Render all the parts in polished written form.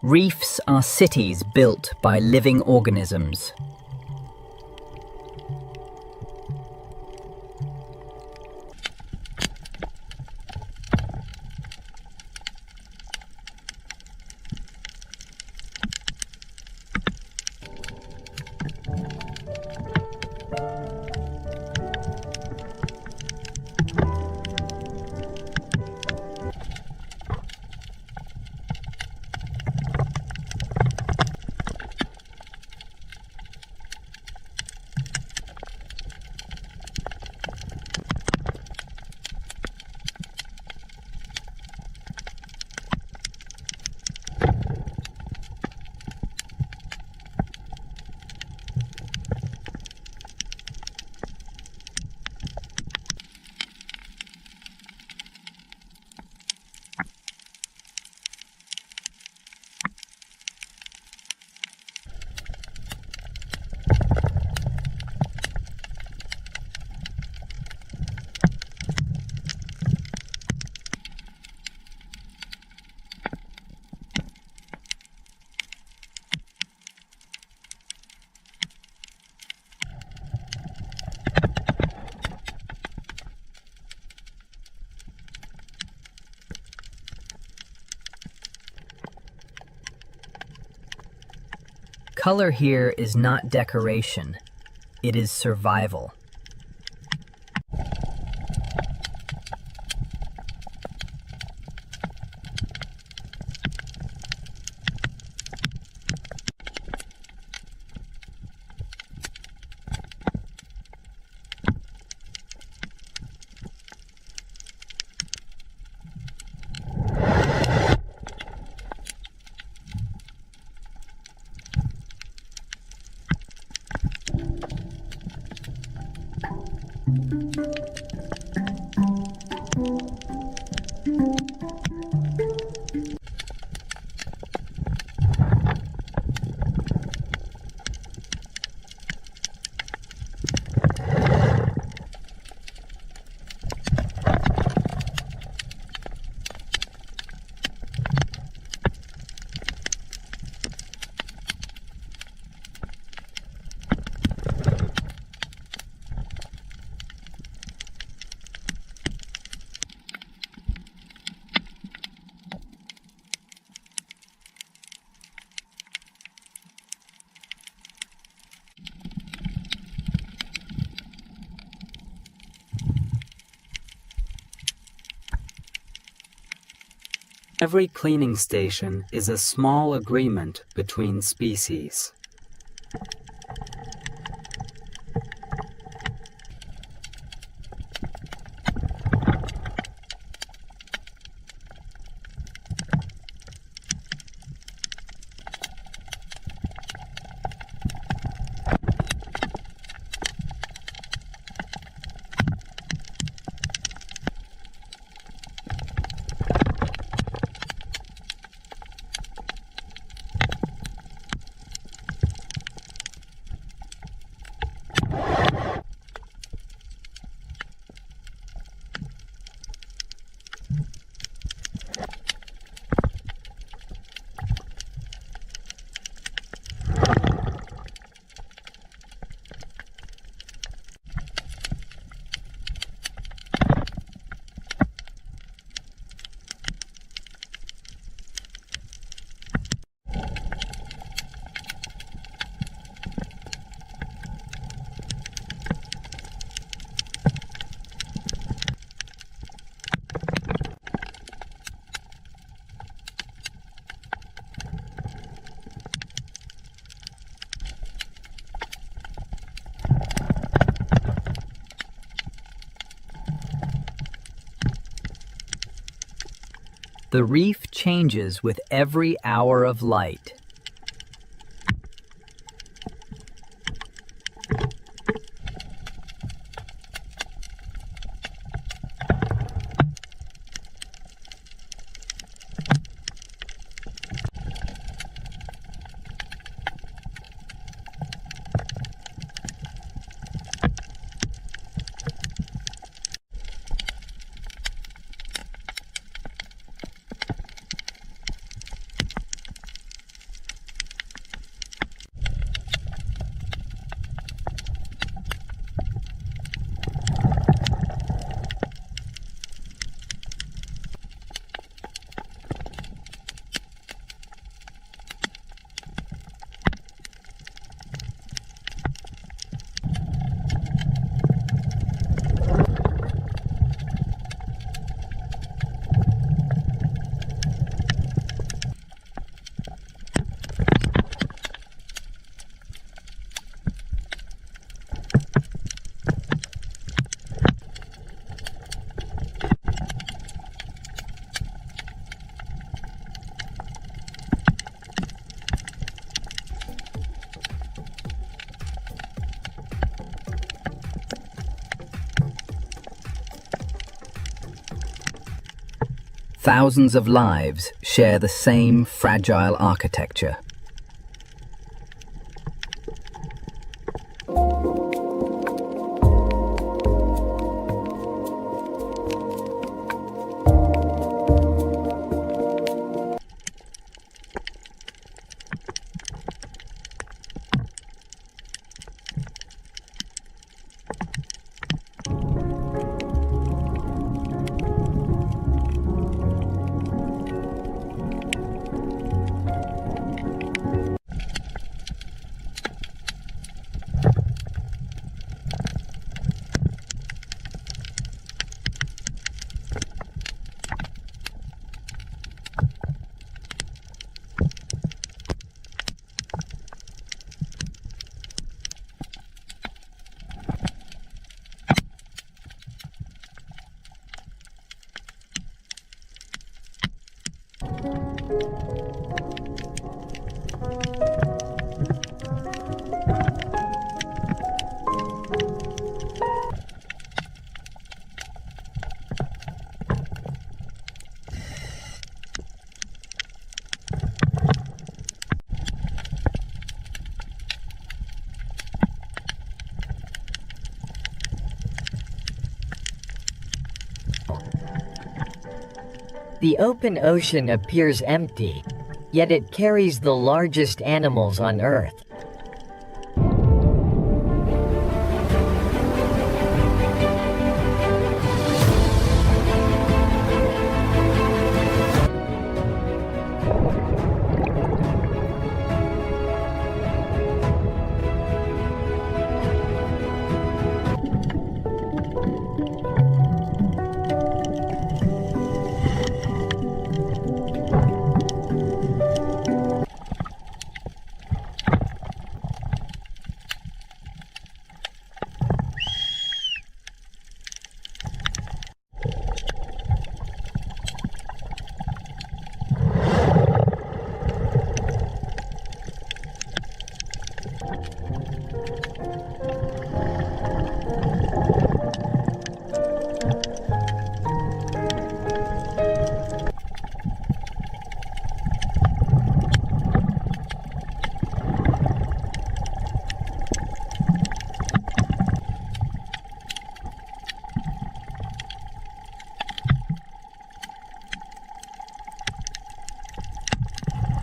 Reefs are cities built by living organisms. Color here is not decoration, it is survival. Every cleaning station is a small agreement between species. The reef changes with every hour of light. Thousands of lives share the same fragile architecture. The open ocean appears empty, yet it carries the largest animals on Earth.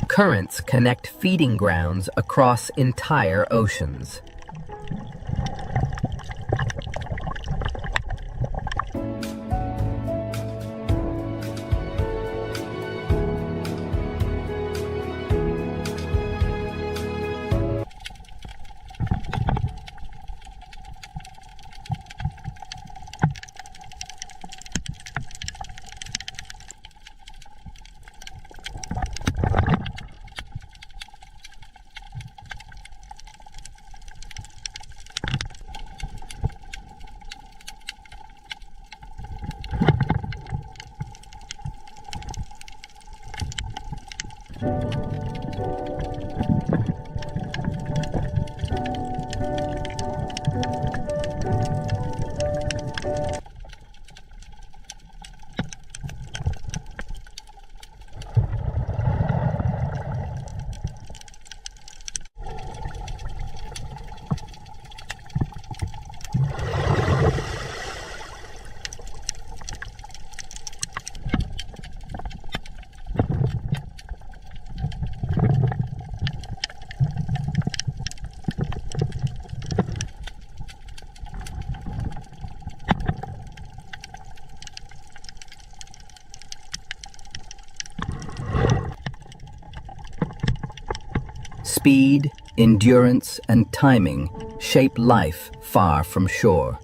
Currents connect feeding grounds across entire oceans. Speed, endurance, and timing shape life far from shore.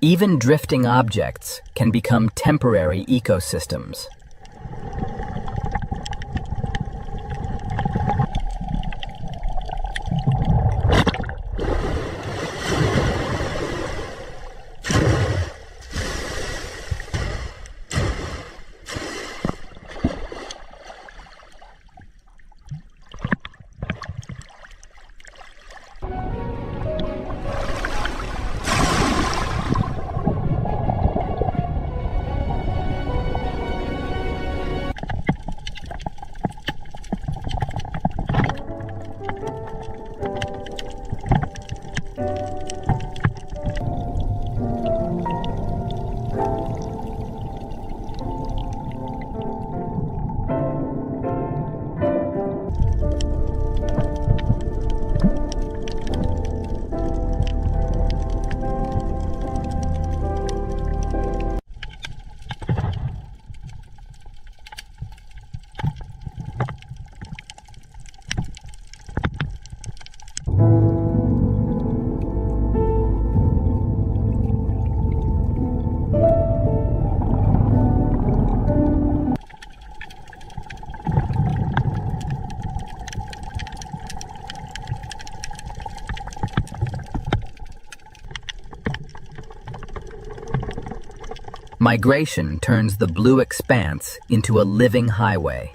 Even drifting objects can become temporary ecosystems. Migration turns the blue expanse into a living highway.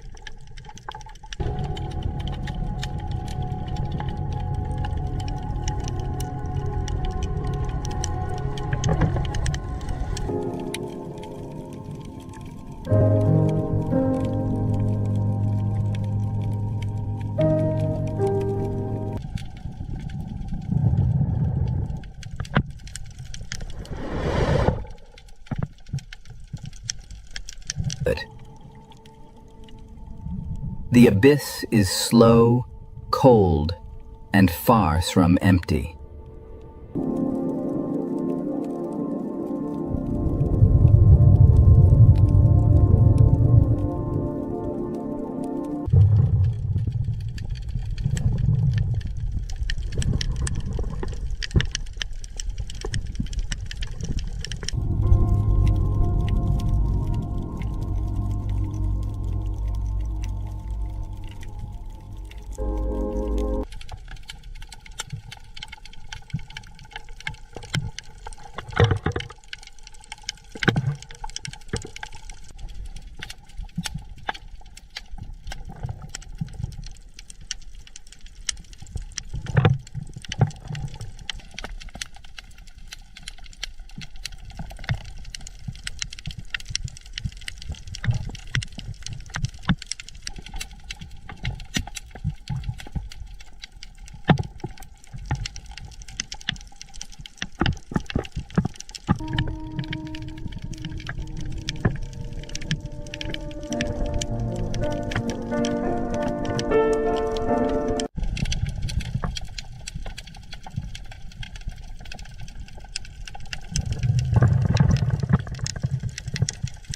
The abyss is slow, cold, and far from empty.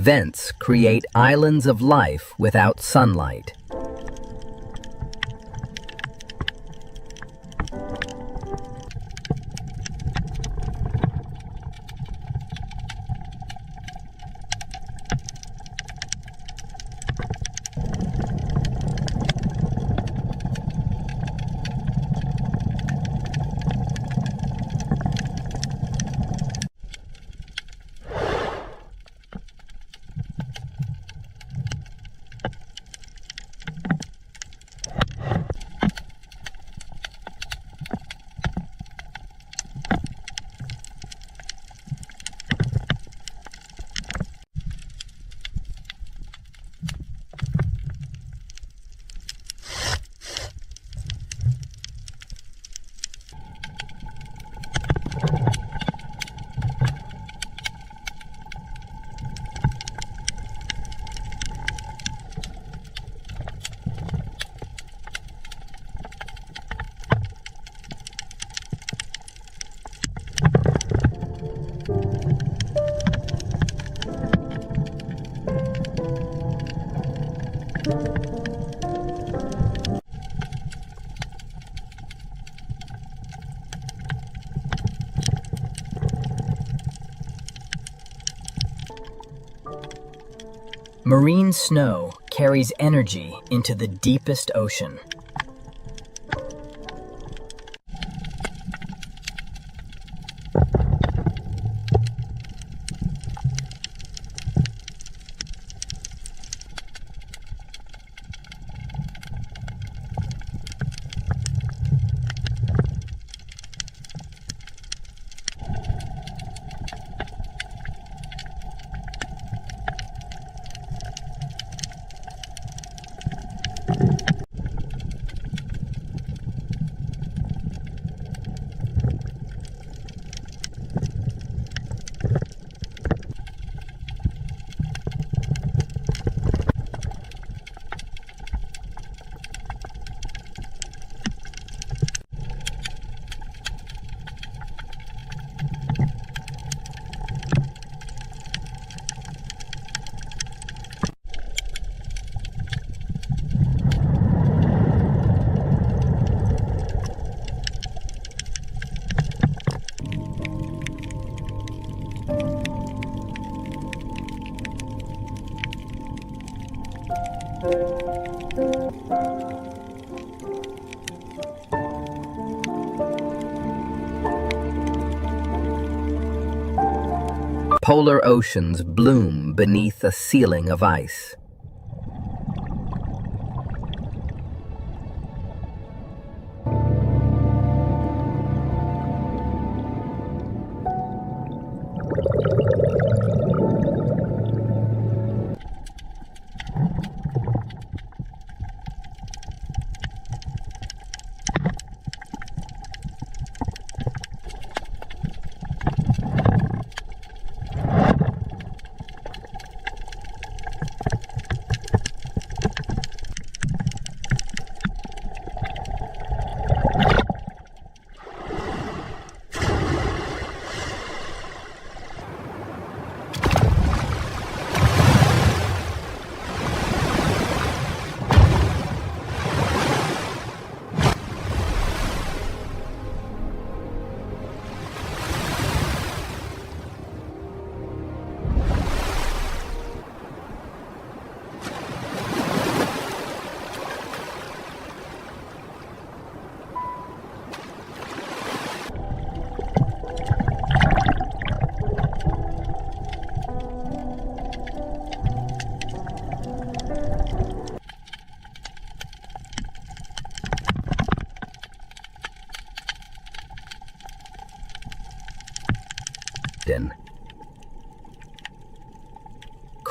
Vents create islands of life without sunlight. Marine snow carries energy into the deepest ocean. Polar oceans bloom beneath a ceiling of ice.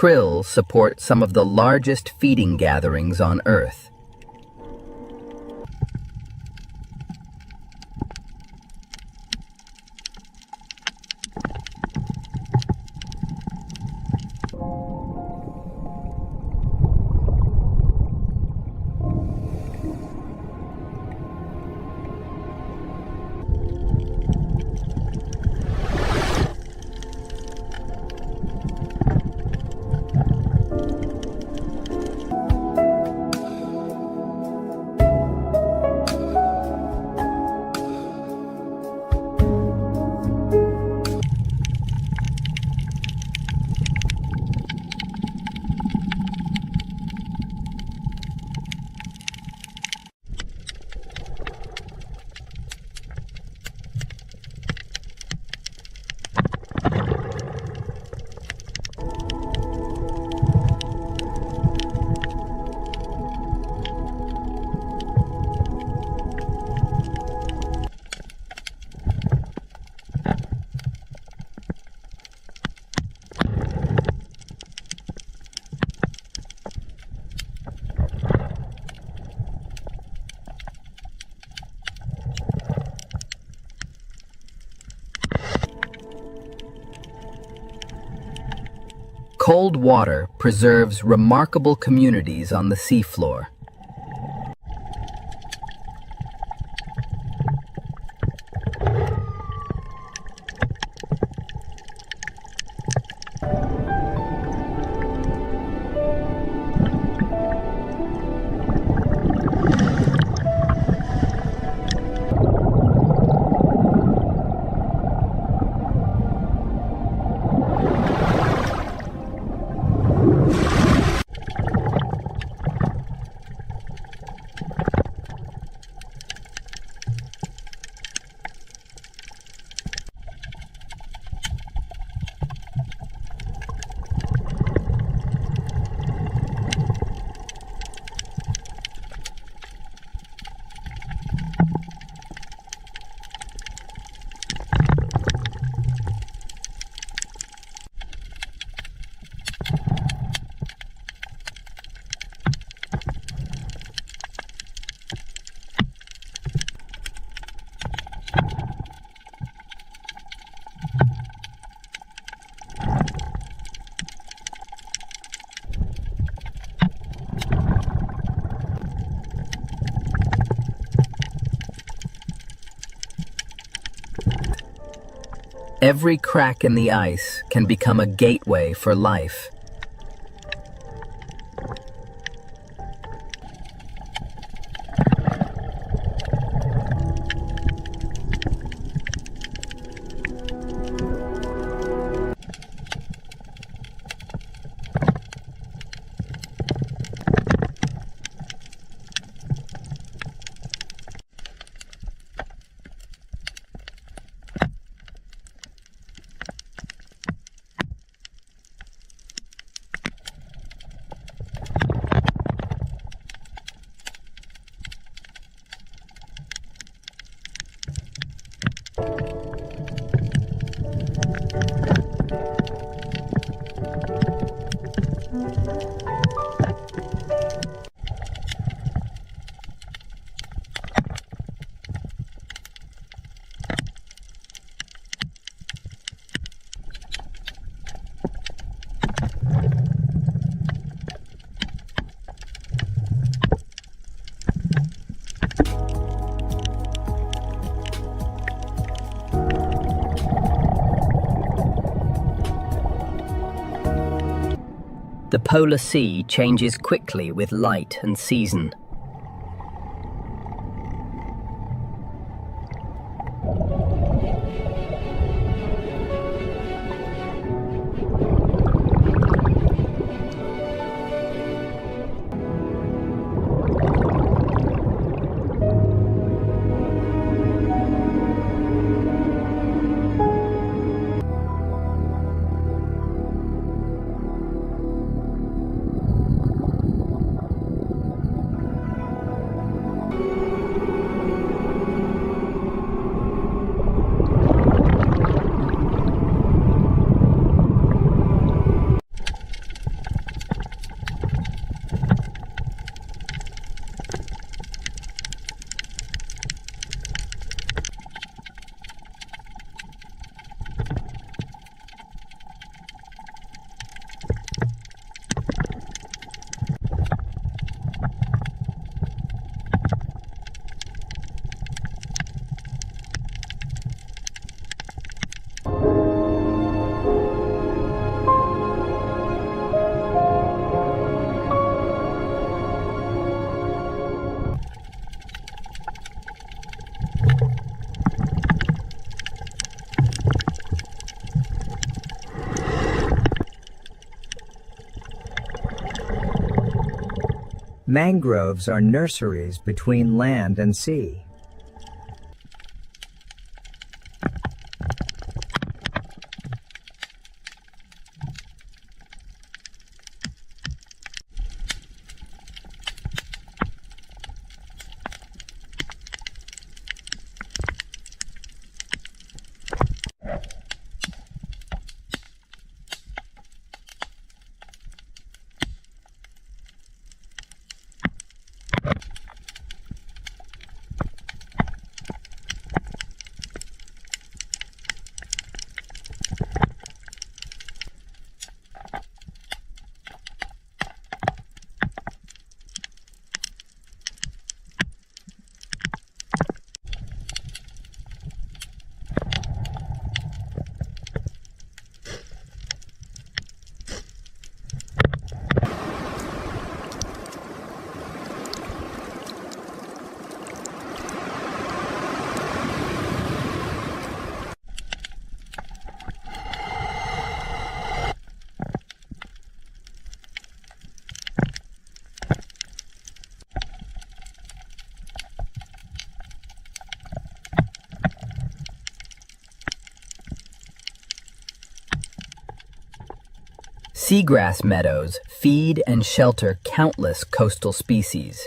Krill support some of the largest feeding gatherings on Earth. Cold water preserves remarkable communities on the seafloor. Every crack in the ice can become a gateway for life. The polar sea changes quickly with light and season. Mangroves are nurseries between land and sea. Seagrass meadows feed and shelter countless coastal species.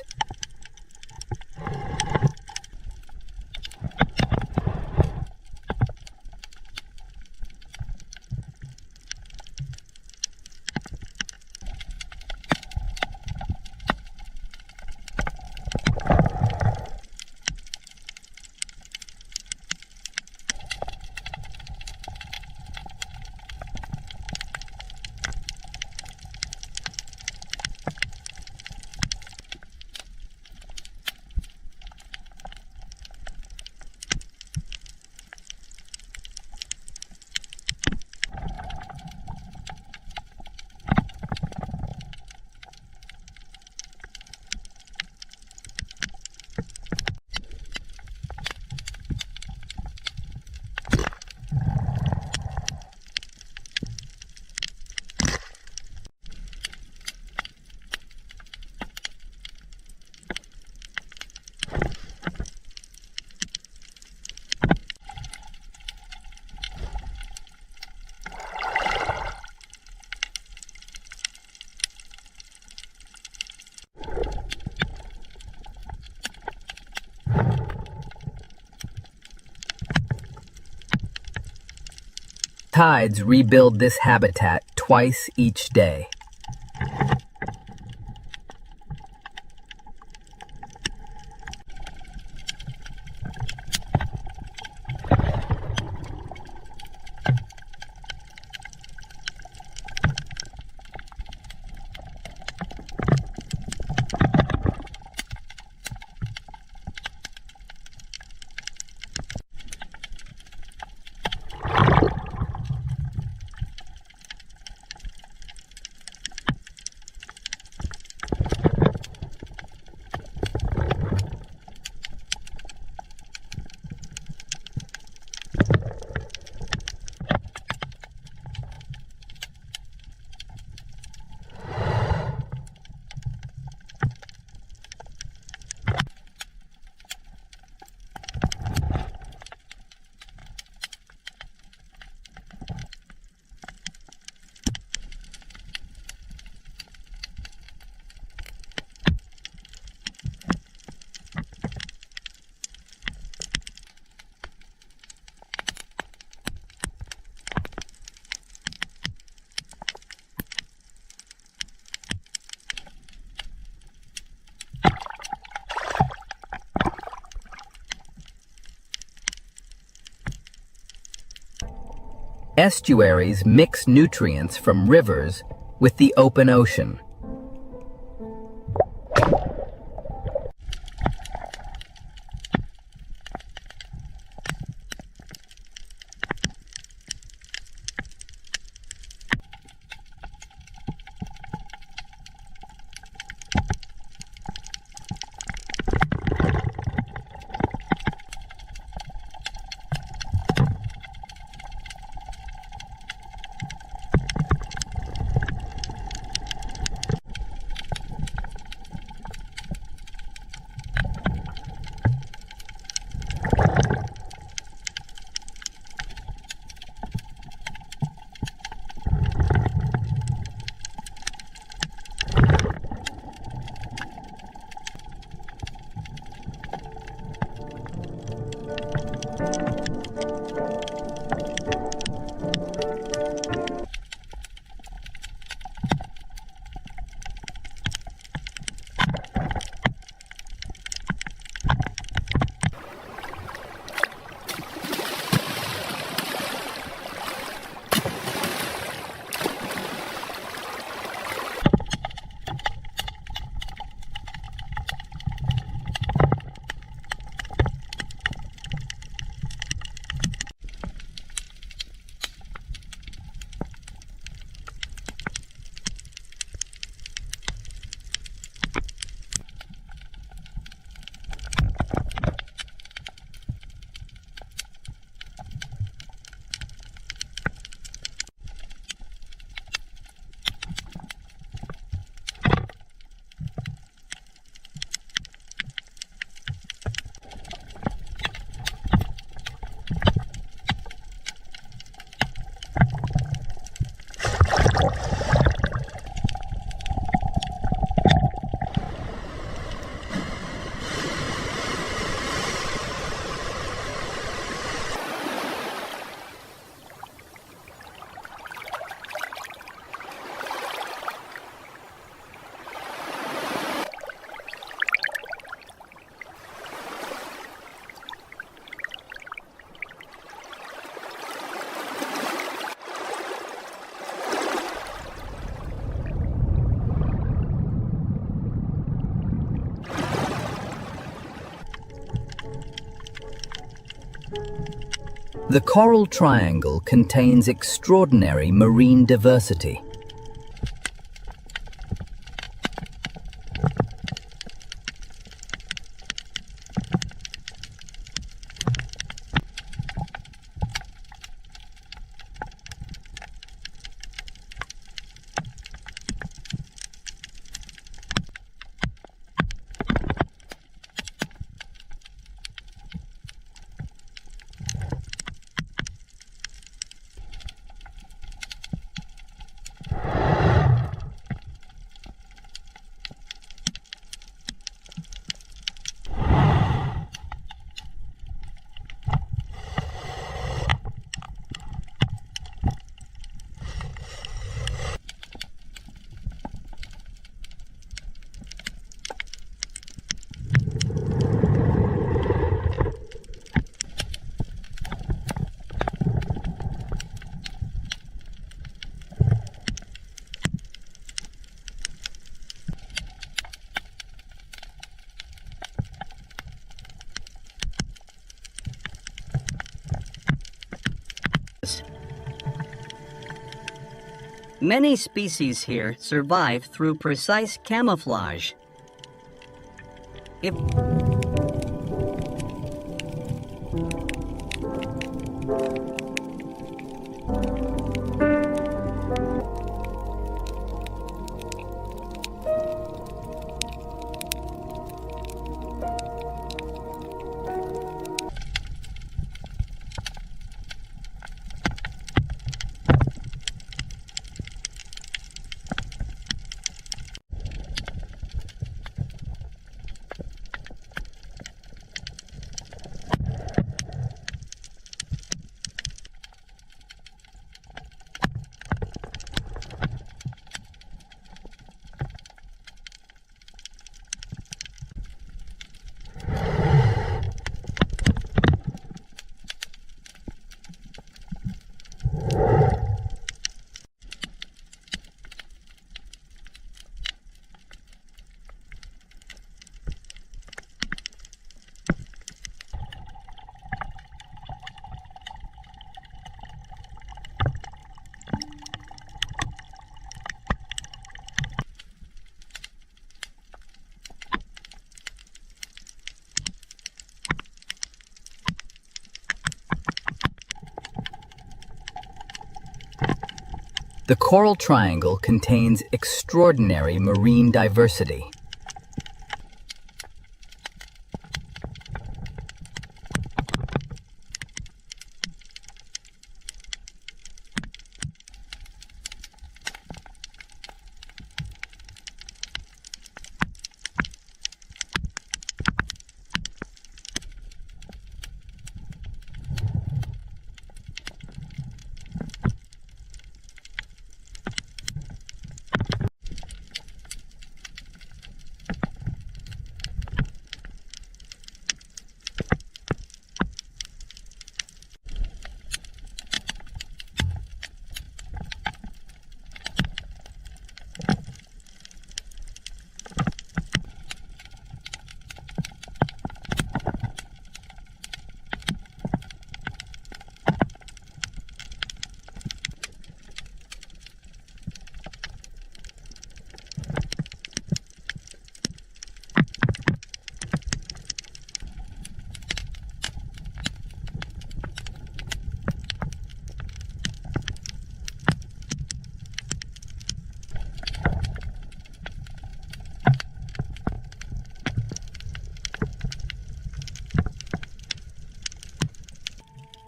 Tides rebuild this habitat twice each day. Estuaries mix nutrients from rivers with the open ocean. The Coral Triangle contains extraordinary marine diversity. Many species here survive through precise camouflage. If The Coral Triangle contains extraordinary marine diversity.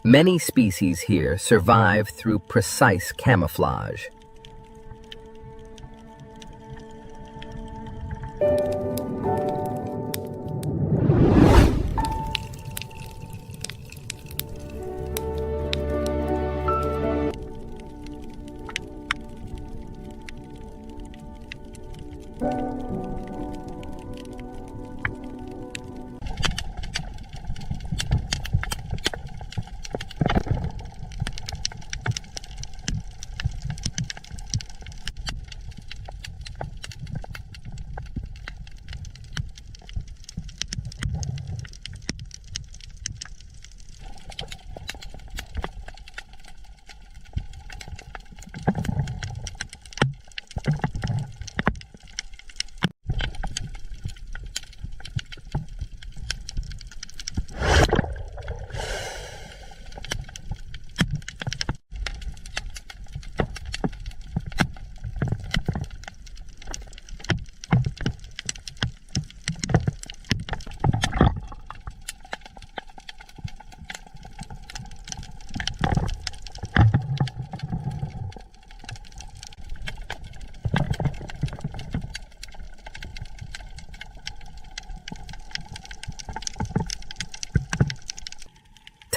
Many species here survive through precise camouflage.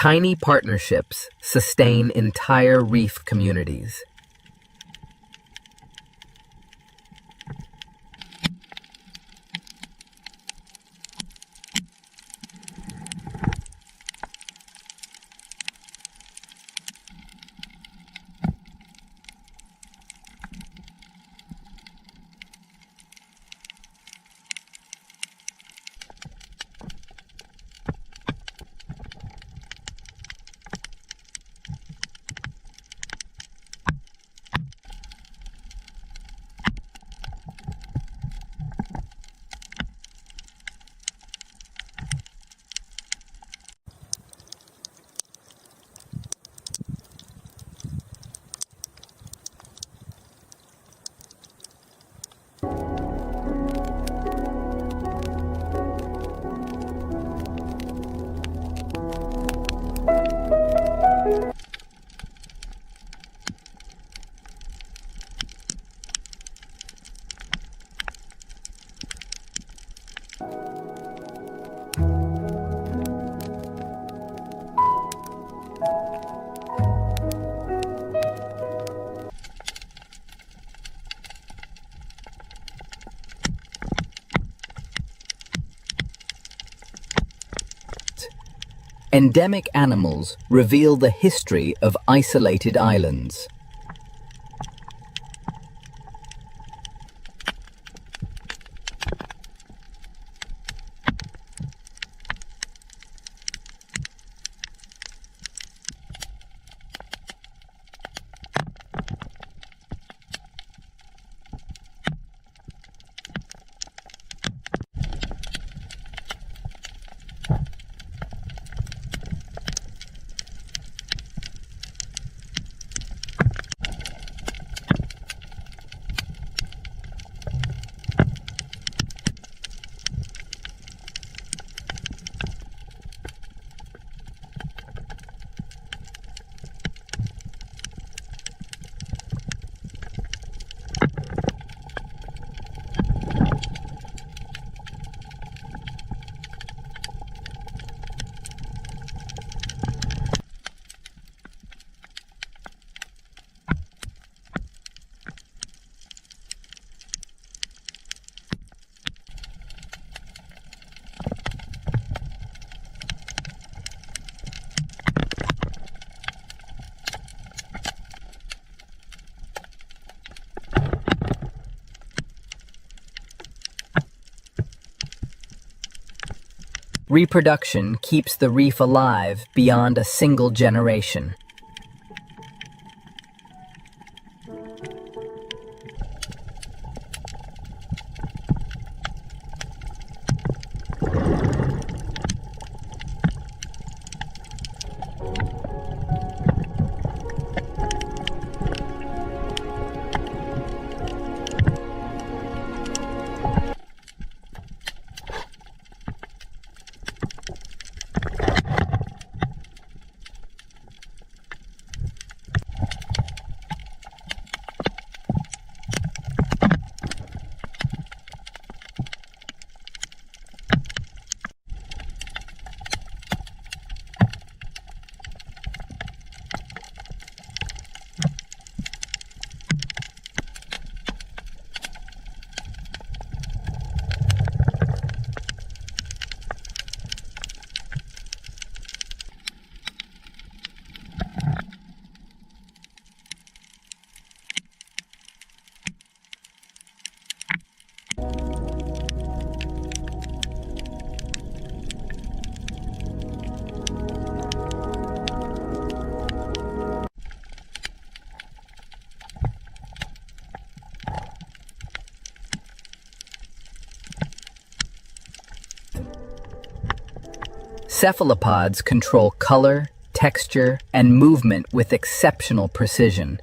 Tiny partnerships sustain entire reef communities. Endemic animals reveal the history of isolated islands. Reproduction keeps the reef alive beyond a single generation. Cephalopods control color, texture, and movement with exceptional precision.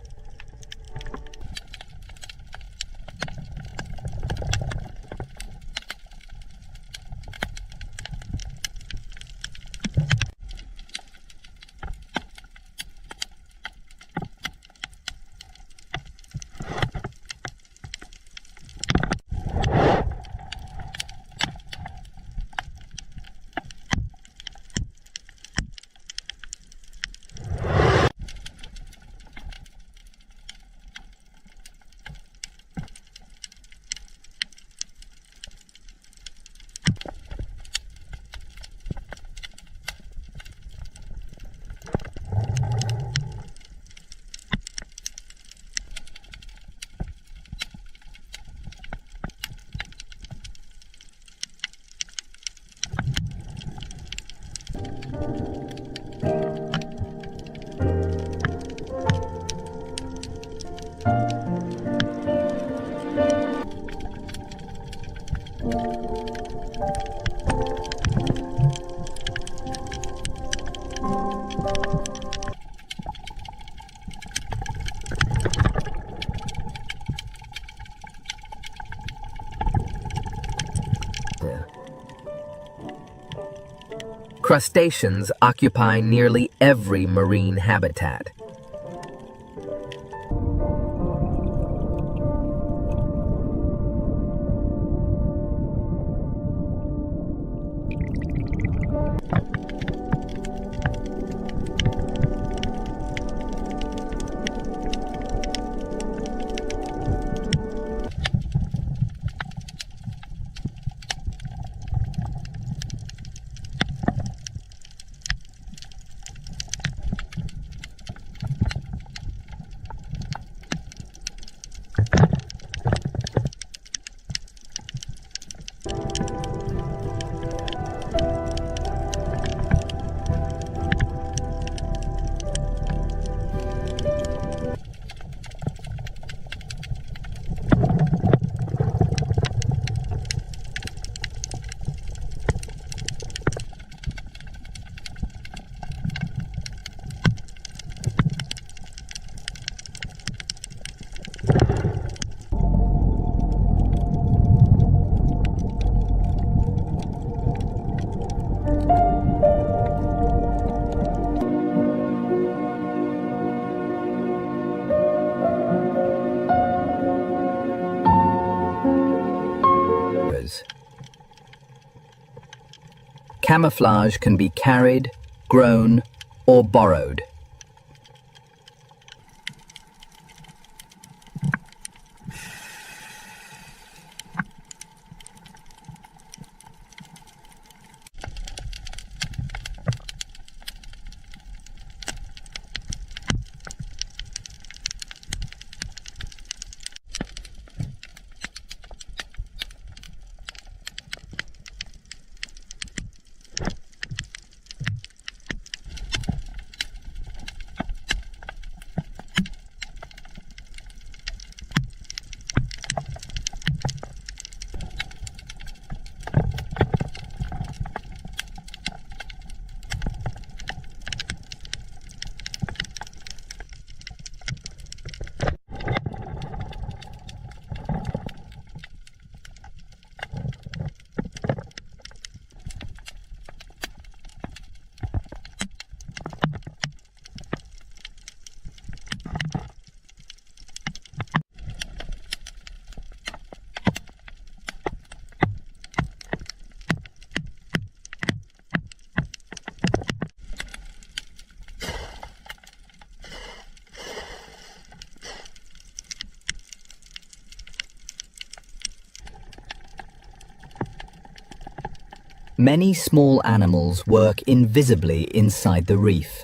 Crustaceans occupy nearly every marine habitat. Camouflage can be carried, grown, or borrowed. Many small animals work invisibly inside the reef.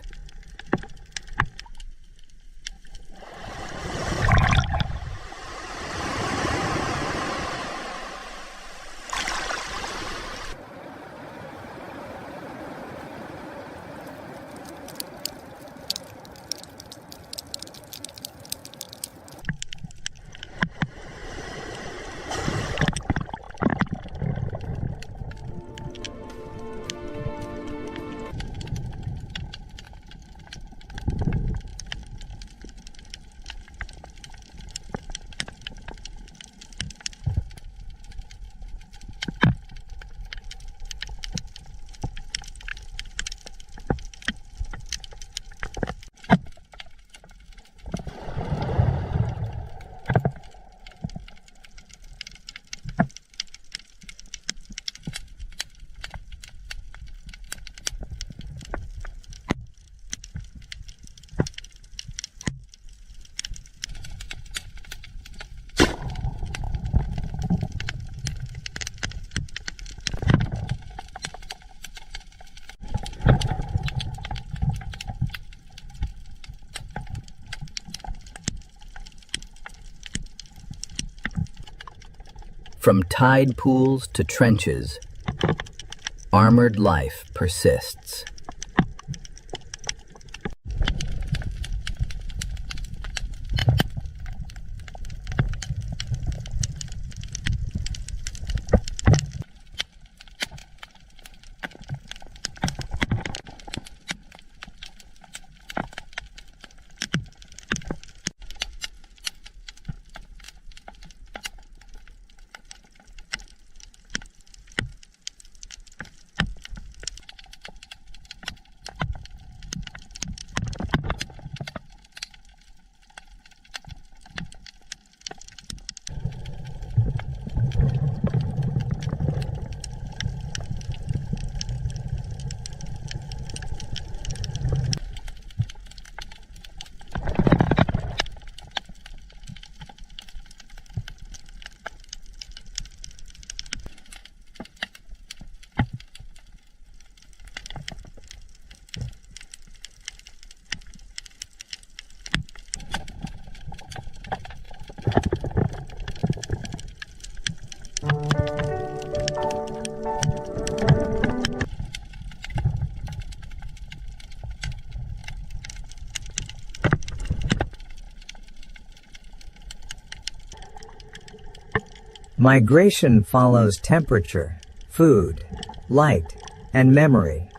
From tide pools to trenches, armored life persists. Migration follows temperature, food, light, and memory.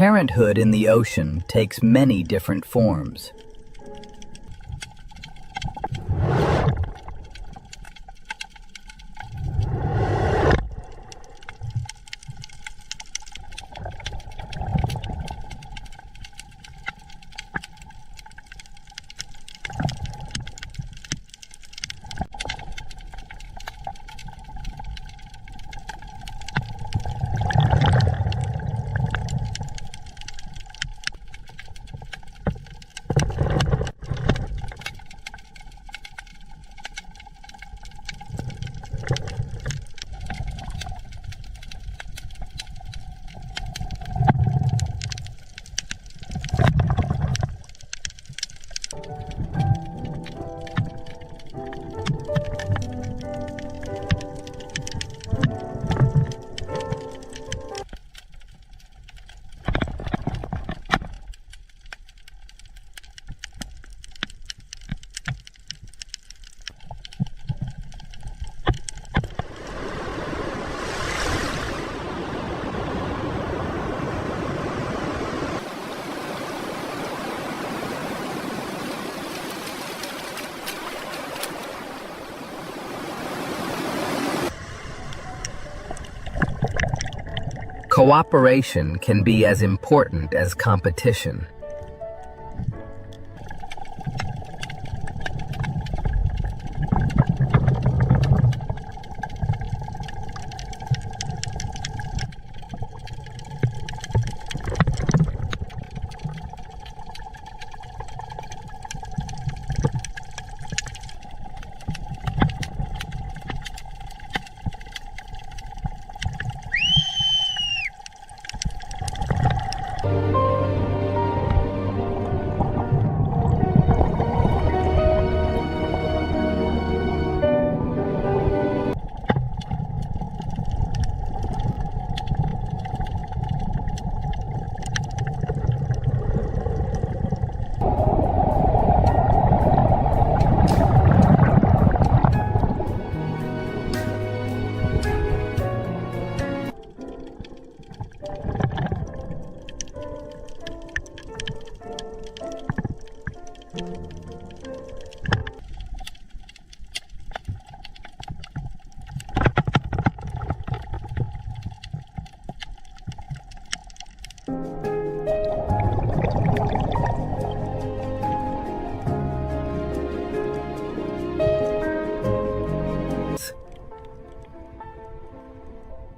Parenthood in the ocean takes many different forms. Cooperation can be as important as competition.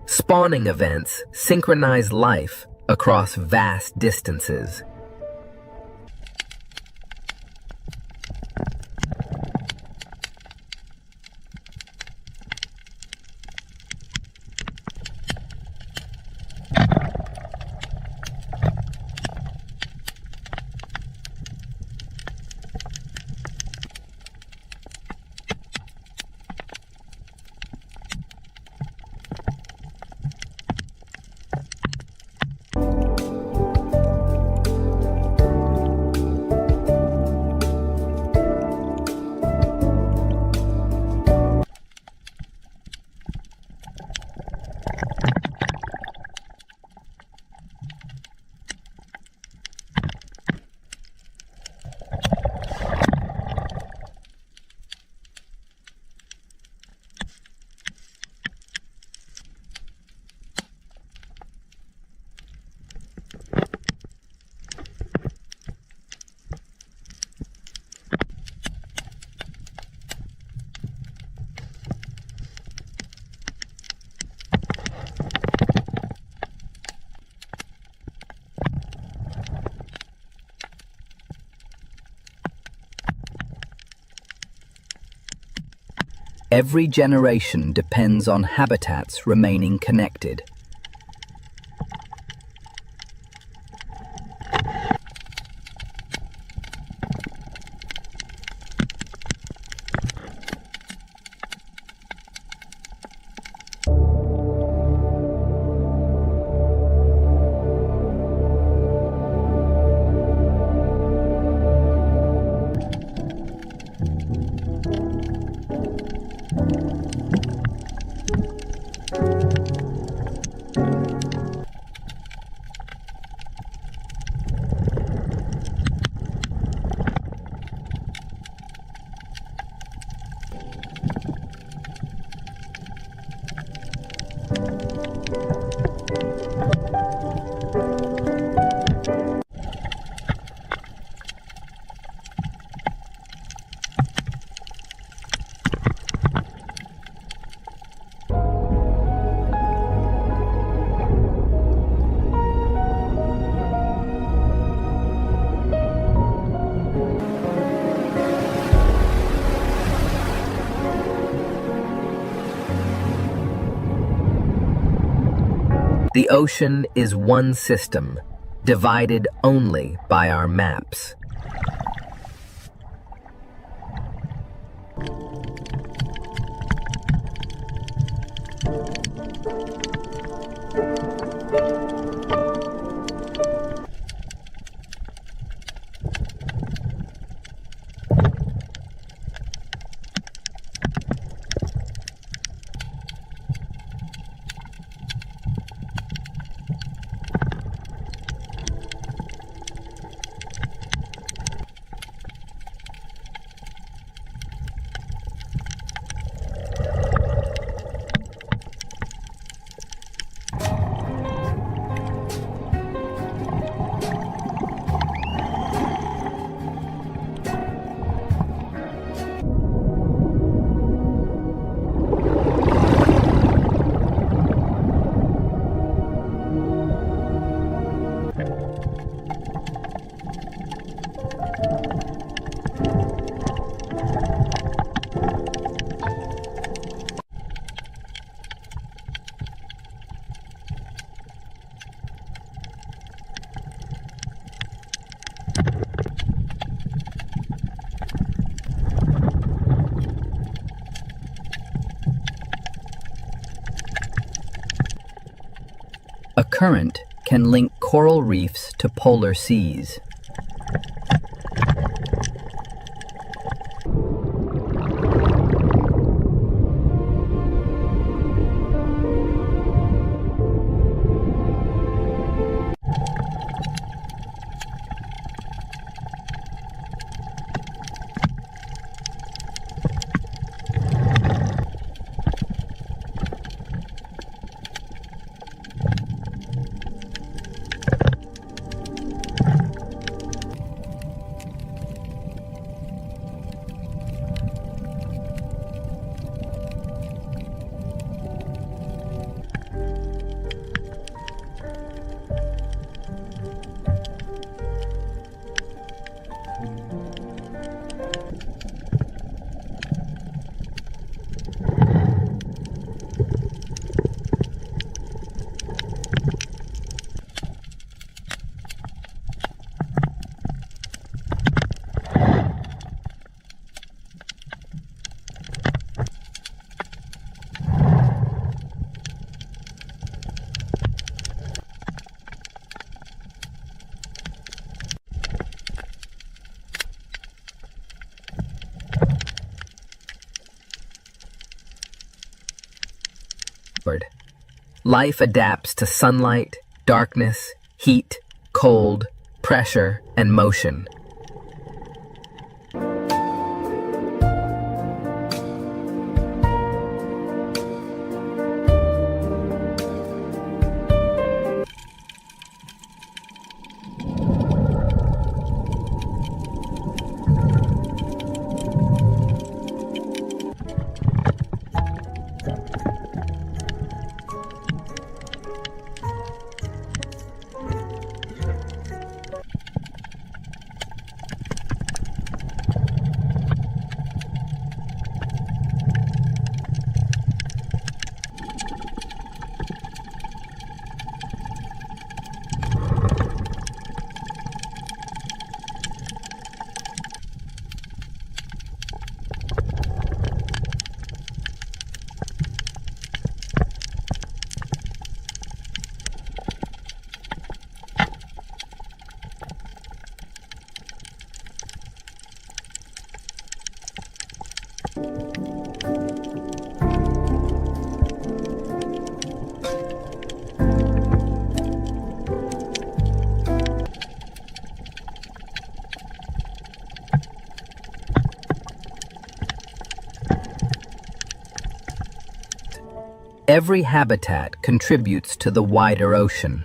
Spawning events synchronize life across vast distances. Every generation depends on habitats remaining connected. ocean is one system, divided only by our maps. A current can link coral reefs to polar seas. Life adapts to sunlight, darkness, heat, cold, pressure, and motion. Every habitat contributes to the wider ocean.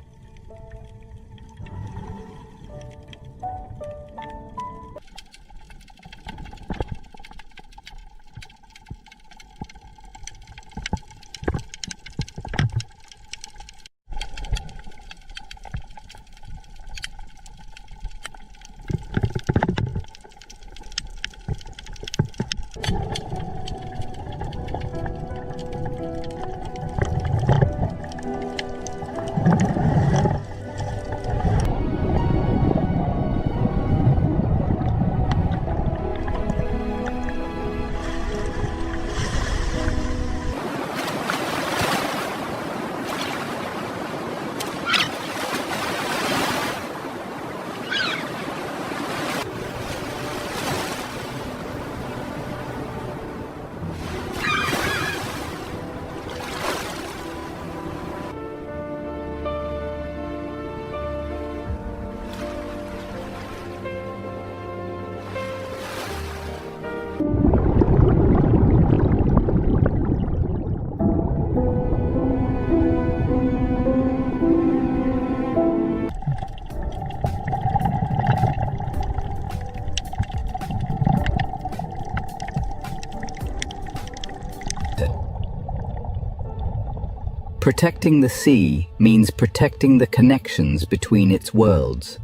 Protecting the sea means protecting the connections between its worlds.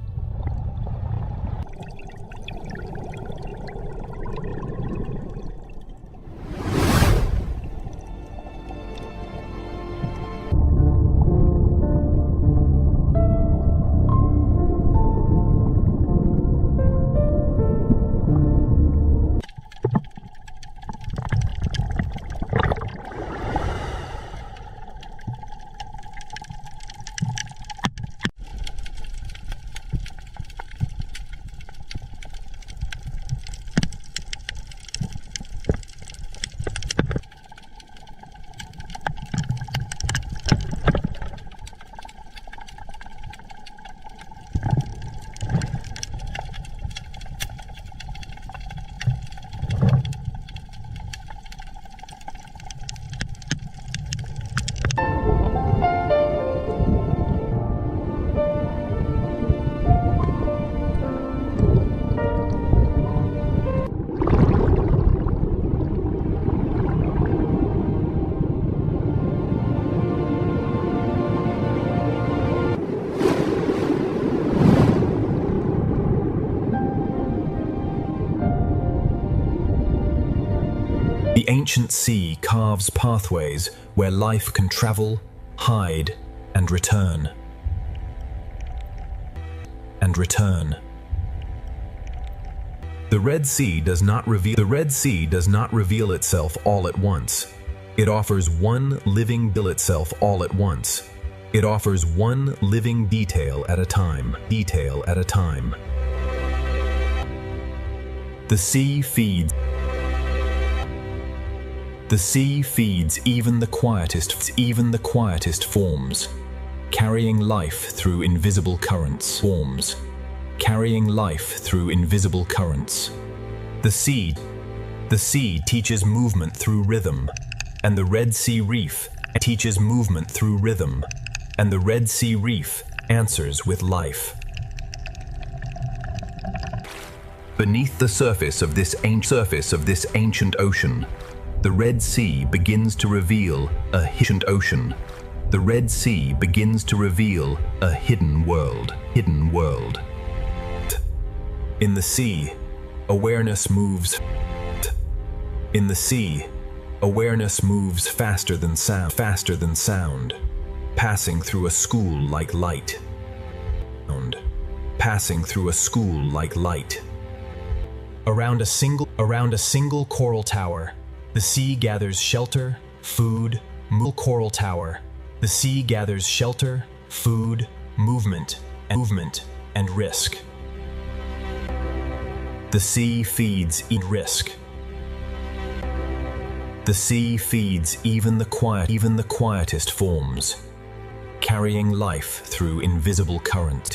The ancient sea carves pathways where life can travel, hide, and return. The Red Sea does not reveal itself all at once. It offers one living itself all at once. It offers one living detail at a time. The sea feeds even the quietest forms, carrying life through invisible currents. The sea teaches movement through rhythm, and the Red Sea Reef teaches movement through rhythm, and the Red Sea Reef answers with life. Beneath the surface of this ancient ocean, the Red Sea begins to reveal a hidden ocean. The Red Sea begins to reveal a hidden world. In the sea, awareness moves. In the sea, awareness moves faster than sound, passing through a school like light. Around a single coral tower, the sea gathers shelter, food, coral tower. The sea gathers shelter, food, movement, and risk. The sea feeds risk. The sea feeds even the quietest forms, carrying life through invisible currents.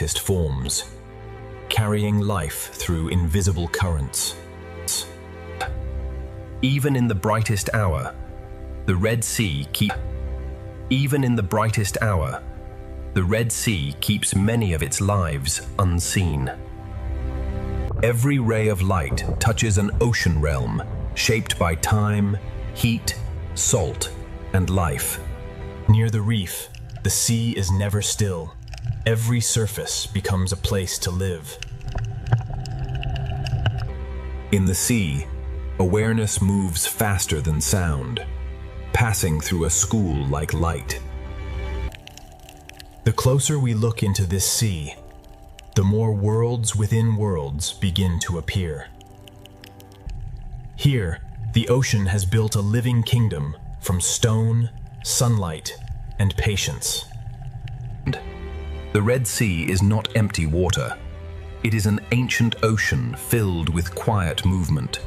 Even in the brightest hour, the Red Sea keeps many of its lives unseen. Every ray of light touches an ocean realm shaped by time, heat, salt, and life. Near the reef, the sea is never still. Every surface becomes a place to live. In the sea, awareness moves faster than sound, passing through a school like light. The closer we look into this sea, the more worlds within worlds begin to appear. Here, the ocean has built a living kingdom from stone, sunlight, and patience. The Red Sea is not empty water. It is an ancient ocean filled with quiet movement.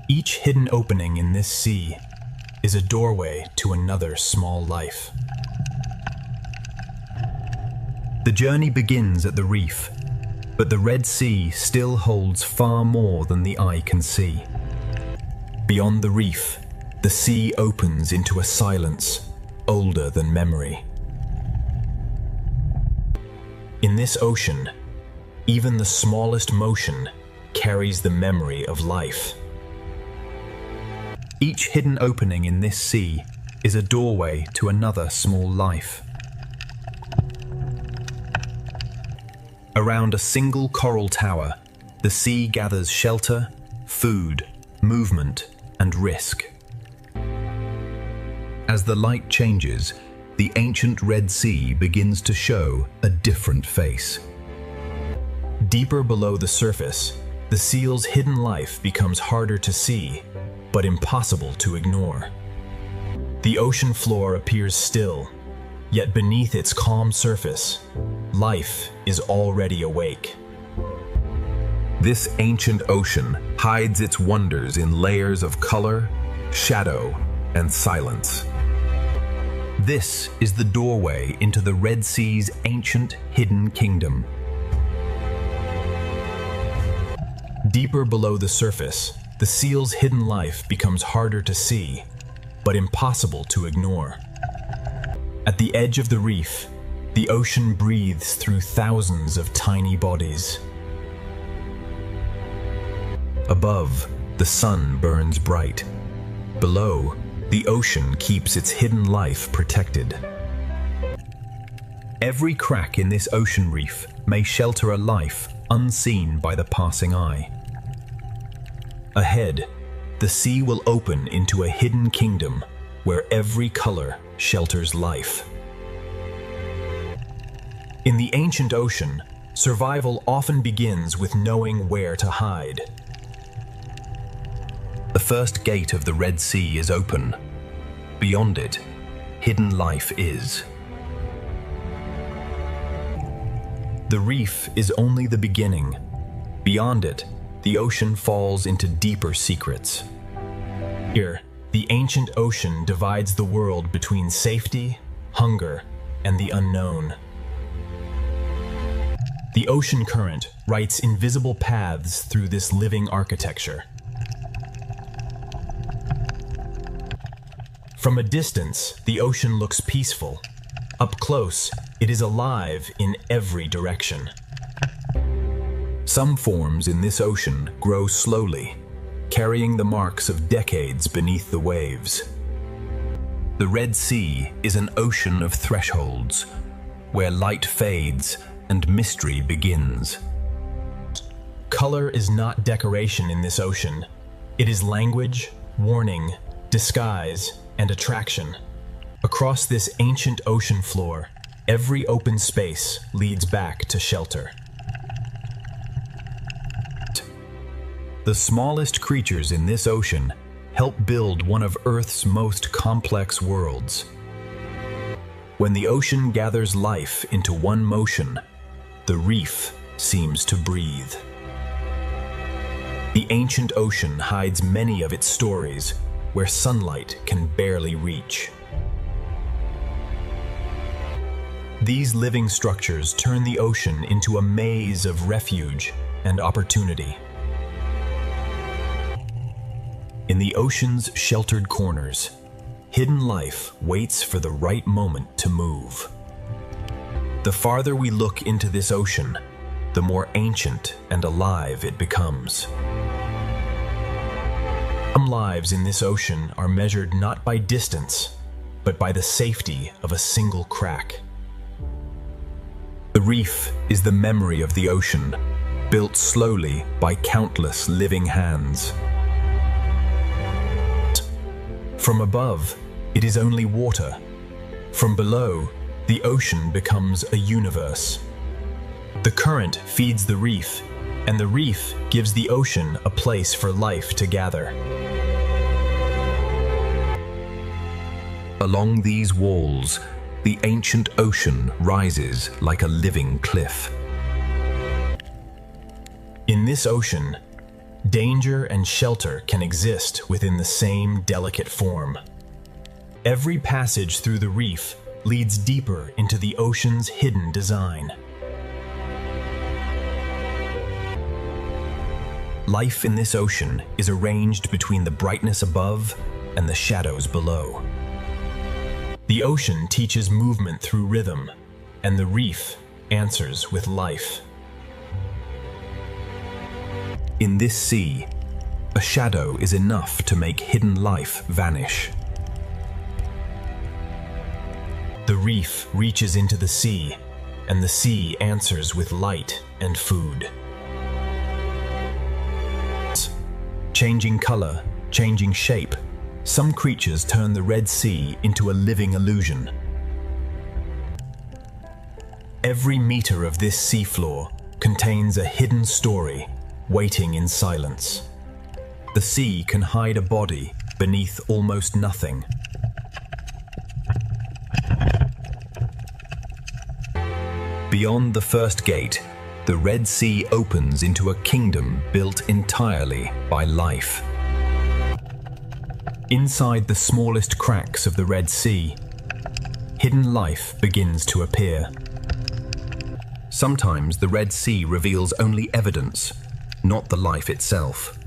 Each hidden opening in this sea is a doorway to another small life. The journey begins at the reef, but the Red Sea still holds far more than the eye can see. Beyond the reef, the sea opens into a silence older than memory. In this ocean, even the smallest motion carries the memory of life. Each hidden opening in this sea is a doorway to another small life. Around a single coral tower, the sea gathers shelter, food, movement, and risk. As the light changes, the ancient Red Sea begins to show a different face. Deeper below the surface, the seal's hidden life becomes harder to see, but impossible to ignore. The ocean floor appears still, yet beneath its calm surface, life is already awake. This ancient ocean hides its wonders in layers of color, shadow, and silence. This is the doorway into the Red Sea's ancient hidden kingdom. Deeper below the surface, the seal's hidden life becomes harder to see, but impossible to ignore. At the edge of the reef, the ocean breathes through thousands of tiny bodies. Above, the sun burns bright. Below, the ocean keeps its hidden life protected. Every crack in this ocean reef may shelter a life unseen by the passing eye. Ahead, the sea will open into a hidden kingdom where every color shelters life. In the ancient ocean, survival often begins with knowing where to hide. The first gate of the Red Sea is open. Beyond it, hidden life is. The reef is only the beginning. Beyond it, the ocean falls into deeper secrets. Here, the ancient ocean divides the world between safety, hunger, and the unknown. The ocean current writes invisible paths through this living architecture. From a distance, the ocean looks peaceful. Up close, it is alive in every direction. Some forms in this ocean grow slowly, carrying the marks of decades beneath the waves. The Red Sea is an ocean of thresholds, where light fades and mystery begins. Color is not decoration in this ocean. It is language, warning, disguise, and attraction. Across this ancient ocean floor, every open space leads back to shelter. The smallest creatures in this ocean help build one of Earth's most complex worlds. When the ocean gathers life into one motion, the reef seems to breathe. The ancient ocean hides many of its stories where sunlight can barely reach. These living structures turn the ocean into a maze of refuge and opportunity. In the ocean's sheltered corners, hidden life waits for the right moment to move. The farther we look into this ocean, the more ancient and alive it becomes. Some lives in this ocean are measured not by distance, but by the safety of a single crack. The reef is the memory of the ocean, built slowly by countless living hands. From above, it is only water. From below, the ocean becomes a universe. The current feeds the reef, and the reef gives the ocean a place for life to gather. Along these walls, the ancient ocean rises like a living cliff. In this ocean, danger and shelter can exist within the same delicate form. Every passage through the reef leads deeper into the ocean's hidden design. Life in this ocean is arranged between the brightness above and the shadows below. The ocean teaches movement through rhythm, and the reef answers with life. In this sea, a shadow is enough to make hidden life vanish. The reef reaches into the sea, and the sea answers with light and food. Changing color, changing shape, some creatures turn the Red Sea into a living illusion. Every meter of this seafloor contains a hidden story waiting in silence. The sea can hide a body beneath almost nothing. Beyond the first gate, the Red Sea opens into a kingdom built entirely by life. Inside the smallest cracks of the Red Sea, hidden life begins to appear. Sometimes the Red Sea reveals only evidence, not the life itself.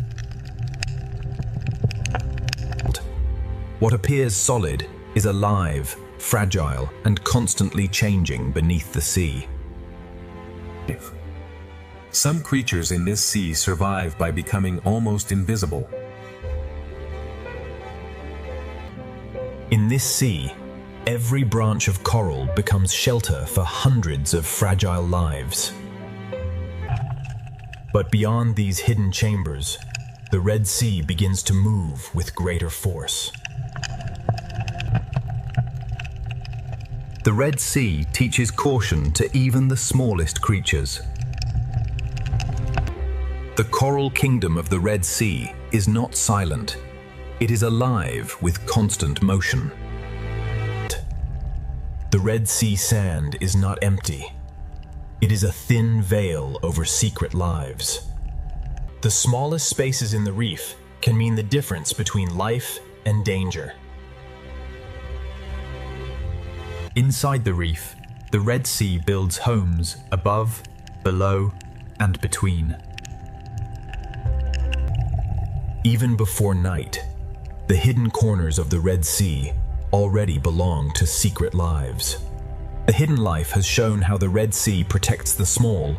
What appears solid is alive, fragile, and constantly changing beneath the sea. Some creatures in this sea survive by becoming almost invisible. In this sea, every branch of coral becomes shelter for hundreds of fragile lives. But beyond these hidden chambers, the Red Sea begins to move with greater force. The Red Sea teaches caution to even the smallest creatures. The coral kingdom of the Red Sea is not silent. It is alive with constant motion. The Red Sea sand is not empty. It is a thin veil over secret lives. The smallest spaces in the reef can mean the difference between life and danger. Inside the reef, the Red Sea builds homes above, below, and between. Even before night, the hidden corners of the Red Sea already belong to secret lives. The hidden life has shown how the Red Sea protects the small.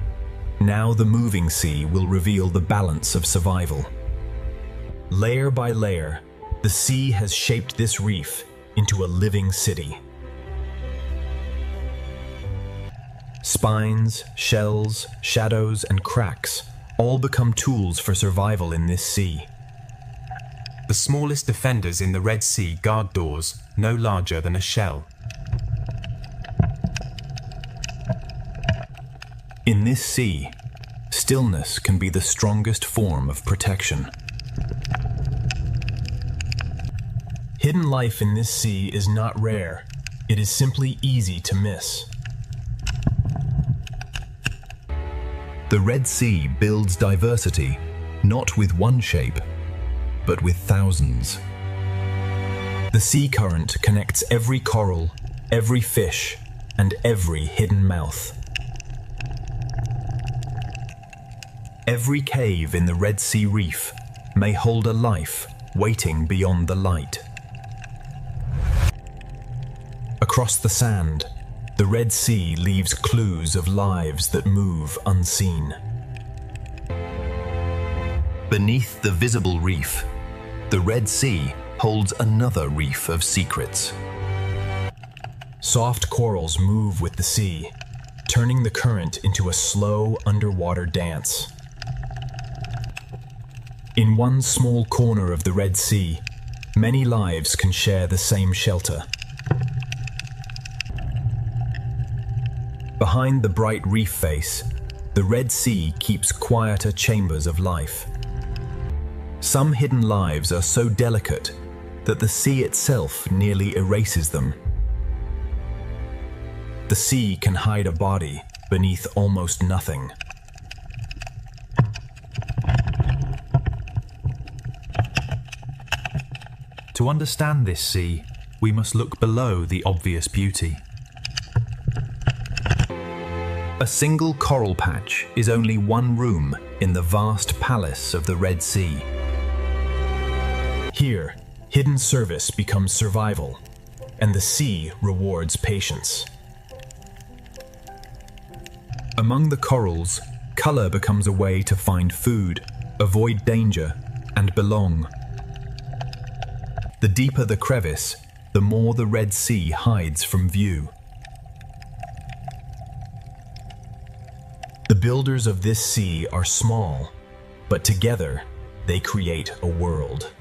Now the moving sea will reveal the balance of survival. Layer by layer, the sea has shaped this reef into a living city. Spines, shells, shadows, and cracks all become tools for survival in this sea. The smallest defenders in the Red Sea guard doors no larger than a shell. In this sea, stillness can be the strongest form of protection. Hidden life in this sea is not rare. It is simply easy to miss. The Red Sea builds diversity, not with one shape, but with thousands. The sea current connects every coral, every fish, and every hidden mouth. Every cave in the Red Sea reef may hold a life waiting beyond the light. Across the sand, the Red Sea leaves clues of lives that move unseen. Beneath the visible reef, the Red Sea holds another reef of secrets. Soft corals move with the sea, turning the current into a slow underwater dance. In one small corner of the Red Sea, many lives can share the same shelter. Behind the bright reef face, the Red Sea keeps quieter chambers of life. Some hidden lives are so delicate that the sea itself nearly erases them. The sea can hide a body beneath almost nothing. To understand this sea, we must look below the obvious beauty. A single coral patch is only one room in the vast palace of the Red Sea. Here, hidden service becomes survival, and the sea rewards patience. Among the corals, color becomes a way to find food, avoid danger, and belong. The deeper the crevice, the more the Red Sea hides from view. The builders of this sea are small, but together they create a world.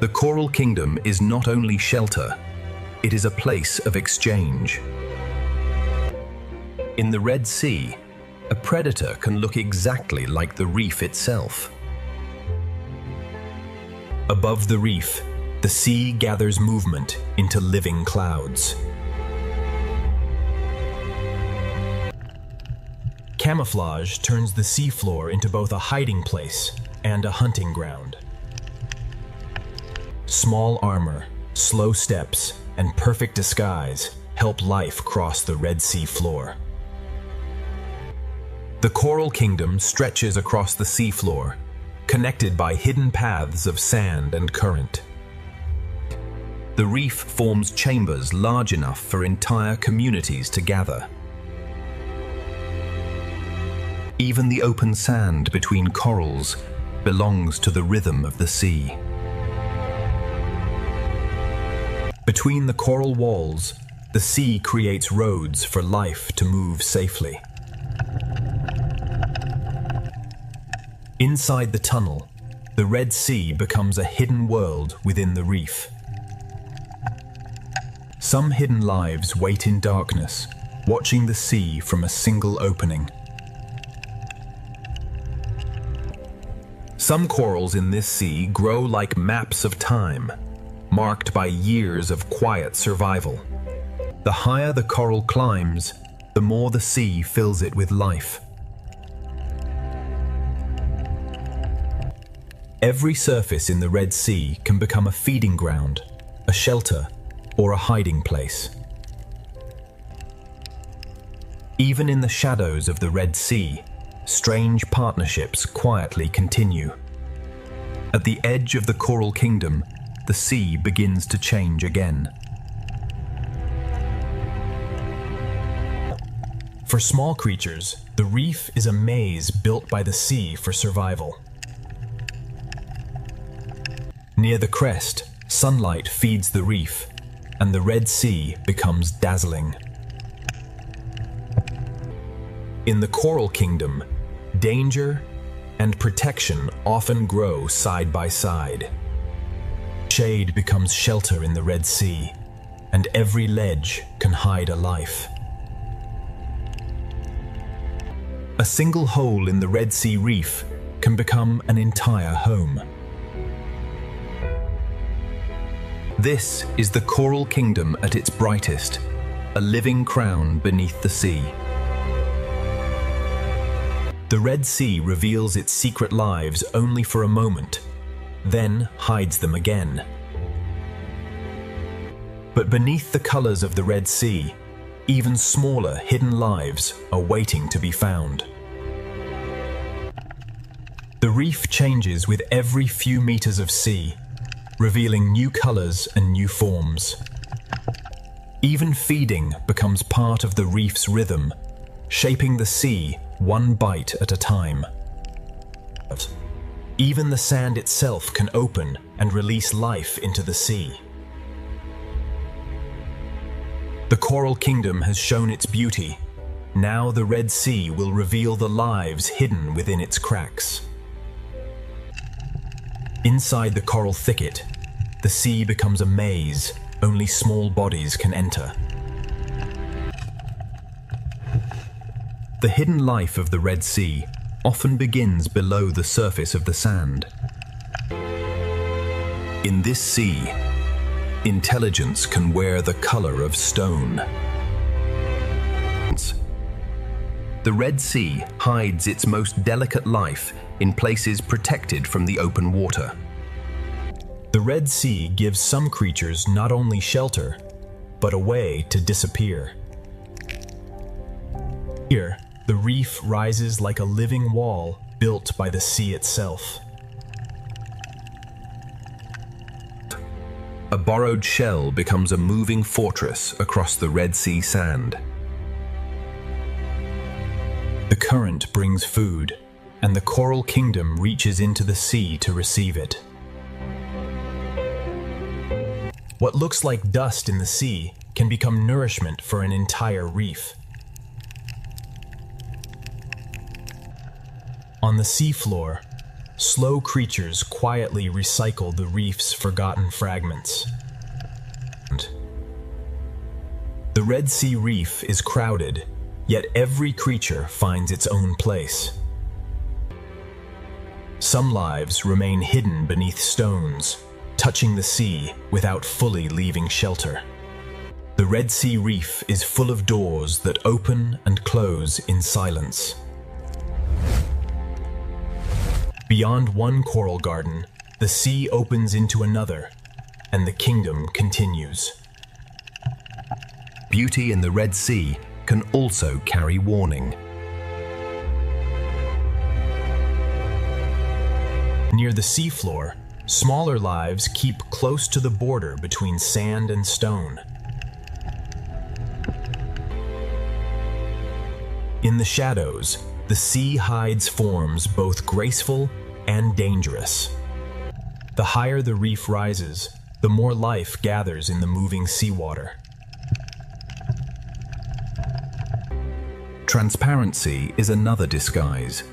The Coral Kingdom is not only shelter, it is a place of exchange. In the Red Sea, a predator can look exactly like the reef itself. Above the reef, the sea gathers movement into living clouds. Camouflage turns the seafloor into both a hiding place and a hunting ground. Small armor, slow steps, and perfect disguise help life cross the Red Sea floor. The Coral Kingdom stretches across the seafloor, connected by hidden paths of sand and current. The reef forms chambers large enough for entire communities to gather. Even the open sand between corals belongs to the rhythm of the sea. Between the coral walls, the sea creates roads for life to move safely. Inside the tunnel, the Red Sea becomes a hidden world within the reef. Some hidden lives wait in darkness, watching the sea from a single opening. Some corals in this sea grow like maps of time, marked by years of quiet survival. The higher the coral climbs, the more the sea fills it with life. Every surface in the Red Sea can become a feeding ground, a shelter, or a hiding place. Even in the shadows of the Red Sea, strange partnerships quietly continue. At the edge of the Coral Kingdom, the sea begins to change again. For small creatures, the reef is a maze built by the sea for survival. Near the crest, sunlight feeds the reef, and the Red Sea becomes dazzling. In the Coral Kingdom, danger and protection often grow side by side. Shade becomes shelter in the Red Sea, and every ledge can hide a life. A single hole in the Red Sea reef can become an entire home. This is the Coral Kingdom at its brightest, a living crown beneath the sea. The Red Sea reveals its secret lives only for a moment, then hides them again. But beneath the colors of the Red Sea, even smaller hidden lives are waiting to be found. The reef changes with every few meters of sea, revealing new colors and new forms. Even feeding becomes part of the reef's rhythm, shaping the sea one bite at a time. Even the sand itself can open and release life into the sea. The Coral Kingdom has shown its beauty. Now the Red Sea will reveal the lives hidden within its cracks. Inside the coral thicket, the sea becomes a maze only small bodies can enter. The hidden life of the Red Sea often begins below the surface of the sand. In this sea, intelligence can wear the color of stone. The Red Sea hides its most delicate life in places protected from the open water. The Red Sea gives some creatures not only shelter, but a way to disappear. Here, the reef rises like a living wall built by the sea itself. A borrowed shell becomes a moving fortress across the Red Sea sand. The current brings food, and the Coral Kingdom reaches into the sea to receive it. What looks like dust in the sea can become nourishment for an entire reef. On the seafloor, slow creatures quietly recycle the reef's forgotten fragments. The Red Sea Reef is crowded, yet every creature finds its own place. Some lives remain hidden beneath stones, touching the sea without fully leaving shelter. The Red Sea Reef is full of doors that open and close in silence. Beyond one coral garden, the sea opens into another, and the kingdom continues. Beauty in the Red Sea can also carry warning. Near the seafloor, smaller lives keep close to the border between sand and stone. In the shadows, the sea hides forms both graceful and dangerous. The higher the reef rises, the more life gathers in the moving seawater. Transparency is another disguise,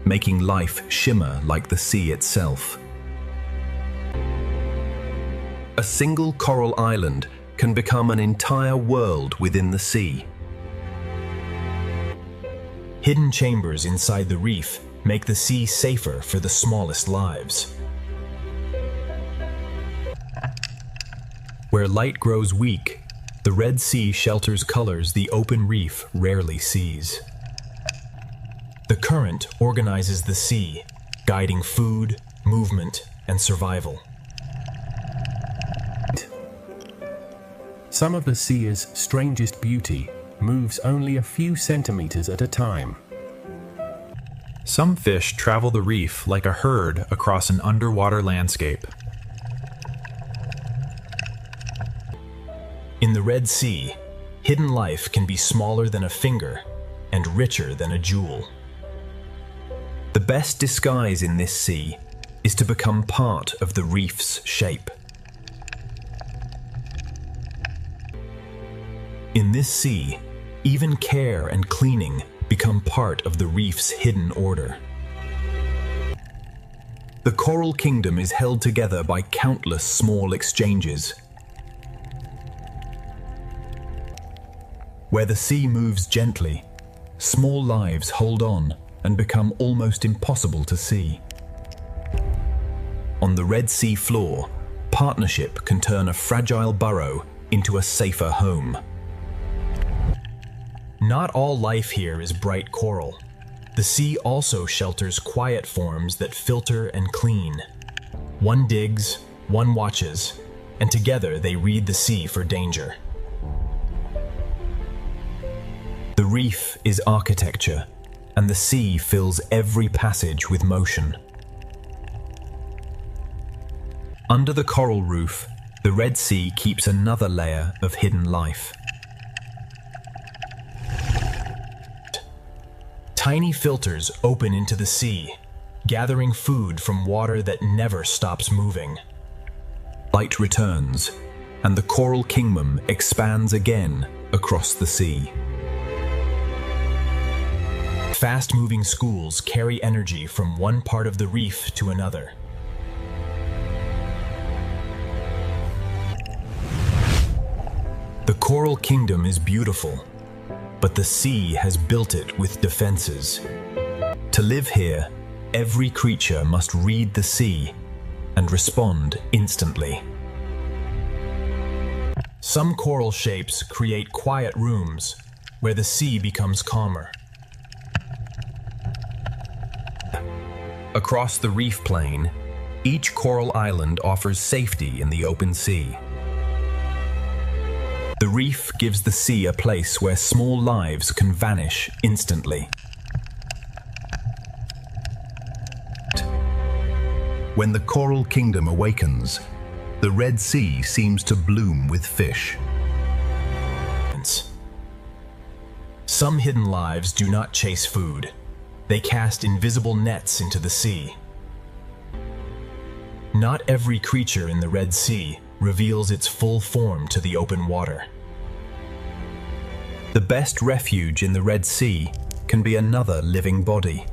making life shimmer like the sea itself. A single coral island can become an entire world within the sea. Hidden chambers inside the reef make the sea safer for the smallest lives. Where light grows weak, the Red Sea shelters colors the open reef rarely sees. The current organizes the sea, guiding food, movement, and survival. Some of the sea's strangest beauty moves only a few centimeters at a time. Some fish travel the reef like a herd across an underwater landscape. In the Red Sea, hidden life can be smaller than a finger and richer than a jewel. The best disguise in this sea is to become part of the reef's shape. In this sea, even care and cleaning become part of the reef's hidden order. The coral kingdom is held together by countless small exchanges. Where the sea moves gently, small lives hold on and become almost impossible to see. On the Red Sea floor, partnership can turn a fragile burrow into a safer home. Not all life here is bright coral. The sea also shelters quiet forms that filter and clean. One digs, one watches, and together they read the sea for danger. The reef is architecture, and the sea fills every passage with motion. Under the coral roof, the Red Sea keeps another layer of hidden life. Tiny filters open into the sea, gathering food from water that never stops moving. Light returns, and the coral kingdom expands again across the sea. Fast-moving schools carry energy from one part of the reef to another. The coral kingdom is beautiful, but the sea has built it with defenses. To live here, every creature must read the sea and respond instantly. Some coral shapes create quiet rooms where the sea becomes calmer. Across the reef plain, each coral island offers safety in the open sea. The reef gives the sea a place where small lives can vanish instantly. When the coral kingdom awakens, the Red Sea seems to bloom with fish. Some hidden lives do not chase food. They cast invisible nets into the sea. Not every creature in the Red Sea reveals its full form to the open water. The best refuge in the Red Sea can be another living body.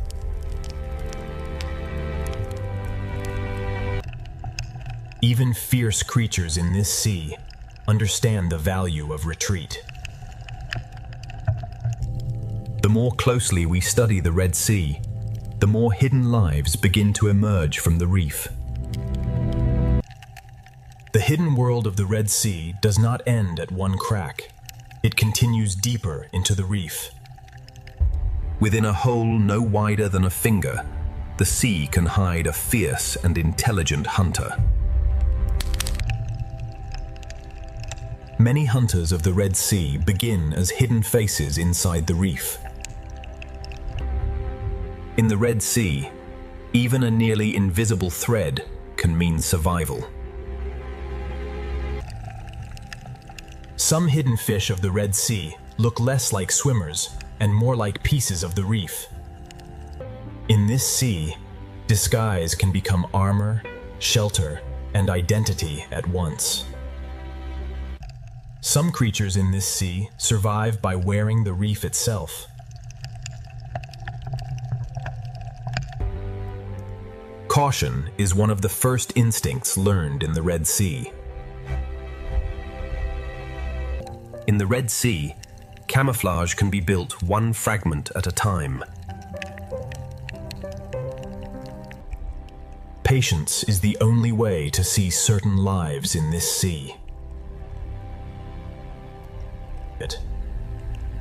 Even fierce creatures in this sea understand the value of retreat. The more closely we study the Red Sea, the more hidden lives begin to emerge from the reef. The hidden world of the Red Sea does not end at one crack. It continues deeper into the reef. Within a hole no wider than a finger, the sea can hide a fierce and intelligent hunter. Many hunters of the Red Sea begin as hidden faces inside the reef. In the Red Sea, even a nearly invisible thread can mean survival. Some hidden fish of the Red Sea look less like swimmers and more like pieces of the reef. In this sea, disguise can become armor, shelter, and identity at once. Some creatures in this sea survive by wearing the reef itself. Caution is one of the first instincts learned in the Red Sea. In the Red Sea, camouflage can be built one fragment at a time. Patience is the only way to see certain lives in this sea.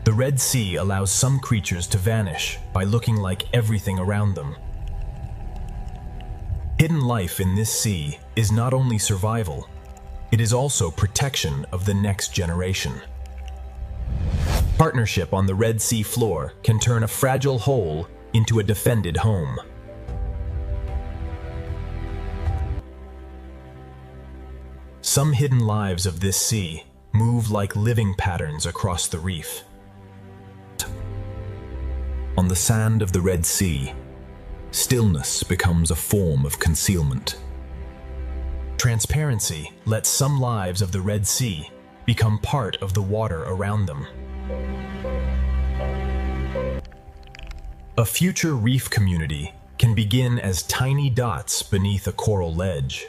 The Red Sea allows some creatures to vanish by looking like everything around them. Hidden life in this sea is not only survival, it is also protection of the next generation. Partnership on the Red Sea floor can turn a fragile hole into a defended home. Some hidden lives of this sea move like living patterns across the reef. On the sand of the Red Sea, stillness becomes a form of concealment. Transparency lets some lives of the Red Sea become part of the water around them. A future reef community can begin as tiny dots beneath a coral ledge.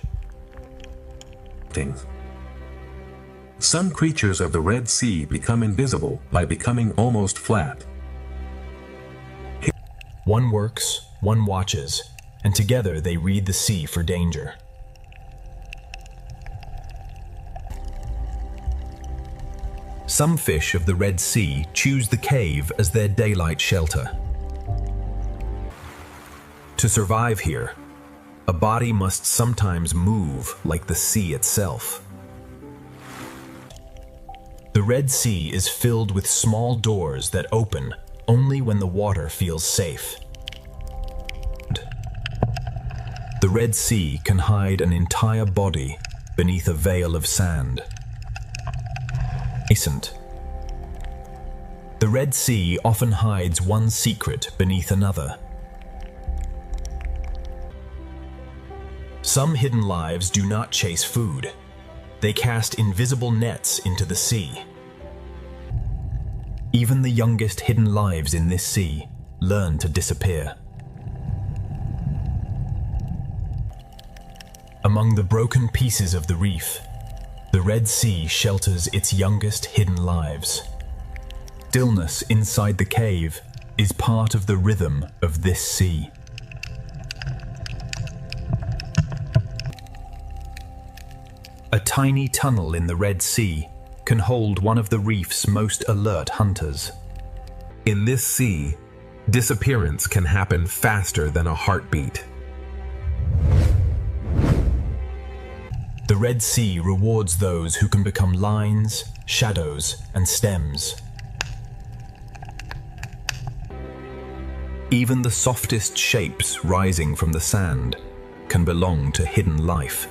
Some creatures of the Red Sea become invisible by becoming almost flat. One works, one watches, and together they read the sea for danger. Some fish of the Red Sea choose the cave as their daylight shelter. To survive here, a body must sometimes move like the sea itself. The Red Sea is filled with small doors that open only when the water feels safe. The Red Sea can hide an entire body beneath a veil of sand. The Red Sea often hides one secret beneath another. Some hidden lives do not chase food. They cast invisible nets into the sea. Even the youngest hidden lives in this sea learn to disappear. Among the broken pieces of the reef, the Red Sea shelters its youngest hidden lives. Stillness inside the cave is part of the rhythm of this sea. A tiny tunnel in the Red Sea can hold one of the reef's most alert hunters. In this sea, disappearance can happen faster than a heartbeat. The Red Sea rewards those who can become lines, shadows, and stems. Even the softest shapes rising from the sand can belong to hidden life.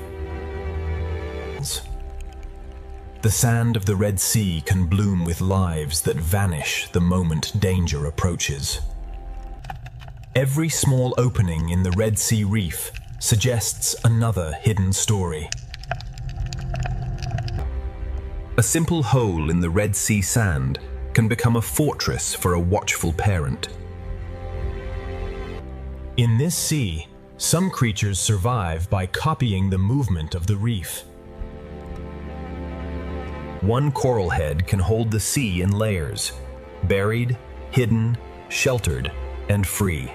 The sand of the Red Sea can bloom with lives that vanish the moment danger approaches. Every small opening in the Red Sea reef suggests another hidden story. A simple hole in the Red Sea sand can become a fortress for a watchful parent. In this sea, some creatures survive by copying the movement of the reef. One coral head can hold the sea in layers, buried, hidden, sheltered, and free.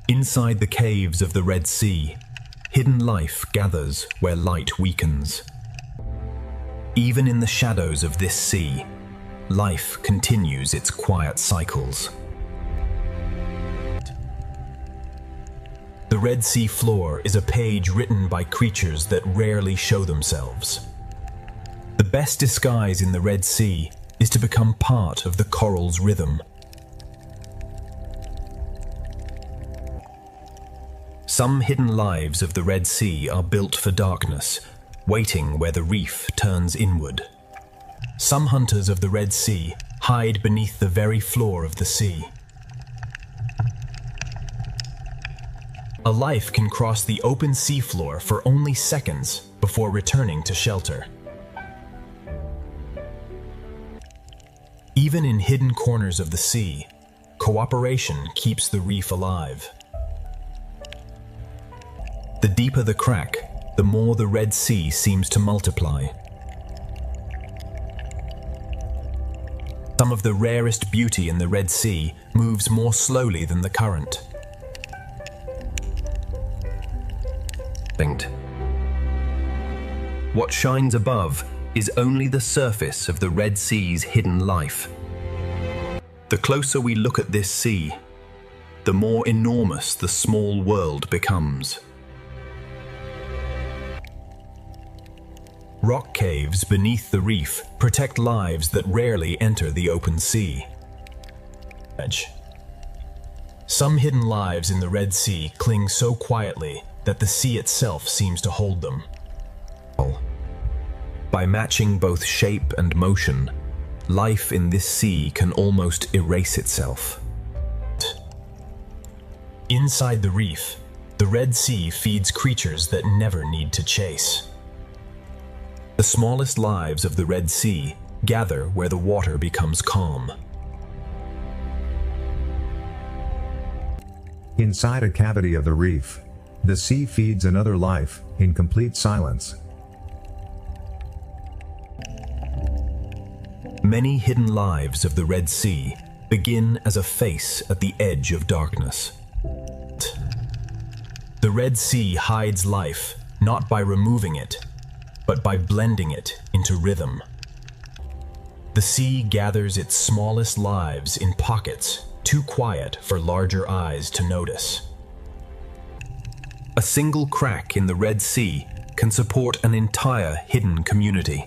Inside the caves of the Red Sea, hidden life gathers where light weakens. Even in the shadows of this sea, life continues its quiet cycles. The Red Sea floor is a page written by creatures that rarely show themselves. The best disguise in the Red Sea is to become part of the coral's rhythm. Some hidden lives of the Red Sea are built for darkness, waiting where the reef turns inward. Some hunters of the Red Sea hide beneath the very floor of the sea. A life can cross the open seafloor for only seconds before returning to shelter. Even in hidden corners of the sea, cooperation keeps the reef alive. The deeper the crack, the more the Red Sea seems to multiply. Some of the rarest beauty in the Red Sea moves more slowly than the current. What shines above is only the surface of the Red Sea's hidden life. The closer we look at this sea, the more enormous the small world becomes. Rock caves beneath the reef protect lives that rarely enter the open sea. Some hidden lives in the Red Sea cling so quietly that the sea itself seems to hold them. By matching both shape and motion, life in this sea can almost erase itself. Inside the reef, the Red Sea feeds creatures that never need to chase. The smallest lives of the Red Sea gather where the water becomes calm. Inside a cavity of the reef, the sea feeds another life, in complete silence. Many hidden lives of the Red Sea begin as a face at the edge of darkness. The Red Sea hides life not by removing it, but by blending it into rhythm. The sea gathers its smallest lives in pockets too quiet for larger eyes to notice. A single crack in the Red Sea can support an entire hidden community.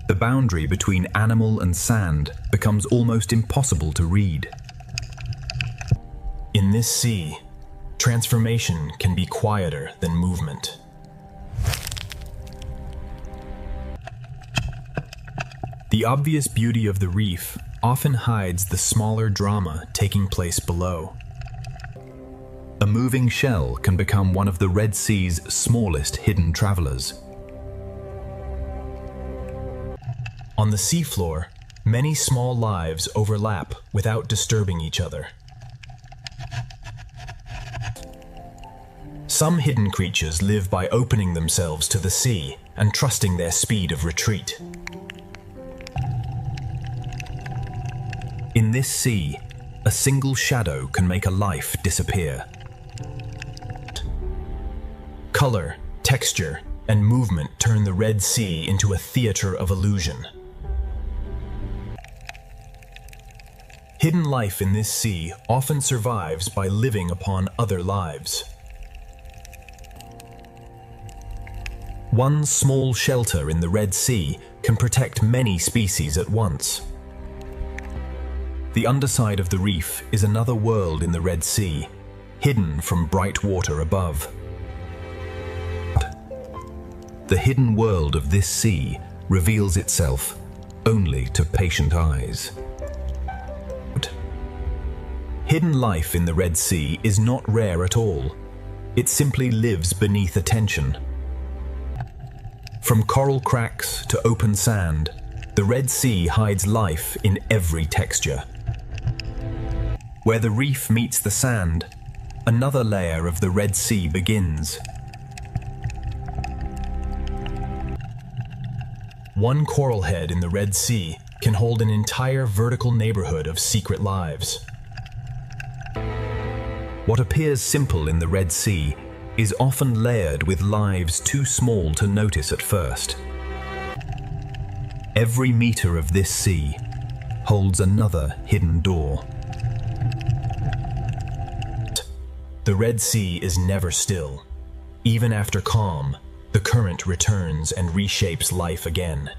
The boundary between animal and sand becomes almost impossible to read. In this sea, transformation can be quieter than movement. The obvious beauty of the reef often hides the smaller drama taking place below. A moving shell can become one of the Red Sea's smallest hidden travelers. On the seafloor, many small lives overlap without disturbing each other. Some hidden creatures live by opening themselves to the sea and trusting their speed of retreat. In this sea, a single shadow can make a life disappear. Color, texture, and movement turn the Red Sea into a theater of illusion. Hidden life in this sea often survives by living upon other lives. One small shelter in the Red Sea can protect many species at once. The underside of the reef is another world in the Red Sea, hidden from bright water above. The hidden world of this sea reveals itself only to patient eyes. Hidden life in the Red Sea is not rare at all. It simply lives beneath attention. From coral cracks to open sand, the Red Sea hides life in every texture. Where the reef meets the sand, another layer of the Red Sea begins. One coral head in the Red Sea can hold an entire vertical neighborhood of secret lives. What appears simple in the Red Sea is often layered with lives too small to notice at first. Every meter of this sea holds another hidden door. The Red Sea is never still. Even after calm, the current returns and reshapes life again.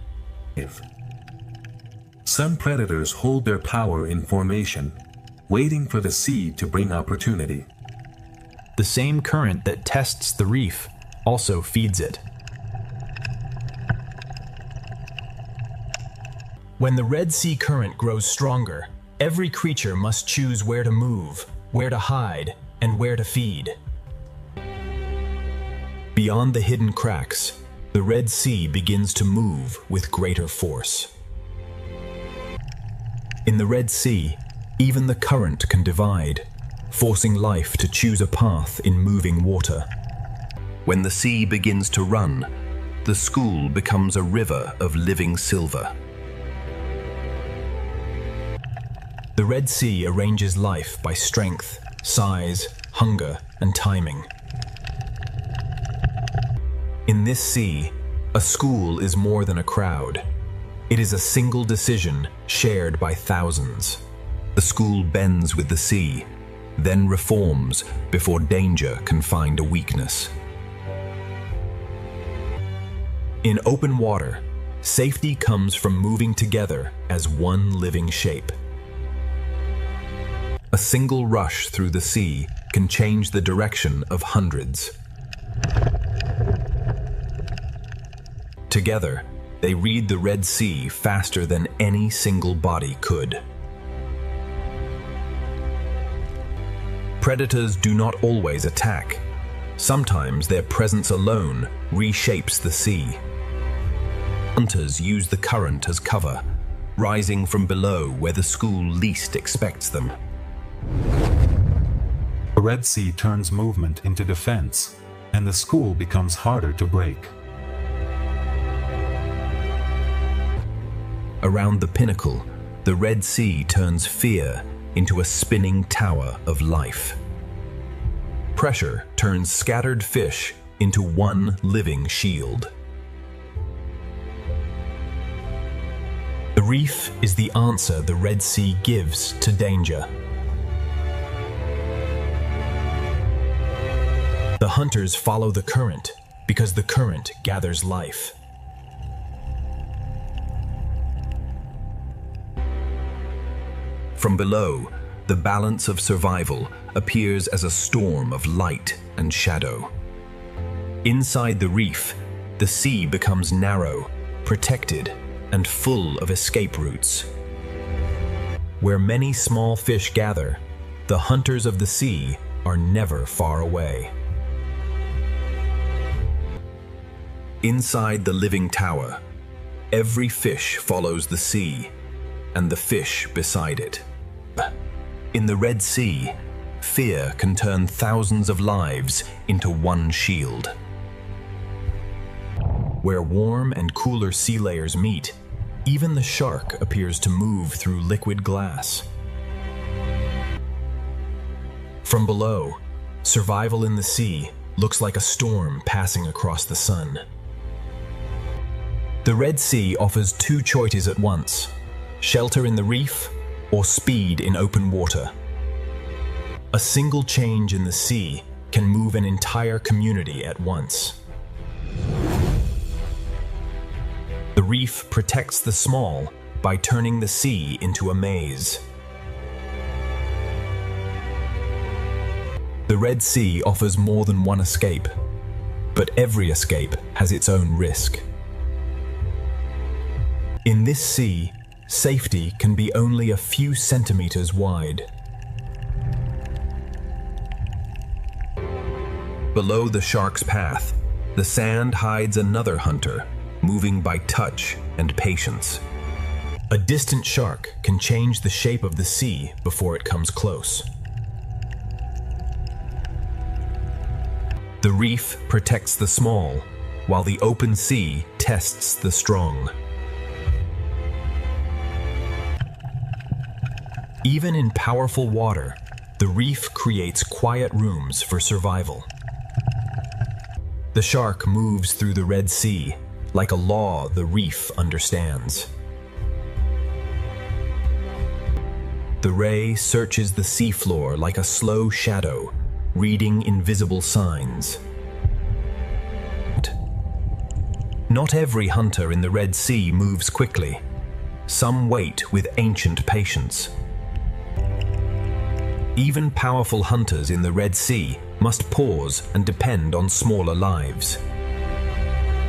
Some predators hold their power in formation, waiting for the sea to bring opportunity. The same current that tests the reef also feeds it. When the Red Sea current grows stronger, every creature must choose where to move, where to hide, and where to feed. Beyond the hidden cracks, the Red Sea begins to move with greater force. In the Red Sea, even the current can divide, forcing life to choose a path in moving water. When the sea begins to run, the school becomes a river of living silver. The Red Sea arranges life by strength, size, hunger, and timing. In this sea, a school is more than a crowd. It is a single decision shared by thousands. The school bends with the sea, then reforms before danger can find a weakness. In open water, safety comes from moving together as one living shape. A single rush through the sea can change the direction of hundreds. Together, they read the Red Sea faster than any single body could. Predators do not always attack. Sometimes their presence alone reshapes the sea. Hunters use the current as cover, rising from below where the school least expects them. The Red Sea turns movement into defense, and the school becomes harder to break. Around the pinnacle, the Red Sea turns fear into a spinning tower of life. Pressure turns scattered fish into one living shield. The reef is the answer the Red Sea gives to danger. The hunters follow the current because the current gathers life. From below, the balance of survival appears as a storm of light and shadow. Inside the reef, the sea becomes narrow, protected, and full of escape routes. Where many small fish gather, the hunters of the sea are never far away. Inside the living tower, every fish follows the sea, and the fish beside it. In the Red Sea, fear can turn thousands of lives into one shield. Where warm and cooler sea layers meet, even the shark appears to move through liquid glass. From below, survival in the sea looks like a storm passing across the sun. The Red Sea offers two choices at once: shelter in the reef or speed in open water. A single change in the sea can move an entire community at once. The reef protects the small by turning the sea into a maze. The Red Sea offers more than one escape, but every escape has its own risk. In this sea, safety can be only a few centimeters wide. Below the shark's path, the sand hides another hunter, moving by touch and patience. A distant shark can change the shape of the sea before it comes close. The reef protects the small, while the open sea tests the strong. Even in powerful water, the reef creates quiet rooms for survival. The shark moves through the Red Sea like a law the reef understands. The ray searches the seafloor like a slow shadow, reading invisible signs. Not every hunter in the Red Sea moves quickly. Some wait with ancient patience. Even powerful hunters in the Red Sea must pause and depend on smaller lives.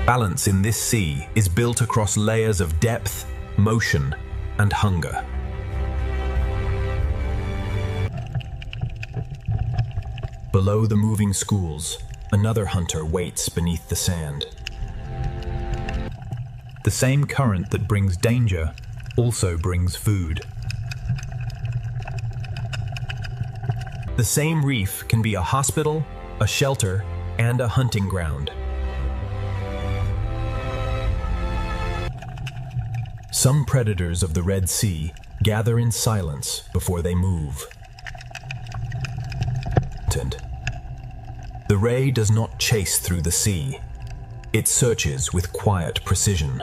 Balance in this sea is built across layers of depth, motion, and hunger. Below the moving schools, another hunter waits beneath the sand. The same current that brings danger also brings food. The same reef can be a hospital, a shelter, and a hunting ground. Some predators of the Red Sea gather in silence before they move. The ray does not chase through the sea. It searches with quiet precision.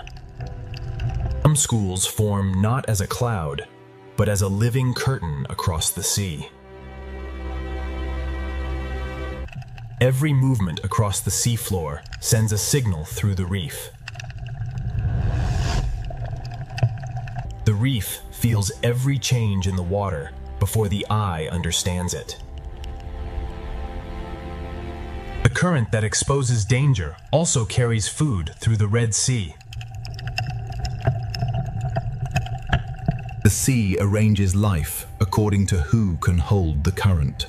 Some schools form not as a cloud, but as a living curtain across the sea. Every movement across the seafloor sends a signal through the reef. The reef feels every change in the water before the eye understands it. The current that exposes danger also carries food through the Red Sea. The sea arranges life according to who can hold the current.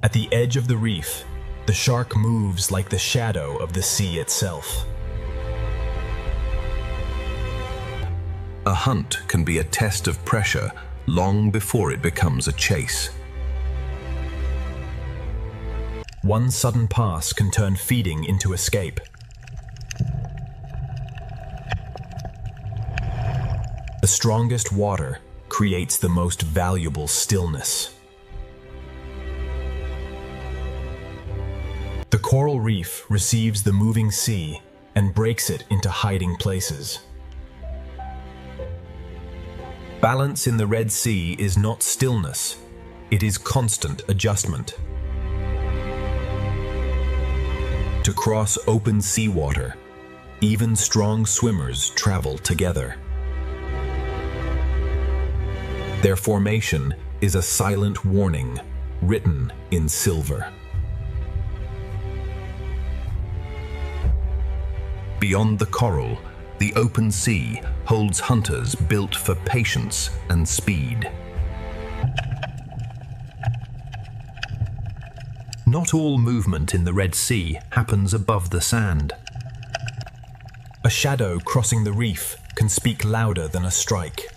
At the edge of the reef, the shark moves like the shadow of the sea itself. A hunt can be a test of pressure long before it becomes a chase. One sudden pass can turn feeding into escape. The strongest water creates the most valuable stillness. The coral reef receives the moving sea and breaks it into hiding places. Balance in the Red Sea is not stillness, it is constant adjustment. To cross open seawater, even strong swimmers travel together. Their formation is a silent warning written in silver. Beyond the coral, the open sea holds hunters built for patience and speed. Not all movement in the Red Sea happens above the sand. A shadow crossing the reef can speak louder than a strike.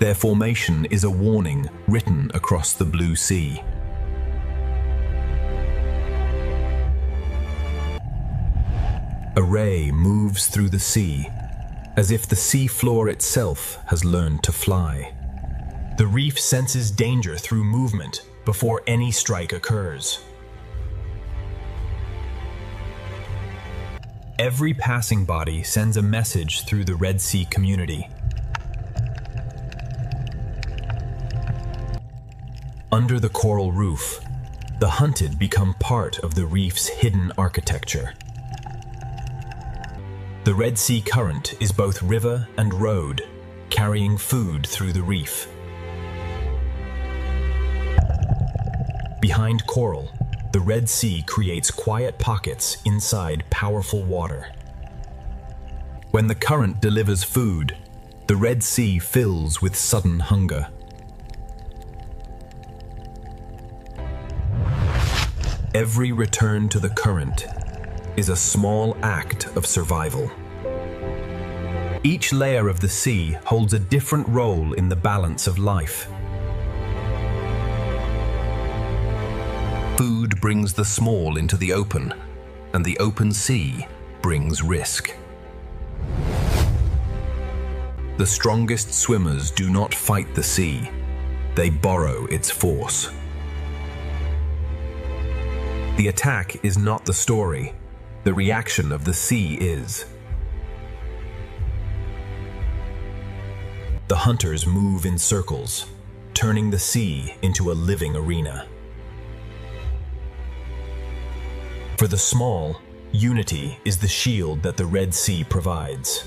Their formation is a warning written across the blue sea. A ray moves through the sea, as if the sea floor itself has learned to fly. The reef senses danger through movement before any strike occurs. Every passing body sends a message through the Red Sea community. Under the coral roof, the hunted become part of the reef's hidden architecture. The Red Sea current is both river and road, carrying food through the reef. Behind coral, the Red Sea creates quiet pockets inside powerful water. When the current delivers food, the Red Sea fills with sudden hunger. Every return to the current is a small act of survival. Each layer of the sea holds a different role in the balance of life. Food brings the small into the open, and the open sea brings risk. The strongest swimmers do not fight the sea, they borrow its force. The attack is not the story, the reaction of the sea is. The hunters move in circles, turning the sea into a living arena. For the small, unity is the shield that the Red Sea provides.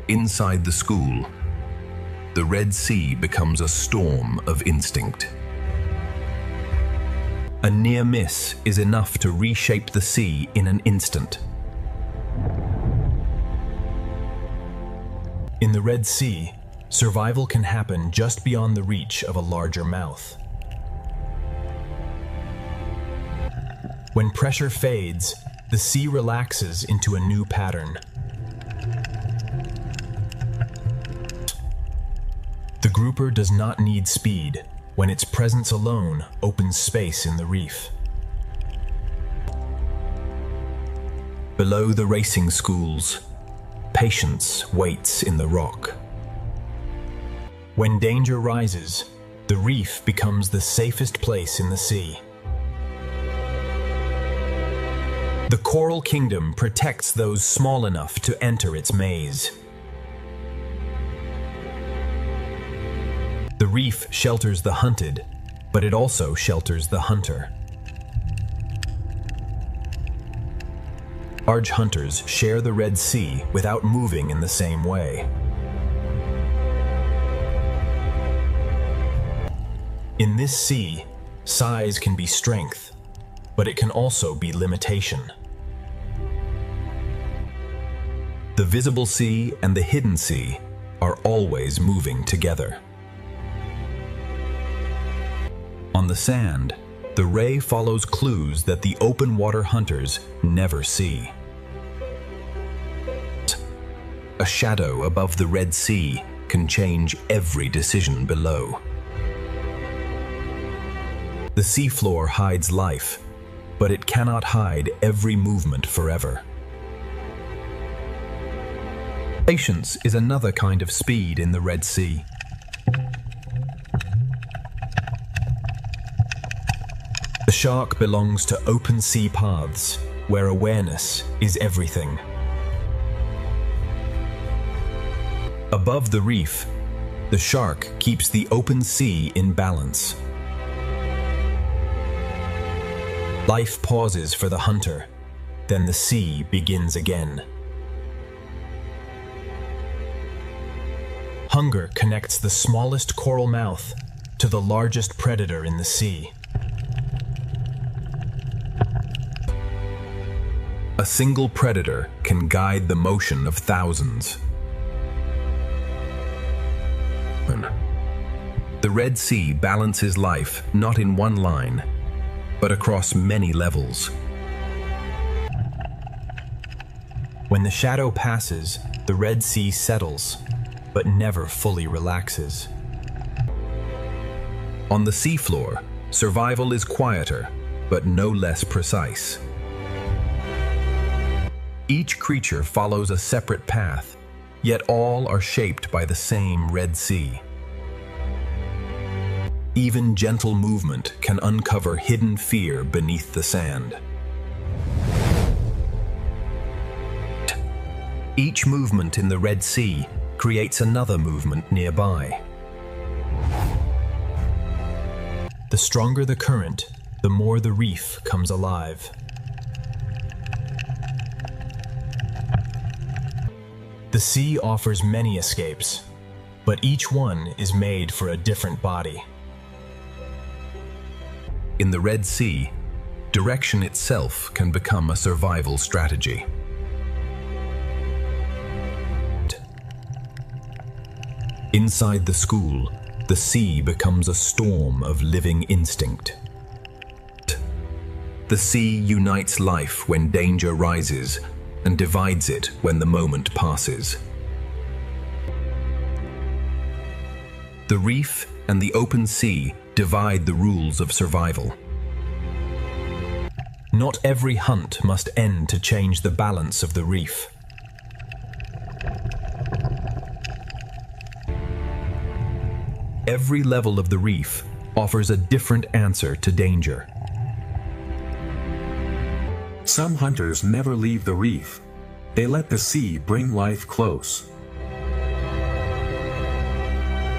Inside the school, the Red Sea becomes a storm of instinct. A near miss is enough to reshape the sea in an instant. In the Red Sea, survival can happen just beyond the reach of a larger mouth. When pressure fades, the sea relaxes into a new pattern. The grouper does not need speed when its presence alone opens space in the reef. Below the racing schools, patience waits in the rock. When danger rises, the reef becomes the safest place in the sea. The coral kingdom protects those small enough to enter its maze. The reef shelters the hunted, but it also shelters the hunter. Large hunters share the Red Sea without moving in the same way. In this sea, size can be strength, but it can also be limitation. The visible sea and the hidden sea are always moving together. On the sand, the ray follows clues that the open water hunters never see. A shadow above the Red Sea can change every decision below. The seafloor hides life, but it cannot hide every movement forever. Patience is another kind of speed in the Red Sea. The shark belongs to open sea paths, where awareness is everything. Above the reef, the shark keeps the open sea in balance. Life pauses for the hunter, then the sea begins again. Hunger connects the smallest coral mouth to the largest predator in the sea. A single predator can guide the motion of thousands. The Red Sea balances life not in one line, but across many levels. When the shadow passes, the Red Sea settles, but never fully relaxes. On the seafloor, survival is quieter, but no less precise. Each creature follows a separate path, yet all are shaped by the same Red Sea. Even gentle movement can uncover hidden fear beneath the sand. Each movement in the Red Sea creates another movement nearby. The stronger the current, the more the reef comes alive. The sea offers many escapes, but each one is made for a different body. In the Red Sea, direction itself can become a survival strategy. Inside the school, the sea becomes a storm of living instinct. The sea unites life when danger rises and divides it when the moment passes. The reef and the open sea divide the rules of survival. Not every hunt must end to change the balance of the reef. Every level of the reef offers a different answer to danger. Some hunters never leave the reef. They let the sea bring life close.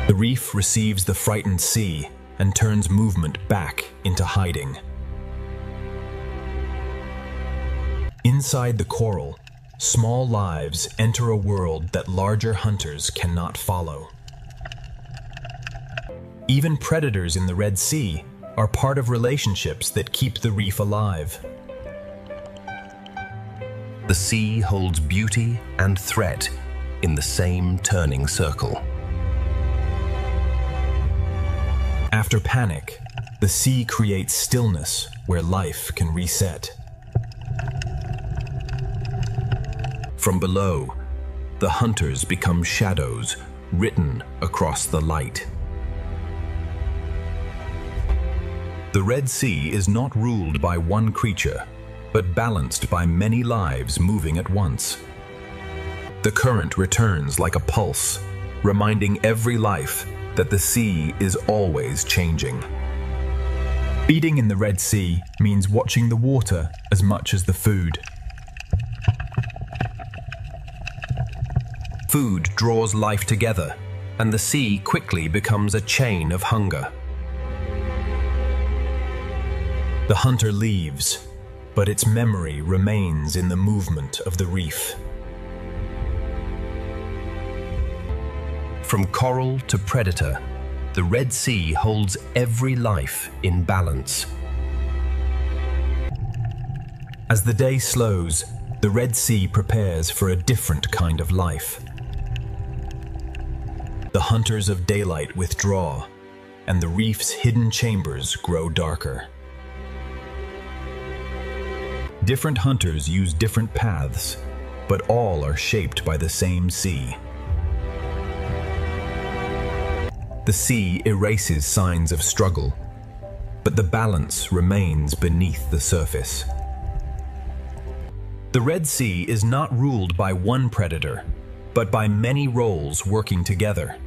The reef receives the frightened sea and turns movement back into hiding. Inside the coral, small lives enter a world that larger hunters cannot follow. Even predators in the Red Sea are part of relationships that keep the reef alive. The sea holds beauty and threat in the same turning circle. After panic, the sea creates stillness where life can reset. From below, the hunters become shadows written across the light. The Red Sea is not ruled by one creature, but balanced by many lives moving at once. The current returns like a pulse, reminding every life that the sea is always changing. Feeding in the Red Sea means watching the water as much as the food. Food draws life together, and the sea quickly becomes a chain of hunger. The hunter leaves, but its memory remains in the movement of the reef. From coral to predator, the Red Sea holds every life in balance. As the day slows, the Red Sea prepares for a different kind of life. The hunters of daylight withdraw, and the reef's hidden chambers grow darker. Different hunters use different paths, but all are shaped by the same sea. The sea erases signs of struggle, but the balance remains beneath the surface. The Red Sea is not ruled by one predator, but by many roles working together.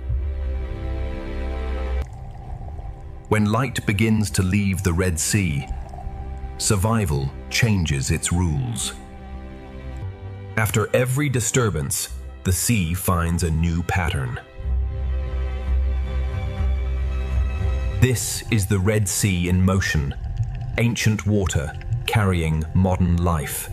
When light begins to leave the Red Sea, survival changes its rules. After every disturbance, the sea finds a new pattern. This is the Red Sea in motion, ancient water carrying modern life.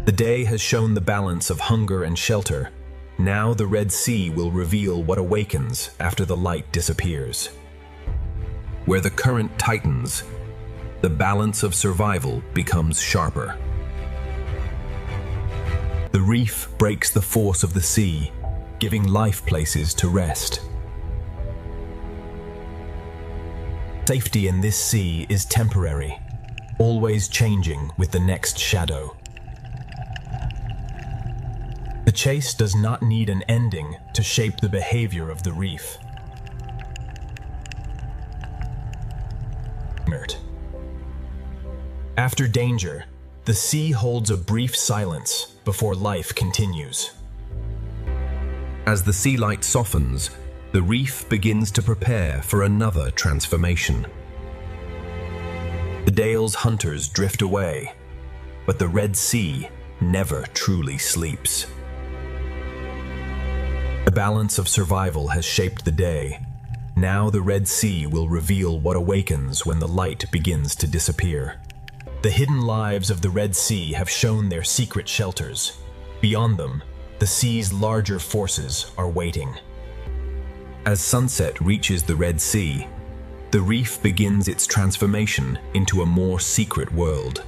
The day has shown the balance of hunger and shelter. Now the Red Sea will reveal what awakens after the light disappears. Where the current tightens, the balance of survival becomes sharper. The reef breaks the force of the sea, giving life places to rest. Safety in this sea is temporary, always changing with the next shadow. The chase does not need an ending to shape the behavior of the reef. After danger, the sea holds a brief silence before life continues. As the sea light softens, the reef begins to prepare for another transformation. The Dale's hunters drift away, but the Red Sea never truly sleeps. The balance of survival has shaped the day. Now the Red Sea will reveal what awakens when the light begins to disappear. The hidden lives of the Red Sea have shown their secret shelters. Beyond them, the sea's larger forces are waiting. As sunset reaches the Red Sea, the reef begins its transformation into a more secret world.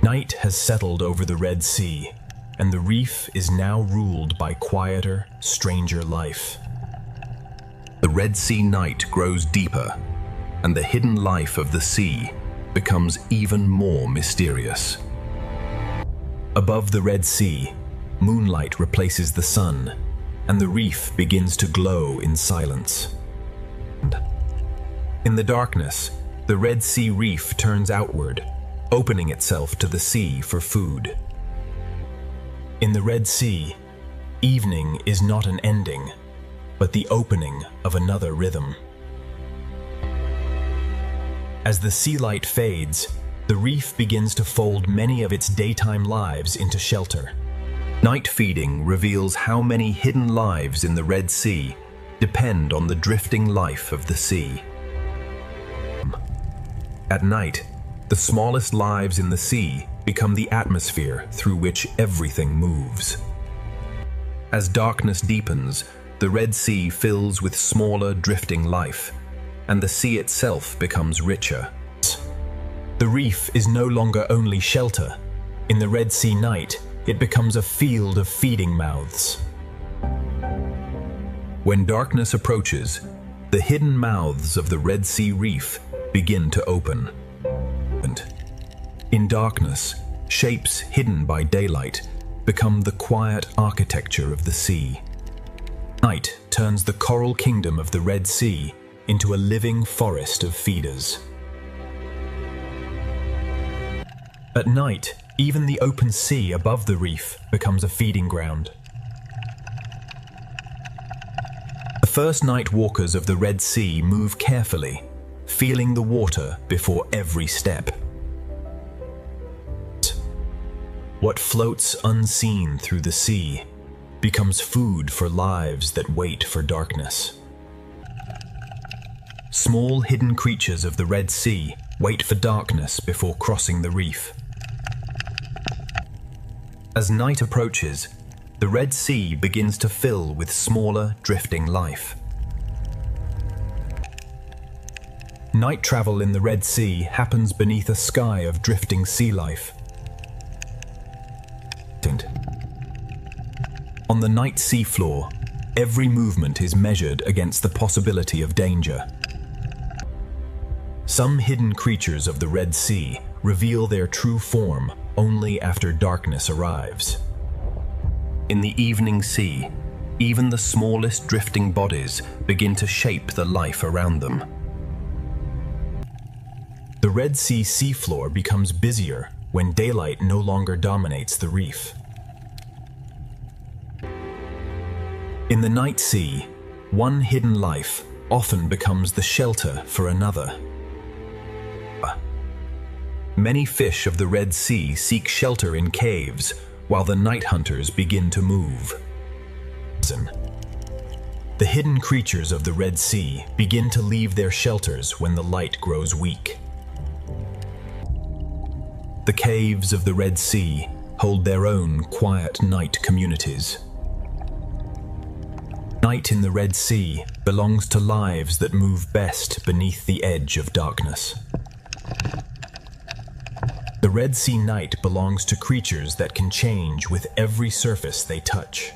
Night has settled over the Red Sea, and the reef is now ruled by quieter, stranger life. The Red Sea night grows deeper, and the hidden life of the sea becomes even more mysterious. Above the Red Sea, moonlight replaces the sun, and the reef begins to glow in silence. In the darkness, the Red Sea reef turns outward, opening itself to the sea for food. In the Red Sea, evening is not an ending, but the opening of another rhythm. As the sea light fades, the reef begins to fold many of its daytime lives into shelter. Night feeding reveals how many hidden lives in the Red Sea depend on the drifting life of the sea. At night, the smallest lives in the sea become the atmosphere through which everything moves. As darkness deepens, the Red Sea fills with smaller drifting life, and the sea itself becomes richer. The reef is no longer only shelter. In the Red Sea night, it becomes a field of feeding mouths. When darkness approaches, the hidden mouths of the Red Sea reef begin to open. And in darkness, shapes hidden by daylight become the quiet architecture of the sea. Night turns the coral kingdom of the Red Sea into a living forest of feeders. At night, even the open sea above the reef becomes a feeding ground. The first night walkers of the Red Sea move carefully, feeling the water before every step. What floats unseen through the sea becomes food for lives that wait for darkness. Small hidden creatures of the Red Sea wait for darkness before crossing the reef. As night approaches, the Red Sea begins to fill with smaller, drifting life. Night travel in the Red Sea happens beneath a sky of drifting sea life. On the night seafloor, every movement is measured against the possibility of danger. Some hidden creatures of the Red Sea reveal their true form only after darkness arrives. In the evening sea, even the smallest drifting bodies begin to shape the life around them. The Red Sea seafloor becomes busier when daylight no longer dominates the reef. In the night sea, one hidden life often becomes the shelter for another. Many fish of the Red Sea seek shelter in caves while the night hunters begin to move. The hidden creatures of the Red Sea begin to leave their shelters when the light grows weak. The caves of the Red Sea hold their own quiet night communities. Night in the Red Sea belongs to lives that move best beneath the edge of darkness. The Red Sea night belongs to creatures that can change with every surface they touch.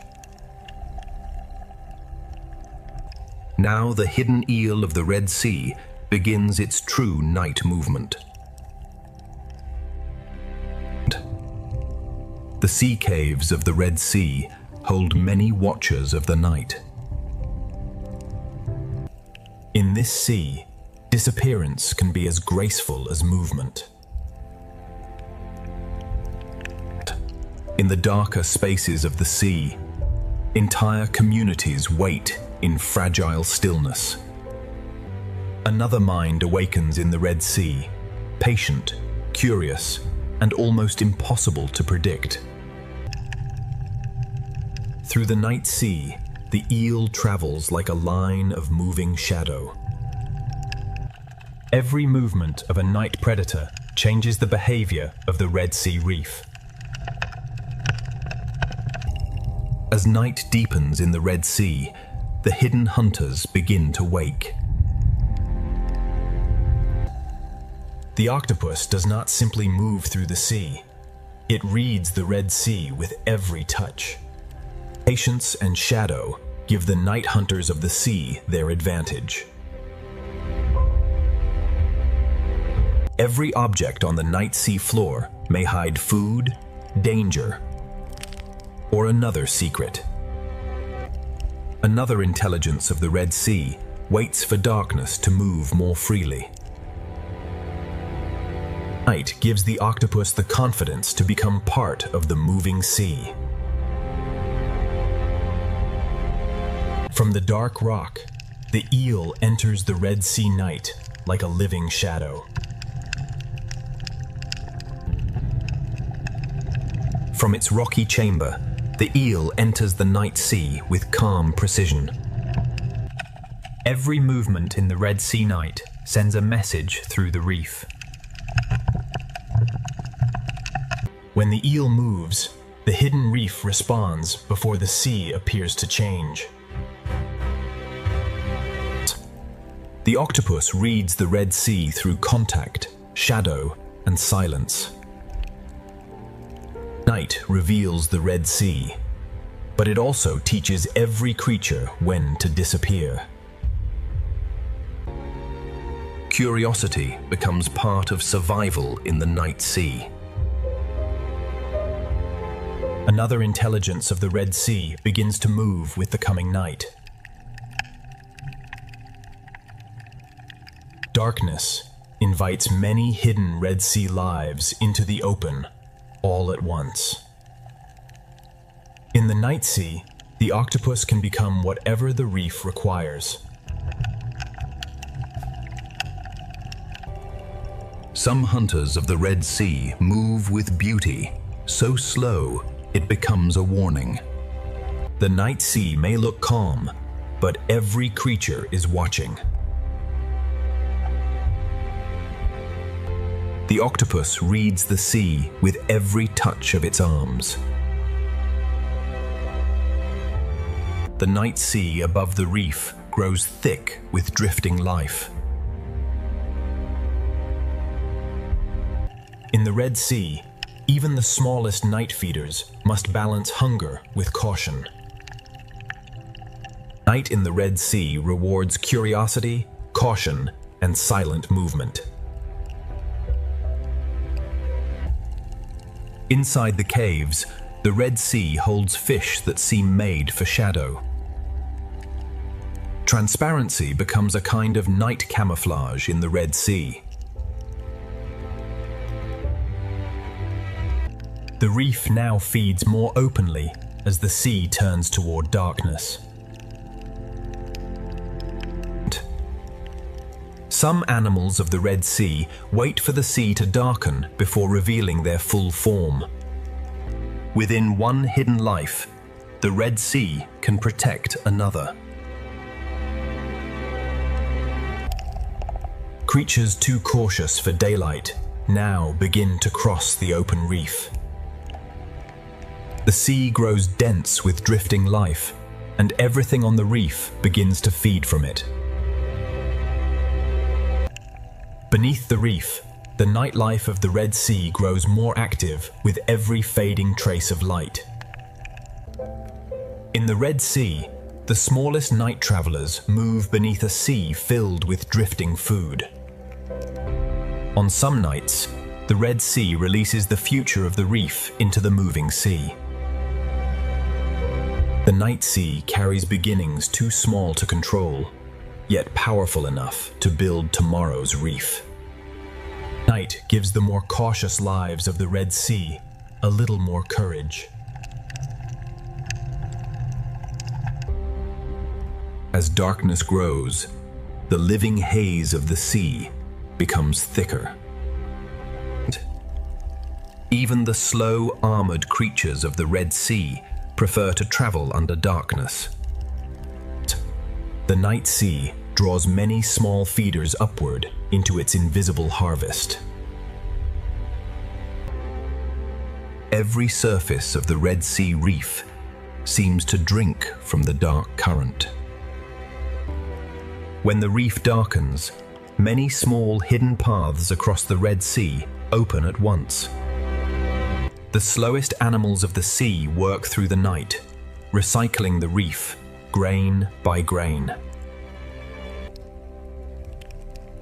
Now the hidden eel of the Red Sea begins its true night movement. The sea caves of the Red Sea hold many watchers of the night. In this sea, disappearance can be as graceful as movement. In the darker spaces of the sea, entire communities wait in fragile stillness. Another mind awakens in the Red Sea, patient, curious, and almost impossible to predict. Through the night sea, the eel travels like a line of moving shadow. Every movement of a night predator changes the behavior of the Red Sea reef. As night deepens in the Red Sea, the hidden hunters begin to wake. The octopus does not simply move through the sea. It reads the Red Sea with every touch. Patience and shadow give the night hunters of the sea their advantage. Every object on the night sea floor may hide food, danger, or another secret. Another intelligence of the Red Sea waits for darkness to move more freely. Night gives the octopus the confidence to become part of the moving sea. From the dark rock, the eel enters the Red Sea night like a living shadow. From its rocky chamber, the eel enters the night sea with calm precision. Every movement in the Red Sea night sends a message through the reef. When the eel moves, the hidden reef responds before the sea appears to change. The octopus reads the Red Sea through contact, shadow, and silence. Night reveals the Red Sea, but it also teaches every creature when to disappear. Curiosity becomes part of survival in the night sea. Another intelligence of the Red Sea begins to move with the coming night. Darkness invites many hidden Red Sea lives into the open all at once. In the night sea, the octopus can become whatever the reef requires. Some hunters of the Red Sea move with beauty, so slow it becomes a warning. The night sea may look calm, but every creature is watching. The octopus reads the sea with every touch of its arms. The night sea above the reef grows thick with drifting life. In the Red Sea, even the smallest night feeders must balance hunger with caution. Night in the Red Sea rewards curiosity, caution, and silent movement. Inside the caves, the Red Sea holds fish that seem made for shadow. Transparency becomes a kind of night camouflage in the Red Sea. The reef now feeds more openly as the sea turns toward darkness. Some animals of the Red Sea wait for the sea to darken before revealing their full form. Within one hidden life, the Red Sea can protect another. Creatures too cautious for daylight now begin to cross the open reef. The sea grows dense with drifting life, and everything on the reef begins to feed from it. Beneath the reef, the nightlife of the Red Sea grows more active with every fading trace of light. In the Red Sea, the smallest night travelers move beneath a sea filled with drifting food. On some nights, the Red Sea releases the future of the reef into the moving sea. The night sea carries beginnings too small to control, yet powerful enough to build tomorrow's reef. Night gives the more cautious lives of the Red Sea a little more courage. As darkness grows, the living haze of the sea becomes thicker. Even the slow, armored creatures of the Red Sea prefer to travel under darkness. The night sea draws many small feeders upward into its invisible harvest. Every surface of the Red Sea reef seems to drink from the dark current. When the reef darkens, many small hidden paths across the Red Sea open at once. The slowest animals of the sea work through the night, recycling the reef grain by grain.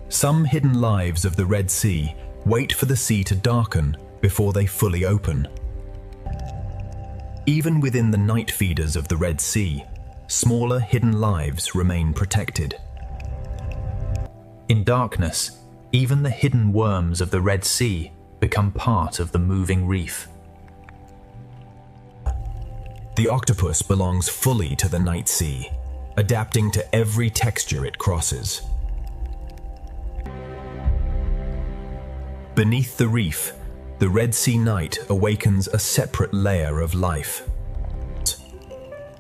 Some hidden lives of the Red Sea wait for the sea to darken before they fully open. Even within the night feeders of the Red Sea, smaller hidden lives remain protected. In darkness, even the hidden worms of the Red Sea become part of the moving reef. The octopus belongs fully to the night sea, adapting to every texture it crosses. Beneath the reef, the Red Sea night awakens a separate layer of life.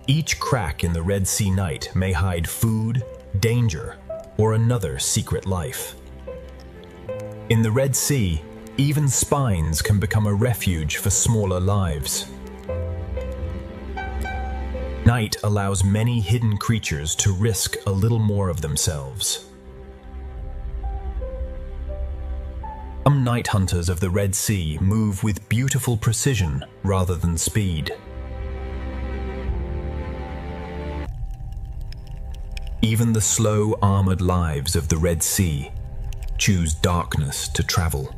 Each crack in the Red Sea night may hide food, danger, or another secret life. In the Red Sea, even spines can become a refuge for smaller lives. Night allows many hidden creatures to risk a little more of themselves. Some night hunters of the Red Sea move with beautiful precision rather than speed. Even the slow, armored lives of the Red Sea choose darkness to travel.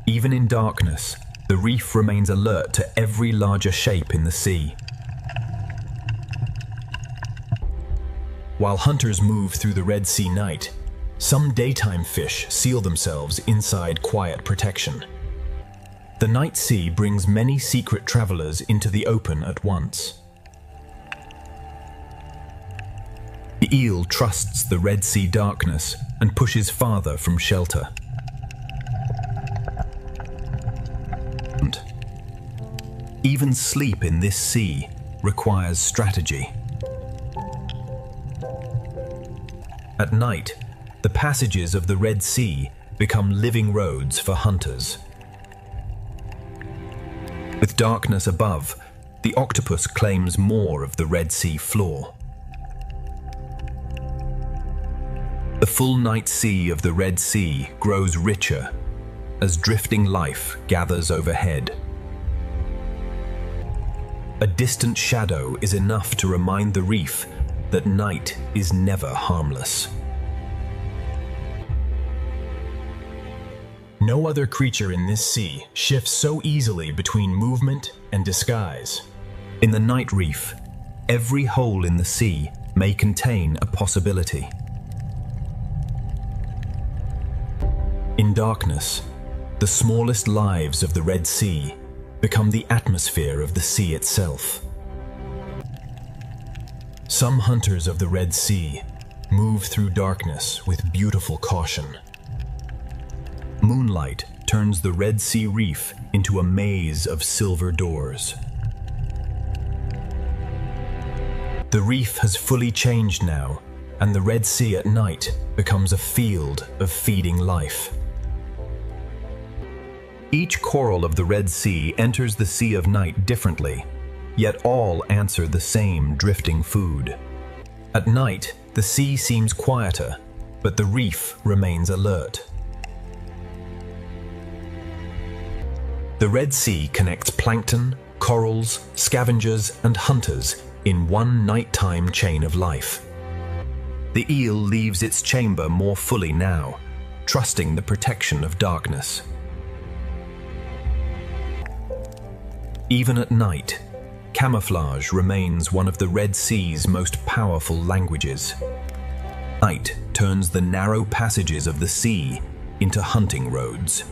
Even in darkness, the reef remains alert to every larger shape in the sea. While hunters move through the Red Sea night, some daytime fish seal themselves inside quiet protection. The night sea brings many secret travelers into the open at once. The eel trusts the Red Sea darkness and pushes farther from shelter. Even sleep in this sea requires strategy. At night, the passages of the Red Sea become living roads for hunters. With darkness above, the octopus claims more of the Red Sea floor. The full night sea of the Red Sea grows richer as drifting life gathers overhead. A distant shadow is enough to remind the reef that night is never harmless. No other creature in this sea shifts so easily between movement and disguise. In the night reef, every hole in the sea may contain a possibility. In darkness, the smallest lives of the Red Sea become the atmosphere of the sea itself. Some hunters of the Red Sea move through darkness with beautiful caution. Moonlight turns the Red Sea reef into a maze of silver doors. The reef has fully changed now, and the Red Sea at night becomes a field of feeding life. Each coral of the Red Sea enters the Sea of Night differently, yet all answer the same drifting food. At night, the sea seems quieter, but the reef remains alert. The Red Sea connects plankton, corals, scavengers, and hunters in one nighttime chain of life. The eel leaves its chamber more fully now, trusting the protection of darkness. Even at night, camouflage remains one of the Red Sea's most powerful languages. Night turns the narrow passages of the sea into hunting roads.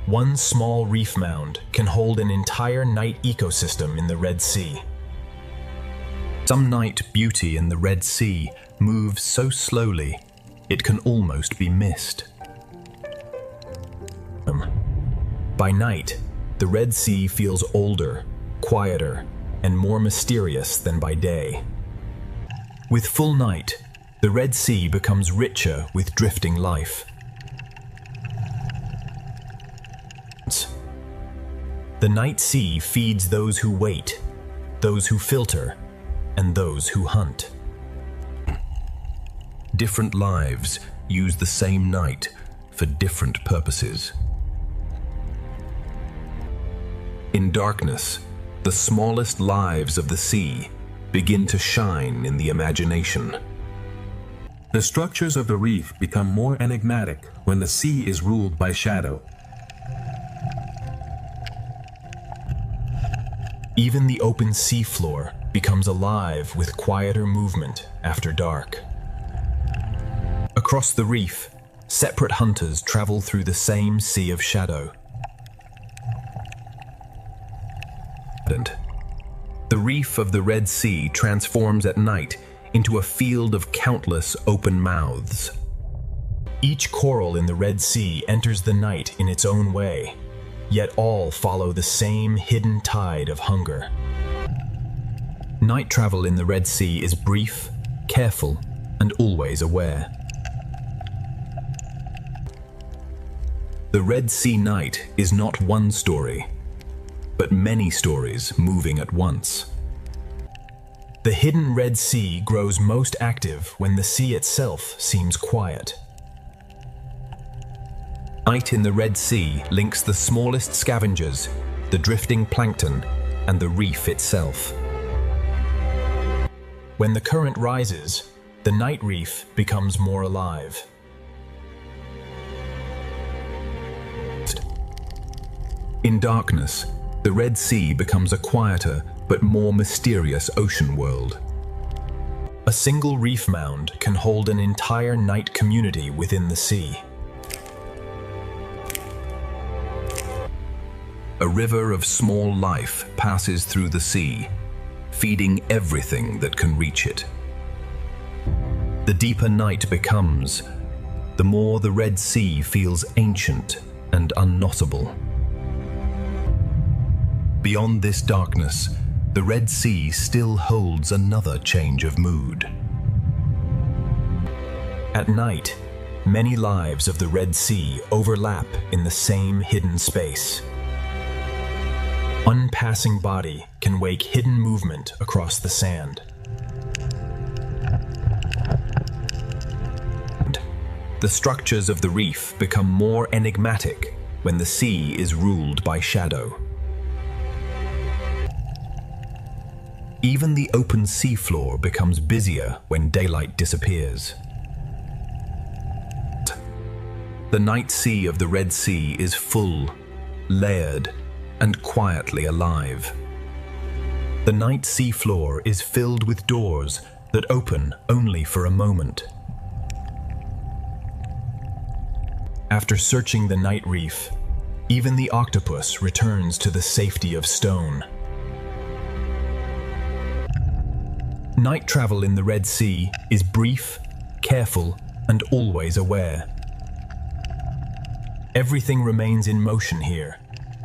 One small reef mound can hold an entire night ecosystem in the Red Sea. Some night beauty in the Red Sea moves so slowly it can almost be missed. By night, the Red Sea feels older, quieter, and more mysterious than by day. With full night, the Red Sea becomes richer with drifting life. The night sea feeds those who wait, those who filter, and those who hunt. Different lives use the same night for different purposes. In darkness, the smallest lives of the sea begin to shine in the imagination. The structures of the reef become more enigmatic when the sea is ruled by shadow. Even the open seafloor becomes alive with quieter movement after dark. Across the reef, separate hunters travel through the same sea of shadow. The reef of the Red Sea transforms at night into a field of countless open mouths. Each coral in the Red Sea enters the night in its own way, yet all follow the same hidden tide of hunger. Night travel in the Red Sea is brief, careful, and always aware. The Red Sea night is not one story, but many stories moving at once. The hidden Red Sea grows most active when the sea itself seems quiet. Night in the Red Sea links the smallest scavengers, the drifting plankton, and the reef itself. When the current rises, the night reef becomes more alive. In darkness, the Red Sea becomes a quieter but more mysterious ocean world. A single reef mound can hold an entire night community within the sea. A river of small life passes through the sea, feeding everything that can reach it. The deeper night becomes, the more the Red Sea feels ancient and unknotable. Beyond this darkness, the Red Sea still holds another change of mood. At night, many lives of the Red Sea overlap in the same hidden space. One passing body can wake hidden movement across the sand. The structures of the reef become more enigmatic when the sea is ruled by shadow. Even the open seafloor becomes busier when daylight disappears. The night sea of the Red Sea is full, layered, and quietly alive. The night seafloor is filled with doors that open only for a moment. After searching the night reef, even the octopus returns to the safety of stone. Night travel in the Red Sea is brief, careful, and always aware. Everything remains in motion here,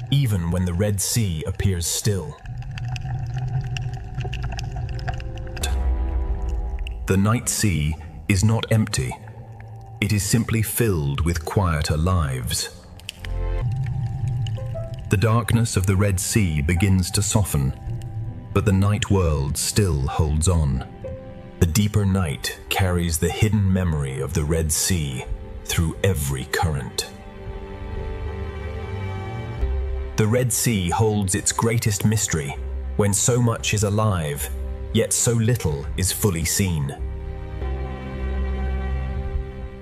even when the Red Sea appears still. The night sea is not empty. It is simply filled with quieter lives. The darkness of the Red Sea begins to soften, but the night world still holds on. The deeper night carries the hidden memory of the Red Sea through every current. The Red Sea holds its greatest mystery when so much is alive, yet so little is fully seen.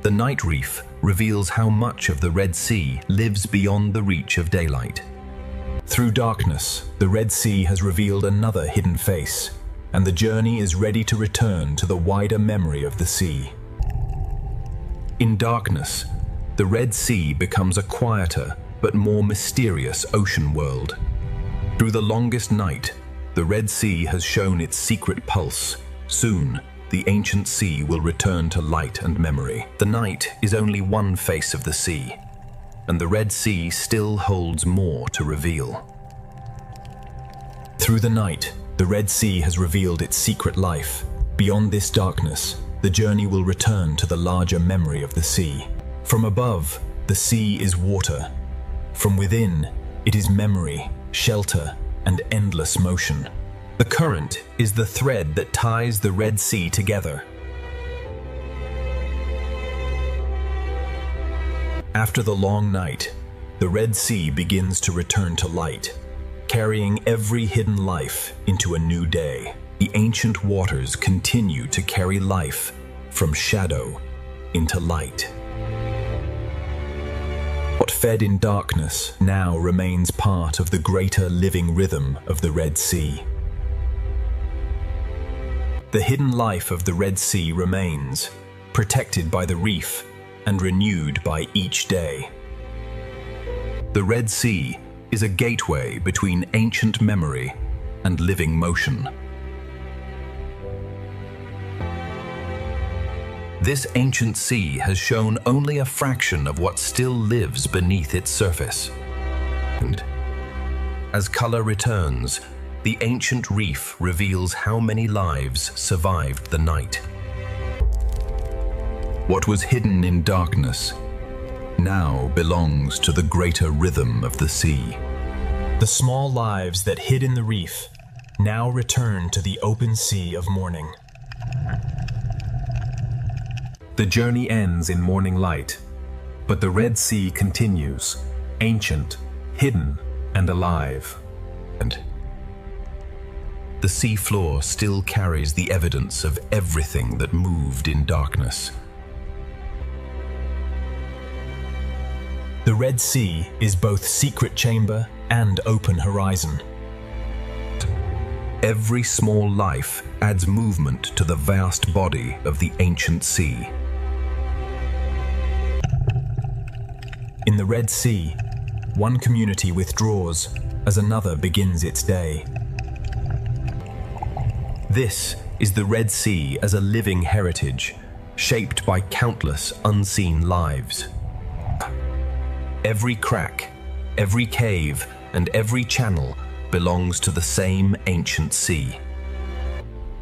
The night reef reveals how much of the Red Sea lives beyond the reach of daylight. Through darkness, the Red Sea has revealed another hidden face, and the journey is ready to return to the wider memory of the sea. In darkness, the Red Sea becomes a quieter but more mysterious ocean world. Through the longest night, the Red Sea has shown its secret pulse. Soon, the ancient sea will return to light and memory. The night is only one face of the sea, and the Red Sea still holds more to reveal. Through the night, the Red Sea has revealed its secret life. Beyond this darkness, the journey will return to the larger memory of the sea. From above, the sea is water. From within, it is memory, shelter, and endless motion. The current is the thread that ties the Red Sea together. After the long night, the Red Sea begins to return to light. carrying every hidden life into a new day. The ancient waters continue to carry life from shadow into light. What fed in darkness now remains part of the greater living rhythm of the Red Sea. The hidden life of the Red Sea remains, protected by the reef and renewed by each day. The Red Sea is a gateway between ancient memory and living motion. This ancient sea has shown only a fraction of what still lives beneath its surface. And as color returns, the ancient reef reveals how many lives survived the night. What was hidden in darkness now belongs to the greater rhythm of the sea. The small lives that hid in the reef now return to the open sea of morning. The journey ends in morning light, but the Red Sea continues, ancient, hidden, and alive. And the sea floor still carries the evidence of everything that moved in darkness. The Red Sea is both secret chamber and open horizon. Every small life adds movement to the vast body of the ancient sea. In the Red Sea, one community withdraws as another begins its day. This is the Red Sea as a living heritage, shaped by countless unseen lives. Every crack, every cave, and every channel belongs to the same ancient sea.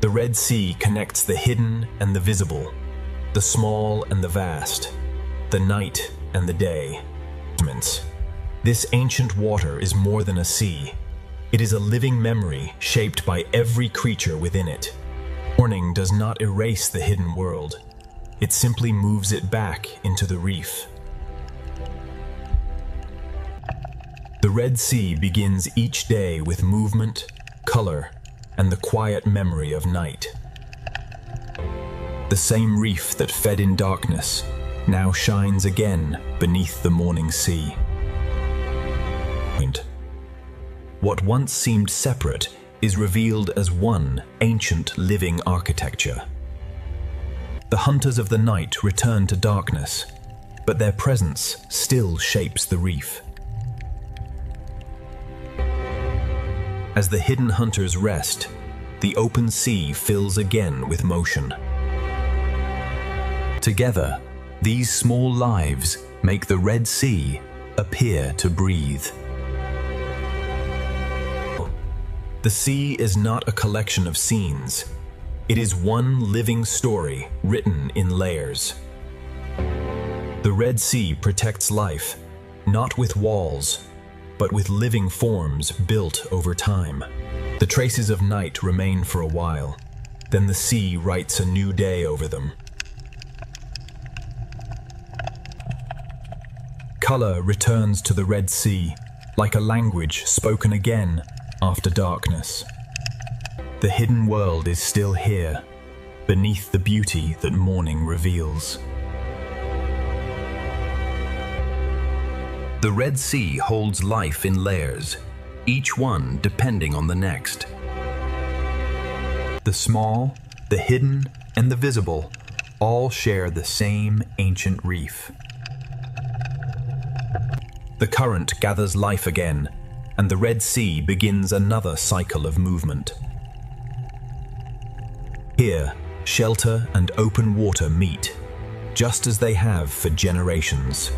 The Red Sea connects the hidden and the visible, the small and the vast, the night and the day. This ancient water is more than a sea. It is a living memory shaped by every creature within it. Morning does not erase the hidden world. It simply moves it back into the reef. The Red Sea begins each day with movement, color, and the quiet memory of night. The same reef that fed in darkness now shines again beneath the morning sea. What once seemed separate is revealed as one ancient living architecture. The hunters of the night return to darkness, but their presence still shapes the reef. As the hidden hunters rest, the open sea fills again with motion. Together, these small lives make the Red Sea appear to breathe. The sea is not a collection of scenes. It is one living story written in layers. The Red Sea protects life, not with walls, but with living forms built over time. The traces of night remain for a while, then the sea writes a new day over them. Color returns to the Red Sea, like a language spoken again after darkness. The hidden world is still here, beneath the beauty that morning reveals. The Red Sea holds life in layers, each one depending on the next. The small, the hidden, and the visible all share the same ancient reef. The current gathers life again, and the Red Sea begins another cycle of movement. Here, shelter and open water meet, just as they have for generations.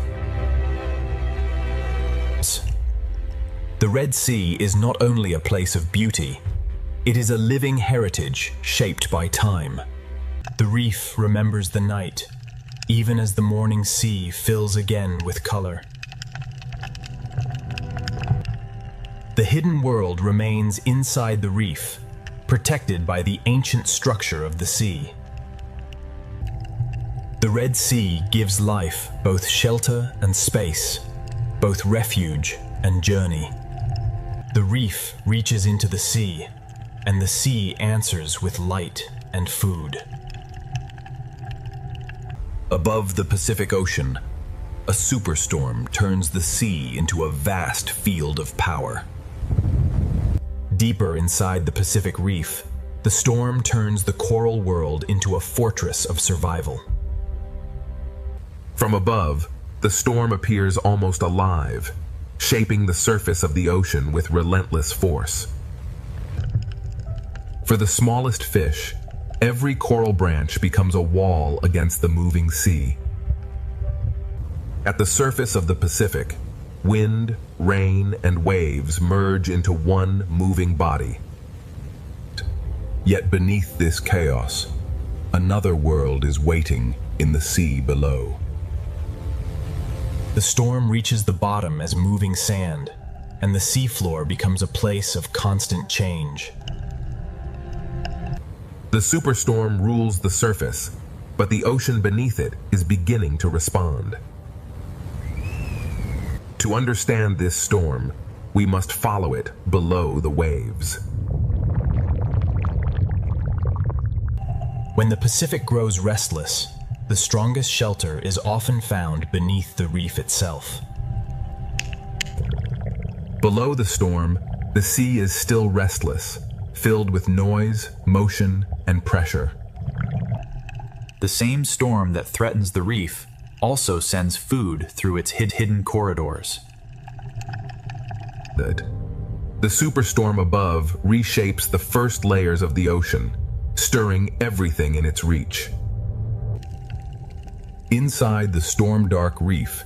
The Red Sea is not only a place of beauty, it is a living heritage shaped by time. The reef remembers the night, even as the morning sea fills again with color. The hidden world remains inside the reef, protected by the ancient structure of the sea. The Red Sea gives life both shelter and space, both refuge and journey. The reef reaches into the sea, and the sea answers with light and food. Above the Pacific Ocean, a superstorm turns the sea into a vast field of power. Deeper inside the Pacific Reef, the storm turns the coral world into a fortress of survival. From above, the storm appears almost alive, shaping the surface of the ocean with relentless force. For the smallest fish, every coral branch becomes a wall against the moving sea. At the surface of the Pacific, wind, rain, and waves merge into one moving body. Yet beneath this chaos, another world is waiting in the sea below. The storm reaches the bottom as moving sand, and the seafloor becomes a place of constant change. The superstorm rules the surface, but the ocean beneath it is beginning to respond. To understand this storm, we must follow it below the waves. When the Pacific grows restless, the strongest shelter is often found beneath the reef itself. Below the storm, the sea is still restless, filled with noise, motion, and pressure. The same storm that threatens the reef also sends food through its hidden corridors. The superstorm above reshapes the first layers of the ocean, stirring everything in its reach. Inside the storm-dark reef,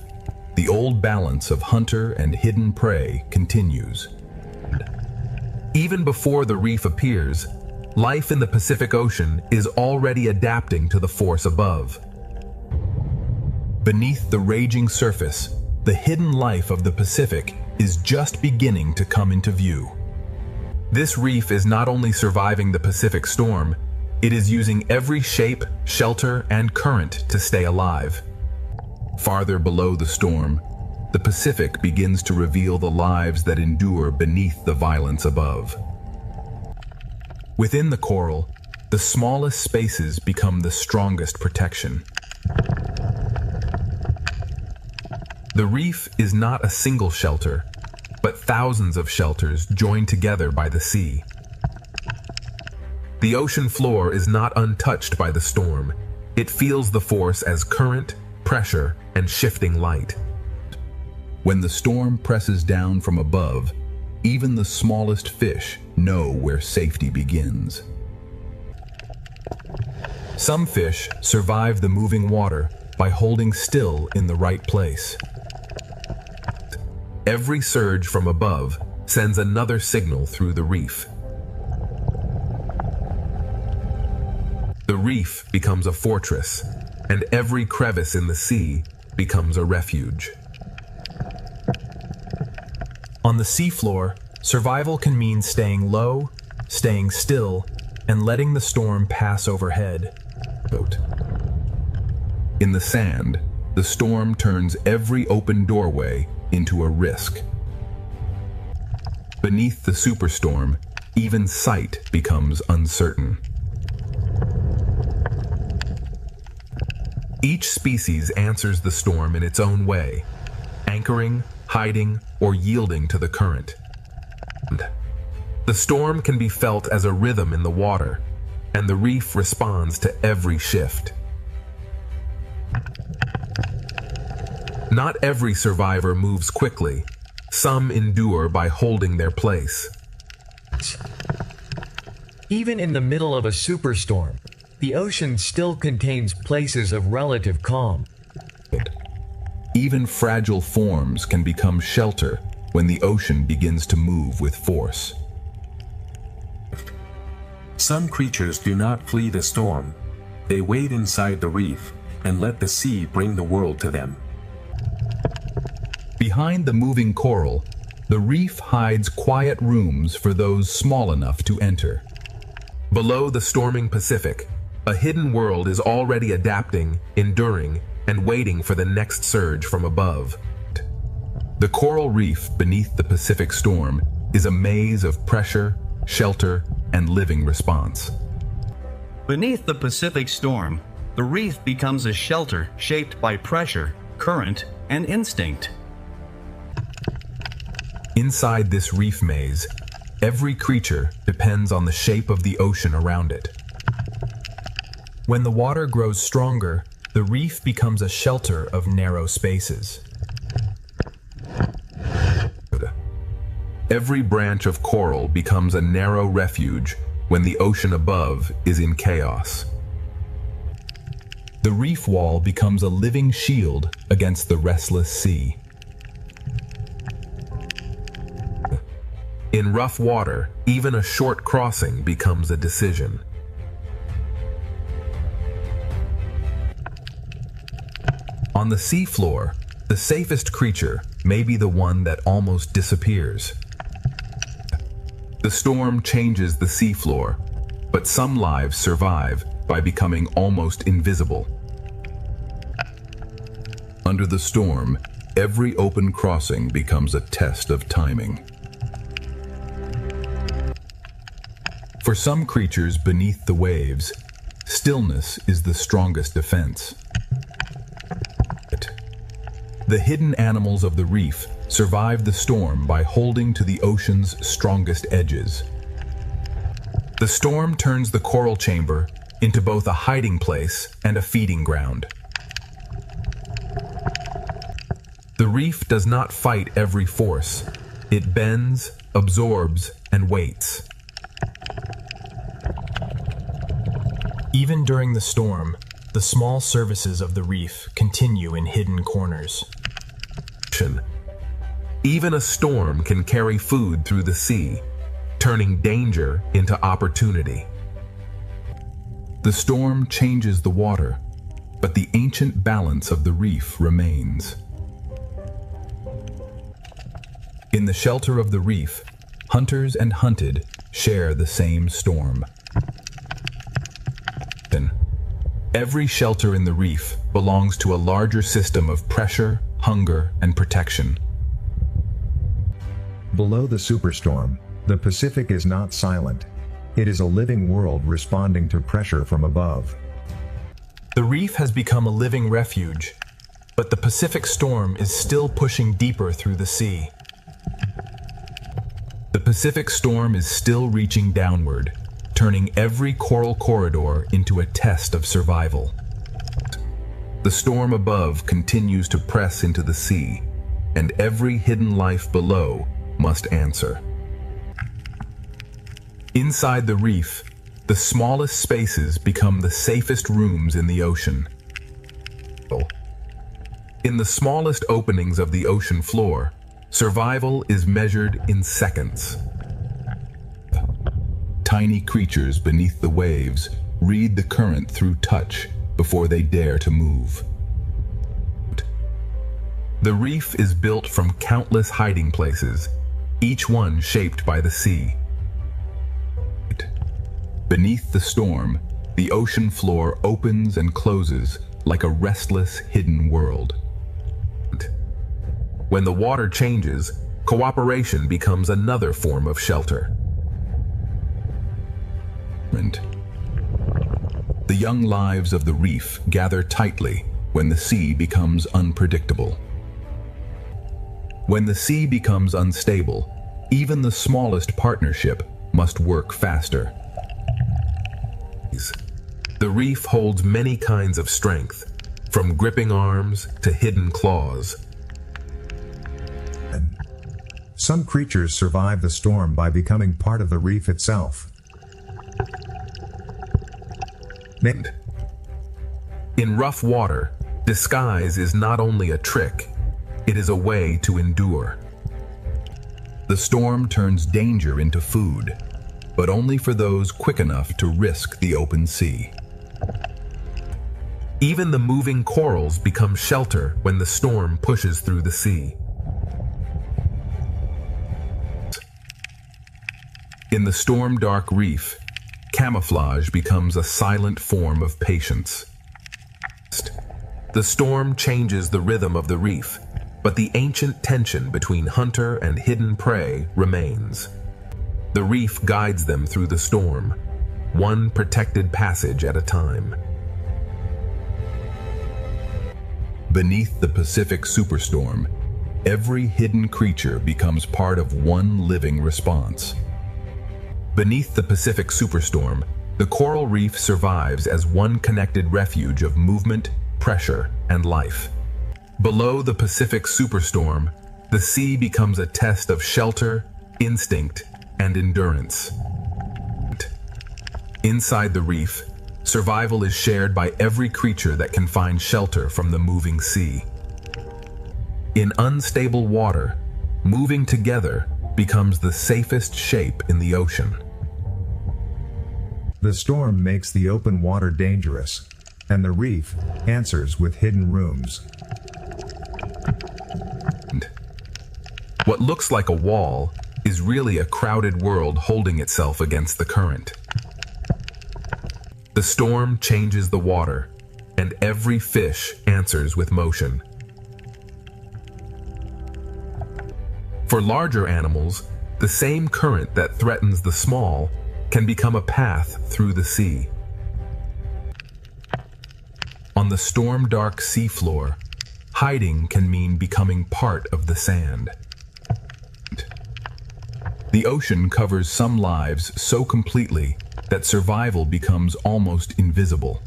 the old balance of hunter and hidden prey continues. Even before the reef appears, life in the Pacific Ocean is already adapting to the force above. Beneath the raging surface, the hidden life of the Pacific is just beginning to come into view. This reef is not only surviving the Pacific storm, it is using every shape, shelter, and current to stay alive. Farther below the storm, the Pacific begins to reveal the lives that endure beneath the violence above. Within the coral, the smallest spaces become the strongest protection. The reef is not a single shelter, but thousands of shelters joined together by the sea. The ocean floor is not untouched by the storm. It feels the force as current, pressure, and shifting light. When the storm presses down from above, even the smallest fish know where safety begins. Some fish survive the moving water by holding still in the right place. Every surge from above sends another signal through the reef. The reef becomes a fortress, and every crevice in the sea becomes a refuge. On the seafloor, survival can mean staying low, staying still, and letting the storm pass overhead. In the sand, the storm turns every open doorway into a risk. Beneath the superstorm, even sight becomes uncertain. Each species answers the storm in its own way, anchoring, hiding, or yielding to the current. The storm can be felt as a rhythm in the water, and the reef responds to every shift. Not every survivor moves quickly. Some endure by holding their place. Even in the middle of a superstorm, the ocean still contains places of relative calm. Even fragile forms can become shelter when the ocean begins to move with force. Some creatures do not flee the storm. They wait inside the reef and let the sea bring the world to them. Behind the moving coral, the reef hides quiet rooms for those small enough to enter. Below the storming Pacific, a hidden world is already adapting, enduring, and waiting for the next surge from above. The coral reef beneath the Pacific storm is a maze of pressure, shelter, and living response. Beneath the Pacific storm, the reef becomes a shelter shaped by pressure, current, and instinct. Inside this reef maze, every creature depends on the shape of the ocean around it. When the water grows stronger, the reef becomes a shelter of narrow spaces. Every branch of coral becomes a narrow refuge when the ocean above is in chaos. The reef wall becomes a living shield against the restless sea. In rough water, even a short crossing becomes a decision. On the seafloor, the safest creature may be the one that almost disappears. The storm changes the seafloor, but some lives survive by becoming almost invisible. Under the storm, every open crossing becomes a test of timing. For some creatures beneath the waves, stillness is the strongest defense. The hidden animals of the reef survive the storm by holding to the ocean's strongest edges. The storm turns the coral chamber into both a hiding place and a feeding ground. The reef does not fight every force. It bends, absorbs, and waits. Even during the storm, the small services of the reef continue in hidden corners. Even a storm can carry food through the sea, turning danger into opportunity. The storm changes the water, but the ancient balance of the reef remains. In the shelter of the reef, hunters and hunted share the same storm. Every shelter in the reef belongs to a larger system of pressure, hunger, and protection. Below the superstorm, the Pacific is not silent. It is a living world responding to pressure from above. The reef has become a living refuge, but the Pacific storm is still pushing deeper through the sea. The Pacific storm is still reaching downward, turning every coral corridor into a test of survival. The storm above continues to press into the sea, and every hidden life below must answer. Inside the reef, the smallest spaces become the safest rooms in the ocean. In the smallest openings of the ocean floor, survival is measured in seconds. Tiny creatures beneath the waves read the current through touch before they dare to move. The reef is built from countless hiding places, each one shaped by the sea. Beneath the storm, the ocean floor opens and closes like a restless, hidden world. When the water changes, cooperation becomes another form of shelter. The young lives of the reef gather tightly when the sea becomes unpredictable. When the sea becomes unstable, even the smallest partnership must work faster. The reef holds many kinds of strength, from gripping arms to hidden claws. Some creatures survive the storm by becoming part of the reef itself. In rough water, disguise is not only a trick, it is a way to endure. The storm turns danger into food, but only for those quick enough to risk the open sea. Even the moving corals become shelter when the storm pushes through the sea. In the storm-dark reef, camouflage becomes a silent form of patience. The storm changes the rhythm of the reef, but the ancient tension between hunter and hidden prey remains. The reef guides them through the storm, one protected passage at a time. Beneath the Pacific superstorm, every hidden creature becomes part of one living response. Beneath the Pacific superstorm, the coral reef survives as one connected refuge of movement, pressure, and life. Below the Pacific superstorm, the sea becomes a test of shelter, instinct, and endurance. Inside the reef, survival is shared by every creature that can find shelter from the moving sea. In unstable water, moving together becomes the safest shape in the ocean. The storm makes the open water dangerous, and the reef answers with hidden rooms. What looks like a wall is really a crowded world holding itself against the current. The storm changes the water, and every fish answers with motion. For larger animals, the same current that threatens the small can become a path through the sea. On the storm-dark seafloor, hiding can mean becoming part of the sand. The ocean covers some lives so completely that survival becomes almost invisible.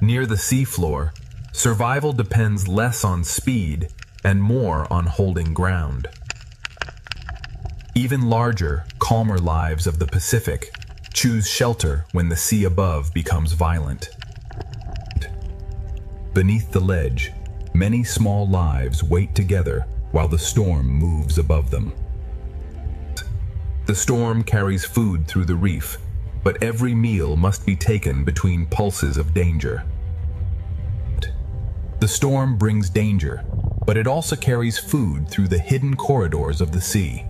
Near the seafloor, survival depends less on speed and more on holding ground. Even larger, calmer lives of the Pacific choose shelter when the sea above becomes violent. Beneath the ledge, many small lives wait together while the storm moves above them. The storm carries food through the reef, but every meal must be taken between pulses of danger. The storm brings danger, but it also carries food through the hidden corridors of the sea.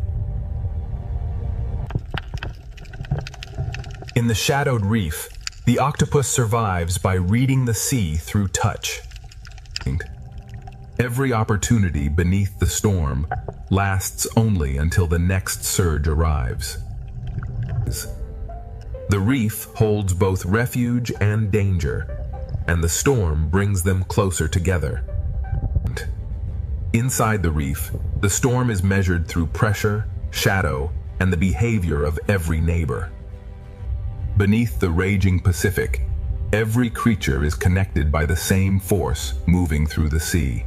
In the shadowed reef, the octopus survives by reading the sea through touch. Every opportunity beneath the storm lasts only until the next surge arrives. The reef holds both refuge and danger, and the storm brings them closer together. Inside the reef, the storm is measured through pressure, shadow, and the behavior of every neighbor. Beneath the raging Pacific, every creature is connected by the same force moving through the sea.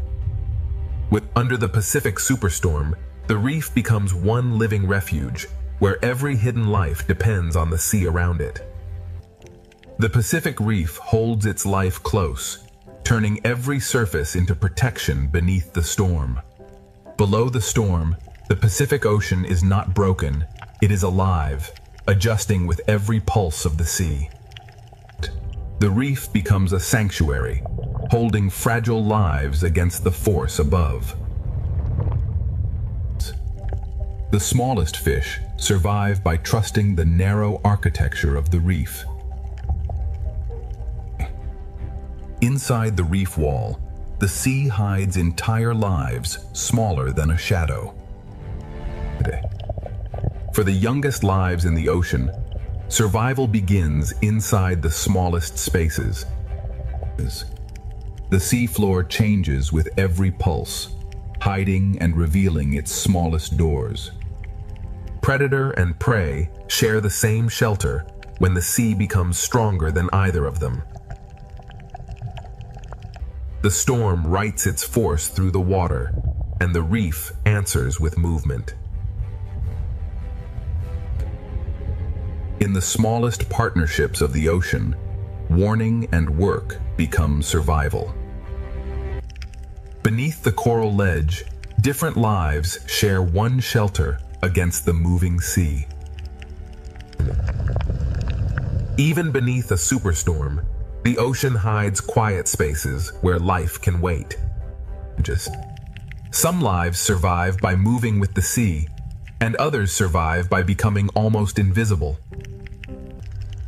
Under the Pacific superstorm, the reef becomes one living refuge, where every hidden life depends on the sea around it. The Pacific reef holds its life close, turning every surface into protection beneath the storm. Below the storm, the Pacific Ocean is not broken, it is alive, adjusting with every pulse of the sea. The reef becomes a sanctuary, holding fragile lives against the force above. The smallest fish survive by trusting the narrow architecture of the reef. Inside the reef wall, the sea hides entire lives smaller than a shadow. For the youngest lives in the ocean, survival begins inside the smallest spaces. The seafloor changes with every pulse, hiding and revealing its smallest doors. Predator and prey share the same shelter when the sea becomes stronger than either of them. The storm writes its force through the water, and the reef answers with movement. In the smallest partnerships of the ocean, warning and work become survival. Beneath the coral ledge, different lives share one shelter against the moving sea. Even beneath a superstorm, the ocean hides quiet spaces where life can wait. Some lives survive by moving with the sea, and others survive by becoming almost invisible.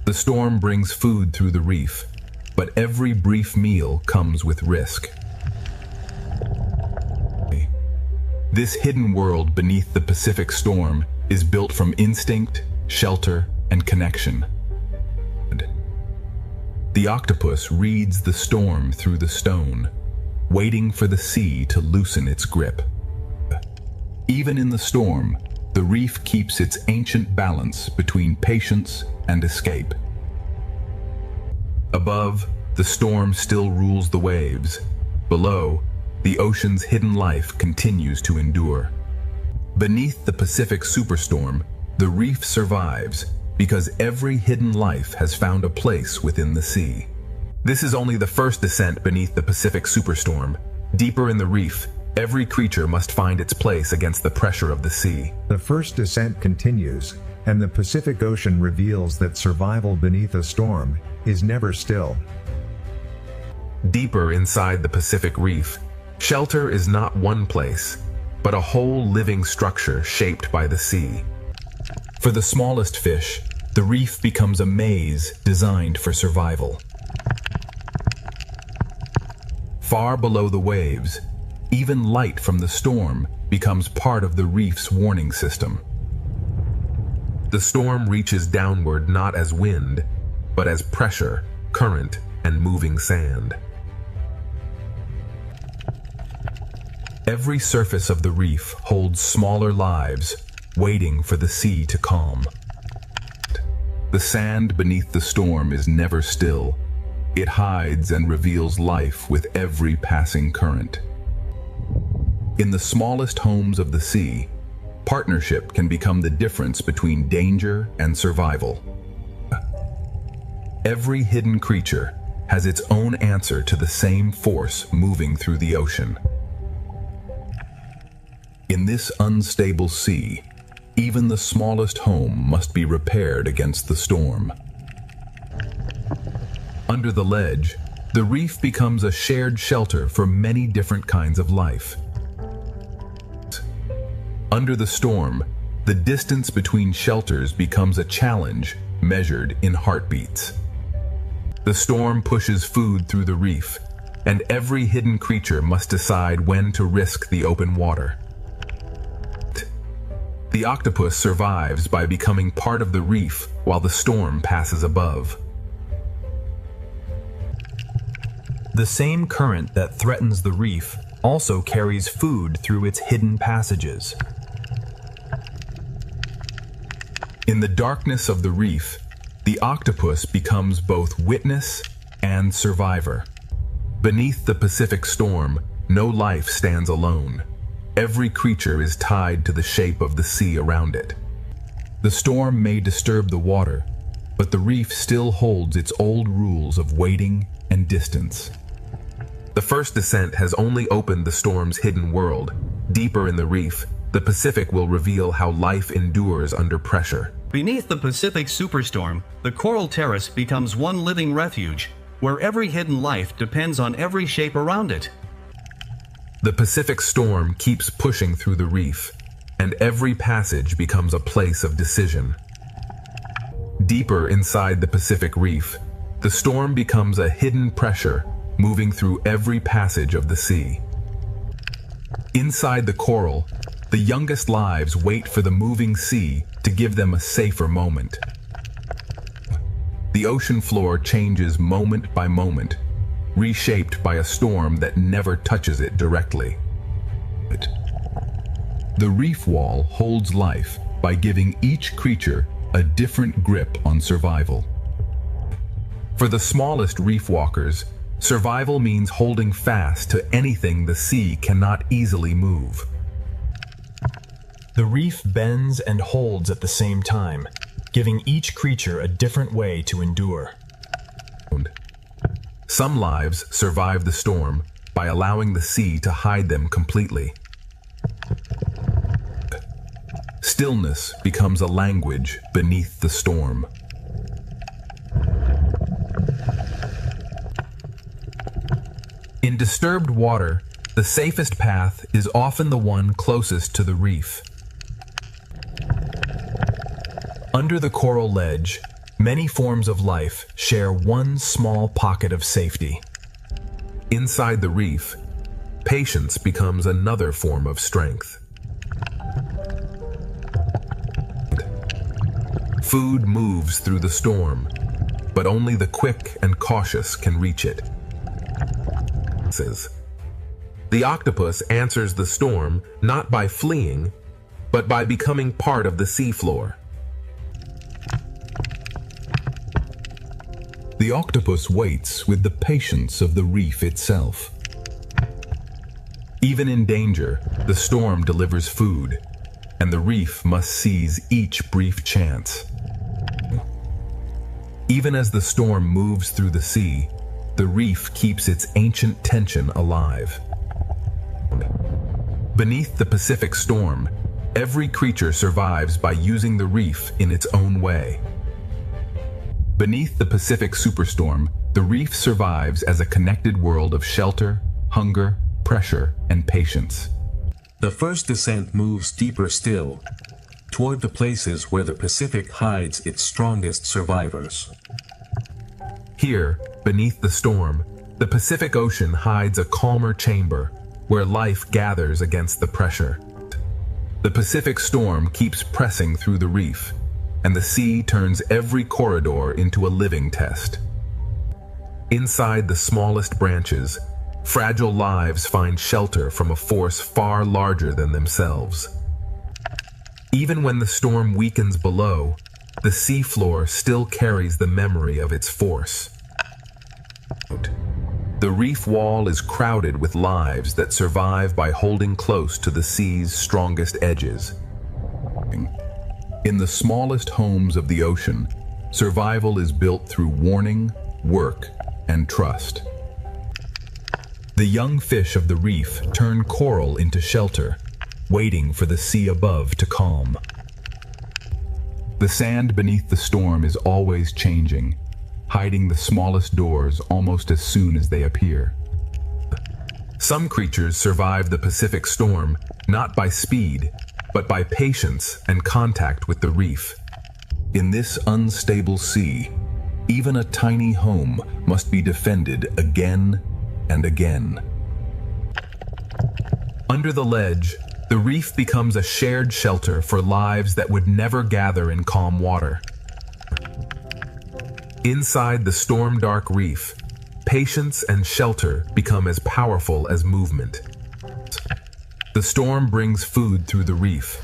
The storm brings food through the reef, but every brief meal comes with risk. This hidden world beneath the Pacific storm is built from instinct, shelter, and connection. The octopus reads the storm through the stone, waiting for the sea to loosen its grip. Even in the storm, the reef keeps its ancient balance between patience and escape. Above, the storm still rules the waves. Below, the ocean's hidden life continues to endure. Beneath the Pacific superstorm, the reef survives because every hidden life has found a place within the sea. This is only the first descent beneath the Pacific superstorm. Deeper in the reef, every creature must find its place against the pressure of the sea. The first descent continues, and the Pacific Ocean reveals that survival beneath a storm is never still. Deeper inside the Pacific Reef, shelter is not one place, but a whole living structure shaped by the sea. For the smallest fish, the reef becomes a maze designed for survival. Far below the waves, even light from the storm becomes part of the reef's warning system. The storm reaches downward not as wind, but as pressure, current, and moving sand. Every surface of the reef holds smaller lives, waiting for the sea to calm. The sand beneath the storm is never still. It hides and reveals life with every passing current. In the smallest homes of the sea, partnership can become the difference between danger and survival. Every hidden creature has its own answer to the same force moving through the ocean. In this unstable sea, even the smallest home must be repaired against the storm. Under the ledge, the reef becomes a shared shelter for many different kinds of life. Under the storm, the distance between shelters becomes a challenge measured in heartbeats. The storm pushes food through the reef, and every hidden creature must decide when to risk the open water. The octopus survives by becoming part of the reef while the storm passes above. The same current that threatens the reef also carries food through its hidden passages. In the darkness of the reef, the octopus becomes both witness and survivor. Beneath the Pacific storm, no life stands alone. Every creature is tied to the shape of the sea around it. The storm may disturb the water, but the reef still holds its old rules of waiting and distance. The first descent has only opened the storm's hidden world. Deeper in the reef, the Pacific will reveal how life endures under pressure. Beneath the Pacific superstorm, the coral terrace becomes one living refuge, where every hidden life depends on every shape around it. The Pacific storm keeps pushing through the reef, and every passage becomes a place of decision. Deeper inside the Pacific Reef, the storm becomes a hidden pressure moving through every passage of the sea. Inside the coral, the youngest lives wait for the moving sea to give them a safer moment. The ocean floor changes moment by moment, reshaped by a storm that never touches it directly. The reef wall holds life by giving each creature a different grip on survival. For the smallest reef walkers, survival means holding fast to anything the sea cannot easily move. The reef bends and holds at the same time, giving each creature a different way to endure. Some lives survive the storm by allowing the sea to hide them completely. Stillness becomes a language beneath the storm. In disturbed water, the safest path is often the one closest to the reef. Under the coral ledge, many forms of life share one small pocket of safety. Inside the reef, patience becomes another form of strength. Food moves through the storm, but only the quick and cautious can reach it. The octopus answers the storm not by fleeing, but by becoming part of the seafloor. The octopus waits with the patience of the reef itself. Even in danger, the storm delivers food, and the reef must seize each brief chance. Even as the storm moves through the sea, the reef keeps its ancient tension alive. Beneath the Pacific storm, every creature survives by using the reef in its own way. Beneath the Pacific superstorm, the reef survives as a connected world of shelter, hunger, pressure, and patience. The first descent moves deeper still, toward the places where the Pacific hides its strongest survivors. Here, beneath the storm, the Pacific Ocean hides a calmer chamber where life gathers against the pressure. The Pacific storm keeps pressing through the reef, and the sea turns every corridor into a living test. Inside the smallest branches, fragile lives find shelter from a force far larger than themselves. Even when the storm weakens below, the seafloor still carries the memory of its force. The reef wall is crowded with lives that survive by holding close to the sea's strongest edges. In the smallest homes of the ocean, survival is built through warning, work, and trust. The young fish of the reef turn coral into shelter, waiting for the sea above to calm. The sand beneath the storm is always changing, hiding the smallest doors almost as soon as they appear. Some creatures survive the Pacific storm not by speed, but by patience and contact with the reef. In this unstable sea, even a tiny home must be defended again and again. Under the ledge, the reef becomes a shared shelter for lives that would never gather in calm water. Inside the storm-dark reef, patience and shelter become as powerful as movement. The storm brings food through the reef,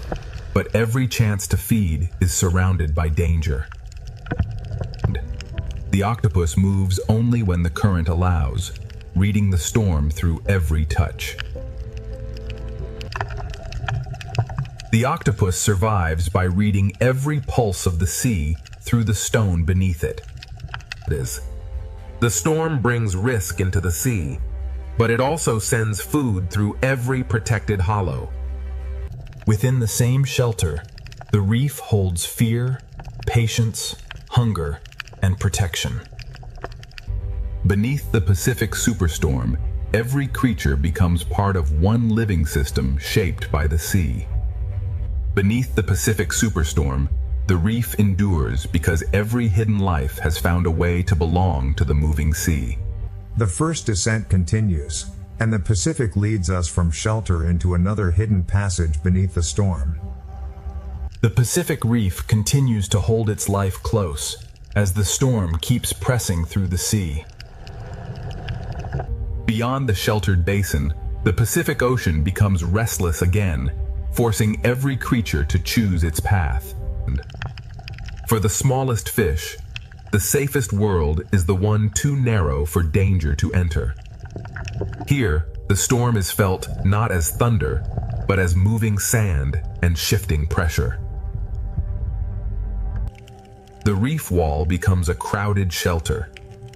but every chance to feed is surrounded by danger. The octopus moves only when the current allows, reading the storm through every touch. The octopus survives by reading every pulse of the sea through the stone beneath it. The storm brings risk into the sea, but it also sends food through every protected hollow. Within the same shelter, the reef holds fear, patience, hunger, and protection. Beneath the Pacific superstorm, every creature becomes part of one living system shaped by the sea. Beneath the Pacific superstorm, the reef endures because every hidden life has found a way to belong to the moving sea. The first descent continues, and the Pacific leads us from shelter into another hidden passage beneath the storm. The Pacific reef continues to hold its life close as the storm keeps pressing through the sea. Beyond the sheltered basin, the Pacific Ocean becomes restless again, forcing every creature to choose its path. For the smallest fish, the safest world is the one too narrow for danger to enter. Here, the storm is felt not as thunder, but as moving sand and shifting pressure. The reef wall becomes a crowded shelter,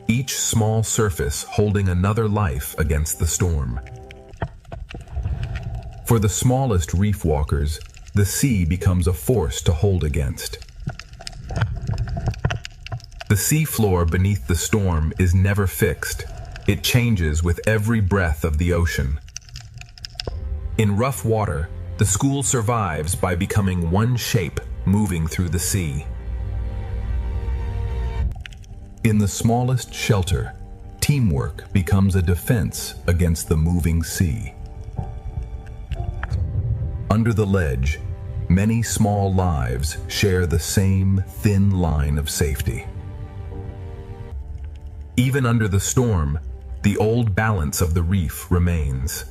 each small surface holding another life against the storm. For the smallest reef walkers, the sea becomes a force to hold against. The seafloor beneath the storm is never fixed. It changes with every breath of the ocean. In rough water, the school survives by becoming one shape moving through the sea. In the smallest shelter, teamwork becomes a defense against the moving sea. Under the ledge, many small lives share the same thin line of safety. Even under the storm, the old balance of the reef remains.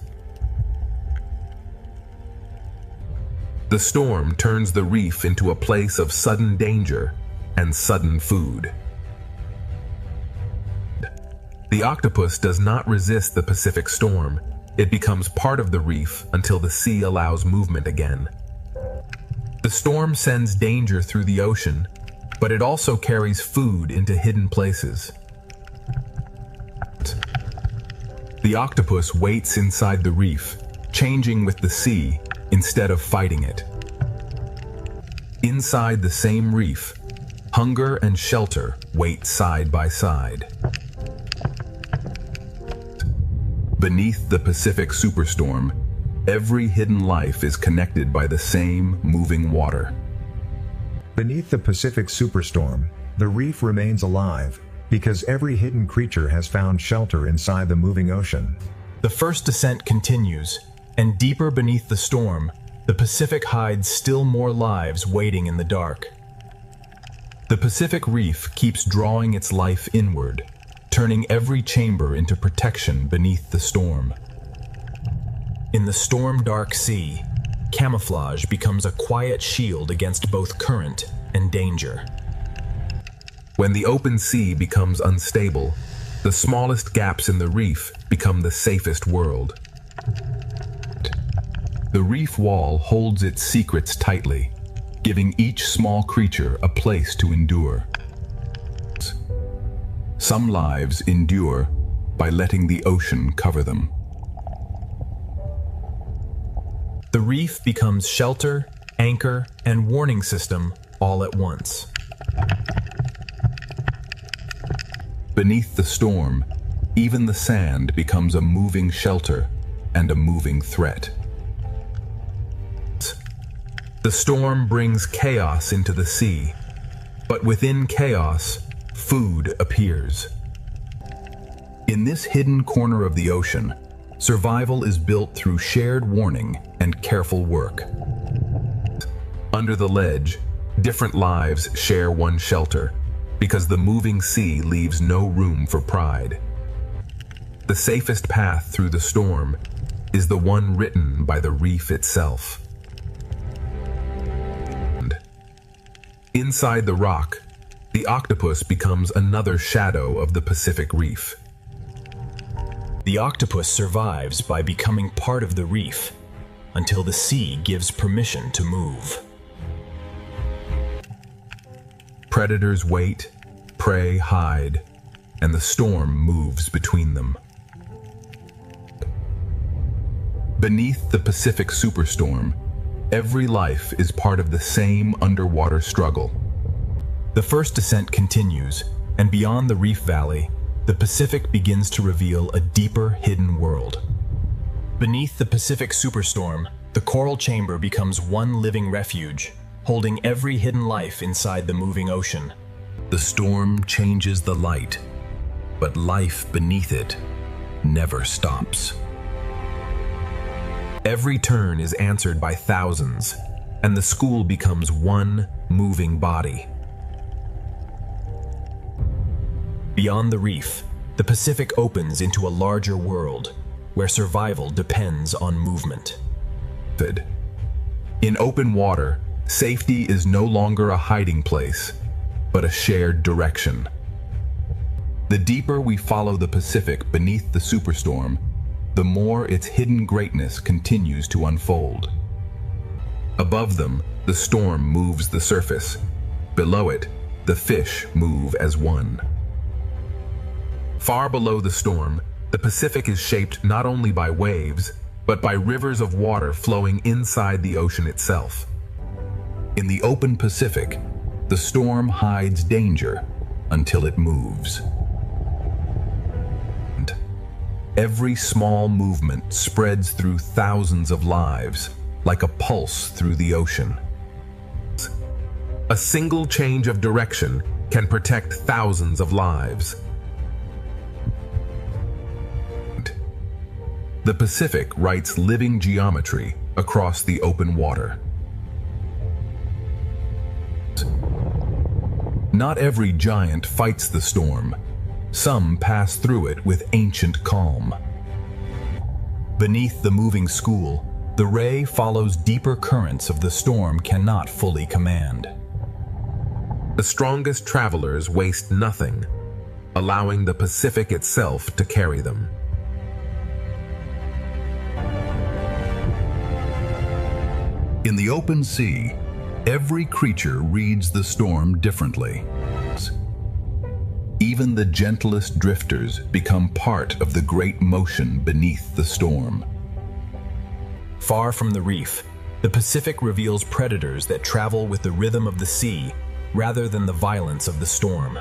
The storm turns the reef into a place of sudden danger and sudden food. The octopus does not resist the Pacific storm. It becomes part of the reef until the sea allows movement again. The storm sends danger through the ocean, but it also carries food into hidden places. The octopus waits inside the reef, changing with the sea instead of fighting it. Inside the same reef, hunger and shelter wait side by side. Beneath the Pacific superstorm, every hidden life is connected by the same moving water. Beneath the Pacific superstorm, the reef remains alive, because every hidden creature has found shelter inside the moving ocean. The first descent continues, and deeper beneath the storm, the Pacific hides still more lives waiting in the dark. The Pacific Reef keeps drawing its life inward, turning every chamber into protection beneath the storm. In the storm-dark sea, camouflage becomes a quiet shield against both current and danger. When the open sea becomes unstable, the smallest gaps in the reef become the safest world. The reef wall holds its secrets tightly, giving each small creature a place to endure. Some lives endure by letting the ocean cover them. The reef becomes shelter, anchor, and warning system all at once. Beneath the storm, even the sand becomes a moving shelter and a moving threat. The storm brings chaos into the sea, but within chaos, food appears. In this hidden corner of the ocean, survival is built through shared warning and careful work. Under the ledge, different lives share one shelter, because the moving sea leaves no room for pride. The safest path through the storm is the one written by the reef itself. Inside the rock, the octopus becomes another shadow of the Pacific Reef. The octopus survives by becoming part of the reef until the sea gives permission to move. Predators wait, prey hide, and the storm moves between them. Beneath the Pacific superstorm, every life is part of the same underwater struggle. The first descent continues, and beyond the reef valley, the Pacific begins to reveal a deeper hidden world. Beneath the Pacific superstorm, the coral chamber becomes one living refuge, holding every hidden life inside the moving ocean. The storm changes the light, but life beneath it never stops. Every turn is answered by thousands, and the school becomes one moving body. Beyond the reef, the Pacific opens into a larger world, where survival depends on movement. In open water, safety is no longer a hiding place, but a shared direction. The deeper we follow the Pacific beneath the superstorm, the more its hidden greatness continues to unfold. Above them, the storm moves the surface. Below it, the fish move as one. Far below the storm, the Pacific is shaped not only by waves, but by rivers of water flowing inside the ocean itself. In the open Pacific, the storm hides danger until it moves. Every small movement spreads through thousands of lives, like a pulse through the ocean. A single change of direction can protect thousands of lives. The Pacific writes living geometry across the open water. Not every giant fights the storm. Some pass through it with ancient calm. Beneath the moving school, the ray follows deeper currents of the storm cannot fully command. The strongest travelers waste nothing, allowing the Pacific itself to carry them. In the open sea, every creature reads the storm differently. Even the gentlest drifters become part of the great motion beneath the storm. Far from the reef, the Pacific reveals predators that travel with the rhythm of the sea rather than the violence of the storm.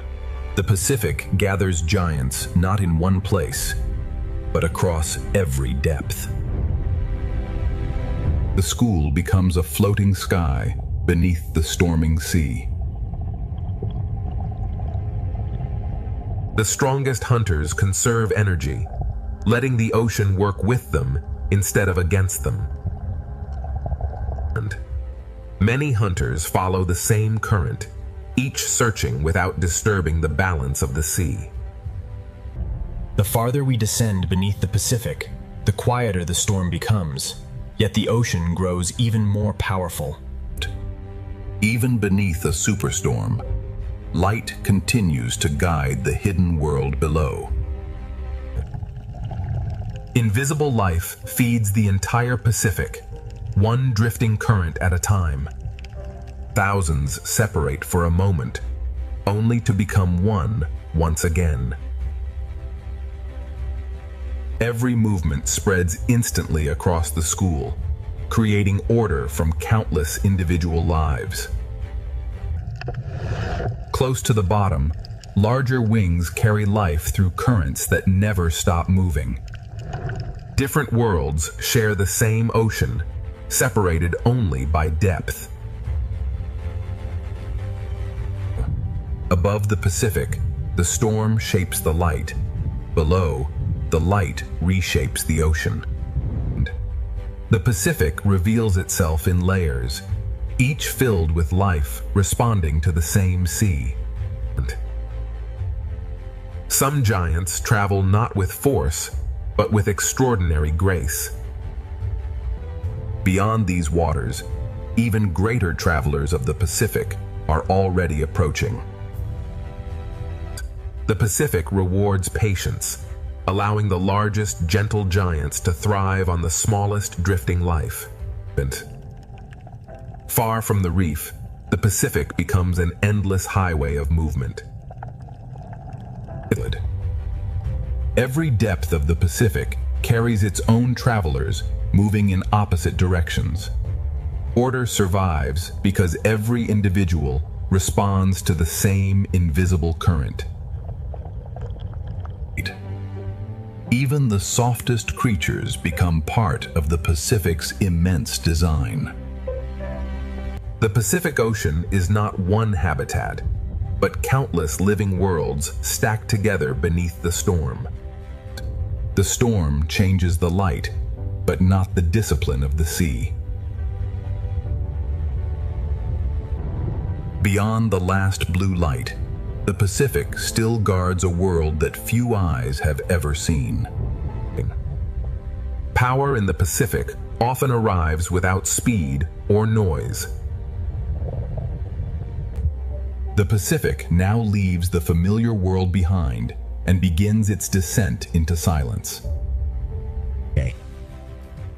The Pacific gathers giants not in one place, but across every depth. The school becomes a floating sky beneath the storming sea. The strongest hunters conserve energy, letting the ocean work with them instead of against them. And many hunters follow the same current, each searching without disturbing the balance of the sea. The farther we descend beneath the Pacific, the quieter the storm becomes, yet the ocean grows even more powerful. Even beneath a superstorm, light continues to guide the hidden world below. Invisible life feeds the entire Pacific, one drifting current at a time. Thousands separate for a moment, only to become one once again. Every movement spreads instantly across the school, creating order from countless individual lives. Close to the bottom, larger wings carry life through currents that never stop moving. Different worlds share the same ocean, separated only by depth. Above the Pacific, the storm shapes the light. Below, the light reshapes the ocean. The Pacific reveals itself in layers, each filled with life responding to the same sea. Some giants travel not with force, but with extraordinary grace. Beyond these waters, even greater travelers of the Pacific are already approaching. The Pacific rewards patience, allowing the largest gentle giants to thrive on the smallest drifting life. Far from the reef, the Pacific becomes an endless highway of movement. Every depth of the Pacific carries its own travelers moving in opposite directions. Order survives because every individual responds to the same invisible current. Even the softest creatures become part of the Pacific's immense design. The Pacific Ocean is not one habitat, but countless living worlds stacked together beneath the storm. The storm changes the light, but not the discipline of the sea. Beyond the last blue light, the Pacific still guards a world that few eyes have ever seen. Power in the Pacific often arrives without speed or noise. The Pacific now leaves the familiar world behind and begins its descent into silence.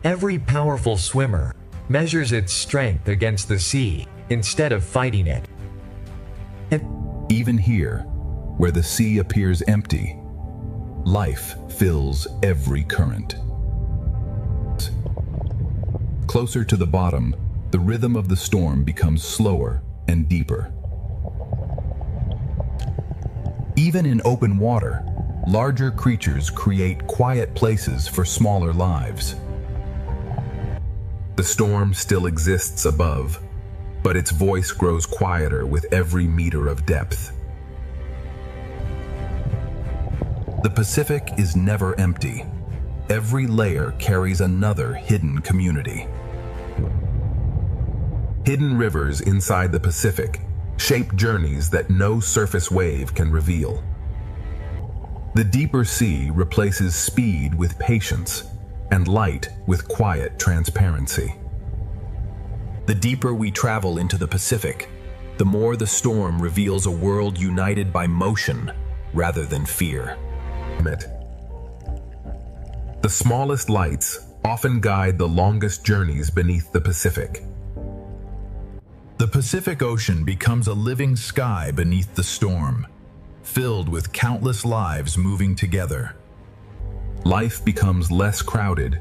Every powerful swimmer measures its strength against the sea instead of fighting it. Even here, where the sea appears empty, life fills every current. Closer to the bottom, the rhythm of the storm becomes slower and deeper. Even in open water, larger creatures create quiet places for smaller lives. The storm still exists above, but its voice grows quieter with every meter of depth. The Pacific is never empty. Every layer carries another hidden community. Hidden rivers inside the Pacific shape journeys that no surface wave can reveal. The deeper sea replaces speed with patience and light with quiet transparency. The deeper we travel into the Pacific, the more the storm reveals a world united by motion rather than fear. The smallest lights often guide the longest journeys beneath the Pacific. The Pacific Ocean becomes a living sky beneath the storm, filled with countless lives moving together. Life becomes less crowded,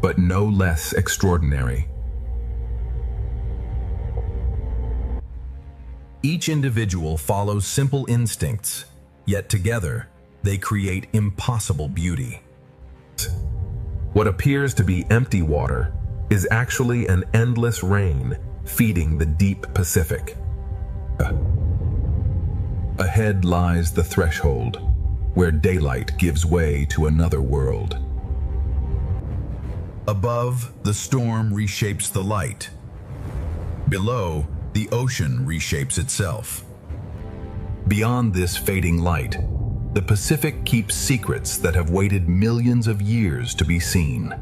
but no less extraordinary. Each individual follows simple instincts, yet together they create impossible beauty. What appears to be empty water is actually an endless rain feeding the deep Pacific. Ahead lies the threshold, where daylight gives way to another world. Above, the storm reshapes the light. Below, the ocean reshapes itself. Beyond this fading light, the Pacific keeps secrets that have waited millions of years to be seen.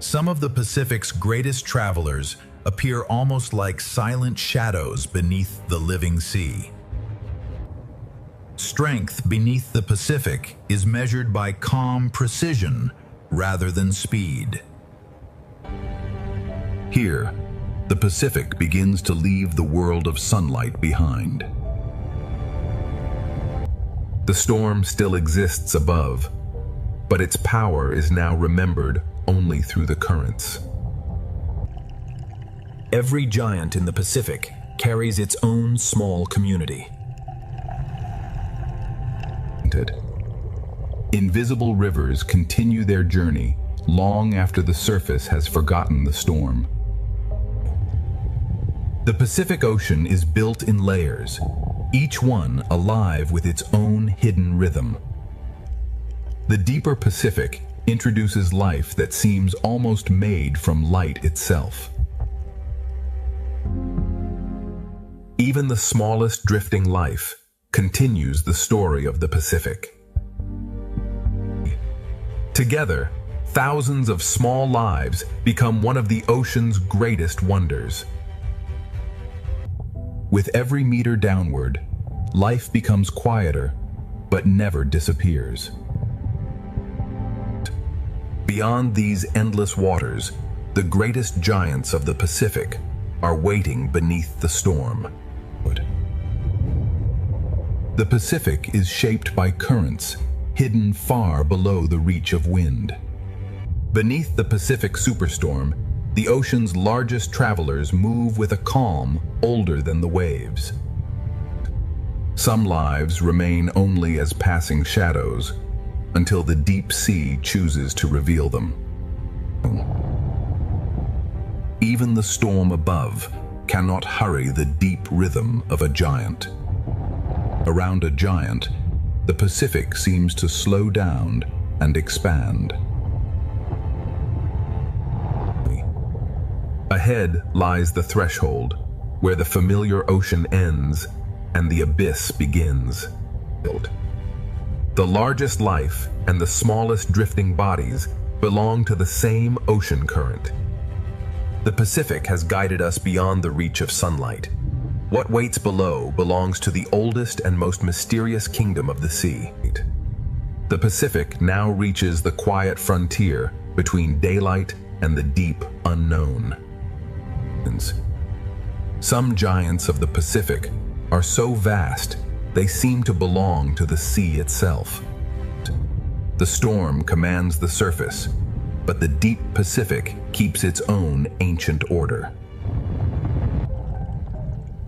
Some of the Pacific's greatest travelers appear almost like silent shadows beneath the living sea. Strength beneath the Pacific is measured by calm precision rather than speed. Here, the Pacific begins to leave the world of sunlight behind. The storm still exists above, but its power is now remembered only through the currents. Every giant in the Pacific carries its own small community. Invisible rivers continue their journey long after the surface has forgotten the storm. The Pacific Ocean is built in layers, each one alive with its own hidden rhythm. The deeper Pacific introduces life that seems almost made from light itself. Even the smallest drifting life continues the story of the Pacific. Together, thousands of small lives become one of the ocean's greatest wonders. With every meter downward, life becomes quieter, but never disappears. Beyond these endless waters, the greatest giants of the Pacific are waiting beneath the storm. The Pacific is shaped by currents hidden far below the reach of wind. Beneath the Pacific superstorm, the ocean's largest travelers move with a calm older than the waves. Some lives remain only as passing shadows until the deep sea chooses to reveal them. Even the storm above cannot hurry the deep rhythm of a giant. Around a giant, the Pacific seems to slow down and expand. Ahead lies the threshold, where the familiar ocean ends and the abyss begins. The largest life and the smallest drifting bodies belong to the same ocean current. The Pacific has guided us beyond the reach of sunlight. What waits below belongs to the oldest and most mysterious kingdom of the sea. The Pacific now reaches the quiet frontier between daylight and the deep unknown. Some giants of the Pacific are so vast they seem to belong to the sea itself. The storm commands the surface, but the deep Pacific keeps its own ancient order.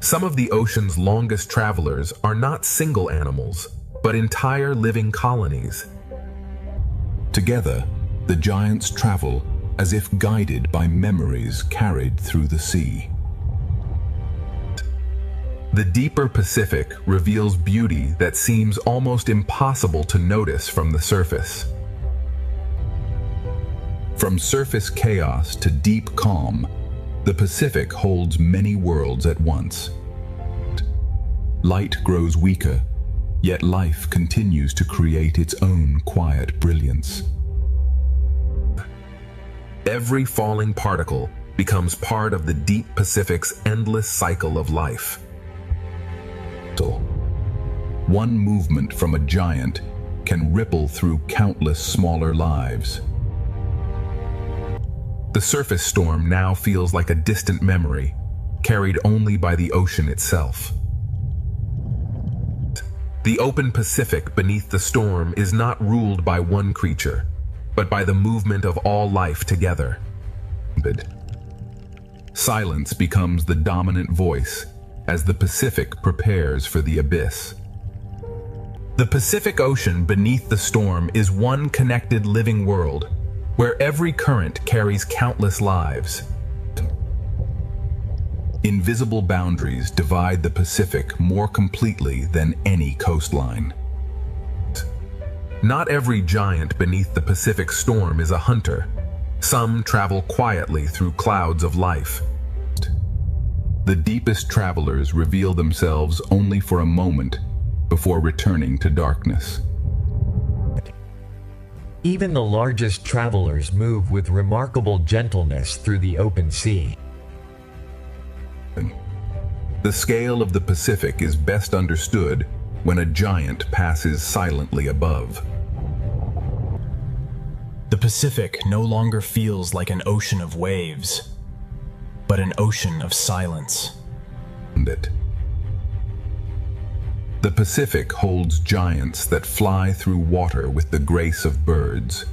Some of the ocean's longest travelers are not single animals, but entire living colonies. Together, the giants travel as if guided by memories carried through the sea. The deeper Pacific reveals beauty that seems almost impossible to notice from the surface. From surface chaos to deep calm, the Pacific holds many worlds at once. Light grows weaker, yet life continues to create its own quiet brilliance. Every falling particle becomes part of the deep Pacific's endless cycle of life. One movement from a giant can ripple through countless smaller lives. The surface storm now feels like a distant memory, carried only by the ocean itself. The open Pacific beneath the storm is not ruled by one creature, but by the movement of all life together. Silence becomes the dominant voice as the Pacific prepares for the abyss. The Pacific Ocean beneath the storm is one connected living world, where every current carries countless lives. Invisible boundaries divide the Pacific more completely than any coastline. Not every giant beneath the Pacific storm is a hunter. Some travel quietly through clouds of life. The deepest travelers reveal themselves only for a moment before returning to darkness. Even the largest travelers move with remarkable gentleness through the open sea. The scale of the Pacific is best understood when a giant passes silently above. The Pacific no longer feels like an ocean of waves, but an ocean of silence. The Pacific holds giants that fly through water with the grace of birds.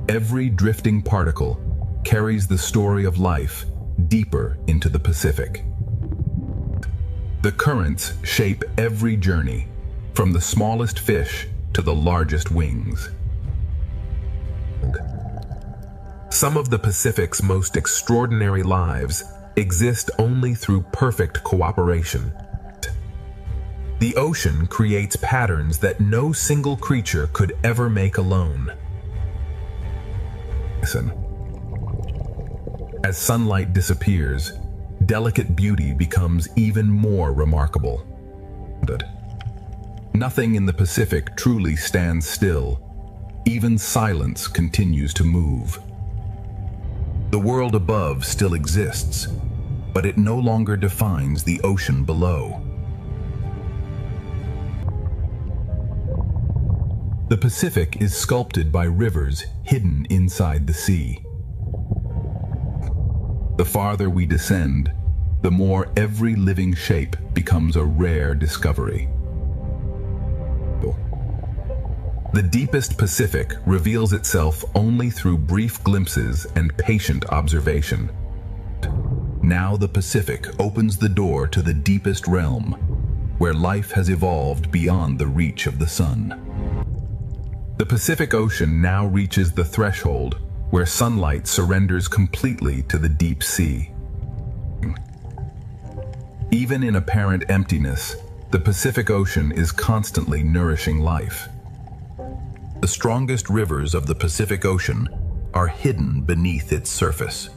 Every drifting particle carries the story of life deeper into the Pacific. The currents shape every journey, from the smallest fish to the largest wings. Some of the Pacific's most extraordinary lives exist only through perfect cooperation. The ocean creates patterns that no single creature could ever make alone. Listen. As sunlight disappears, delicate beauty becomes even more remarkable. Nothing in the Pacific truly stands still. Even silence continues to move. The world above still exists, but it no longer defines the ocean below. The Pacific is sculpted by rivers hidden inside the sea. The farther we descend, the more every living shape becomes a rare discovery. The deepest Pacific reveals itself only through brief glimpses and patient observation. Now the Pacific opens the door to the deepest realm, where life has evolved beyond the reach of the sun. The Pacific Ocean now reaches the threshold where sunlight surrenders completely to the deep sea. Even in apparent emptiness, the Pacific Ocean is constantly nourishing life. The strongest rivers of the Pacific Ocean are hidden beneath its surface.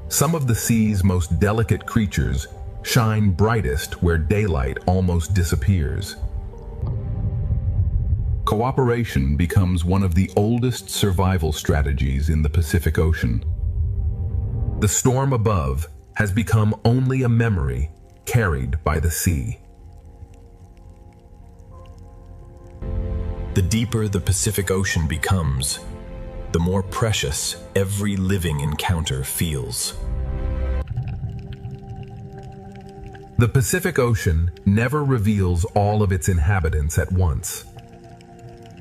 Some of the sea's most delicate creatures shine brightest where daylight almost disappears. Cooperation becomes one of the oldest survival strategies in the Pacific Ocean. The storm above has become only a memory carried by the sea. The deeper the Pacific Ocean becomes, the more precious every living encounter feels. The Pacific Ocean never reveals all of its inhabitants at once.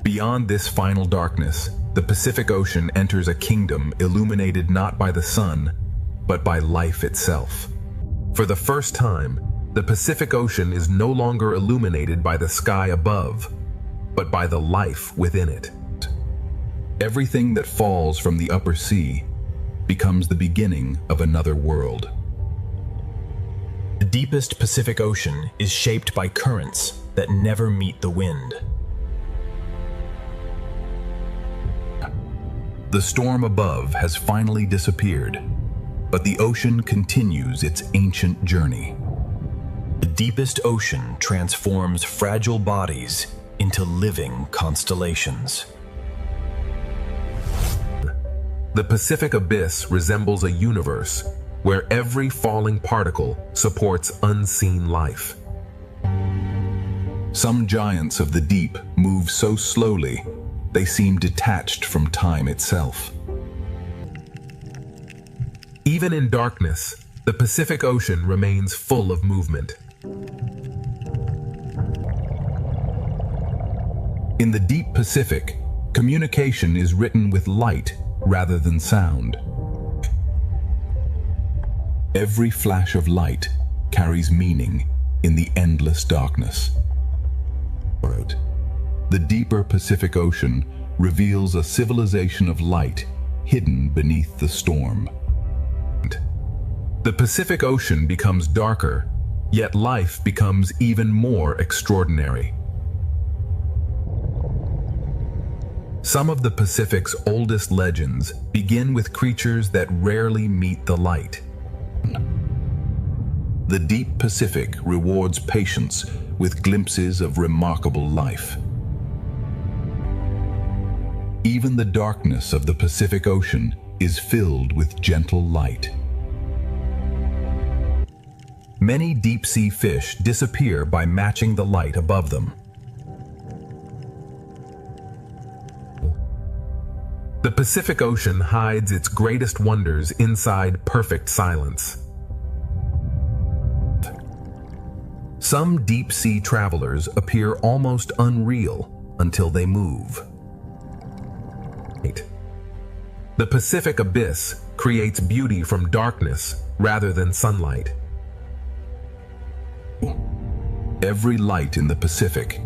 Beyond this final darkness, the Pacific Ocean enters a kingdom illuminated not by the sun, but by life itself. For the first time, the Pacific Ocean is no longer illuminated by the sky above, but by the life within it. Everything that falls from the upper sea becomes the beginning of another world. The deepest Pacific Ocean is shaped by currents that never meet the wind. The storm above has finally disappeared, But the ocean continues its ancient journey. The deepest ocean transforms fragile bodies into living constellations. The Pacific Abyss resembles a universe where every falling particle supports unseen life. Some giants of the deep move so slowly, they seem detached from time itself. Even in darkness, the Pacific Ocean remains full of movement. In the deep Pacific, communication is written with light rather than sound. Every flash of light carries meaning in the endless darkness. The deeper Pacific Ocean reveals a civilization of light hidden beneath the storm. The Pacific Ocean becomes darker, yet life becomes even more extraordinary. Some of the Pacific's oldest legends begin with creatures that rarely meet the light. The deep Pacific rewards patience with glimpses of remarkable life. Even the darkness of the Pacific Ocean is filled with gentle light. Many deep-sea fish disappear by matching the light above them. The Pacific Ocean hides its greatest wonders inside perfect silence. Some deep-sea travelers appear almost unreal until they move. The Pacific Abyss creates beauty from darkness rather than sunlight. Every light in the Pacific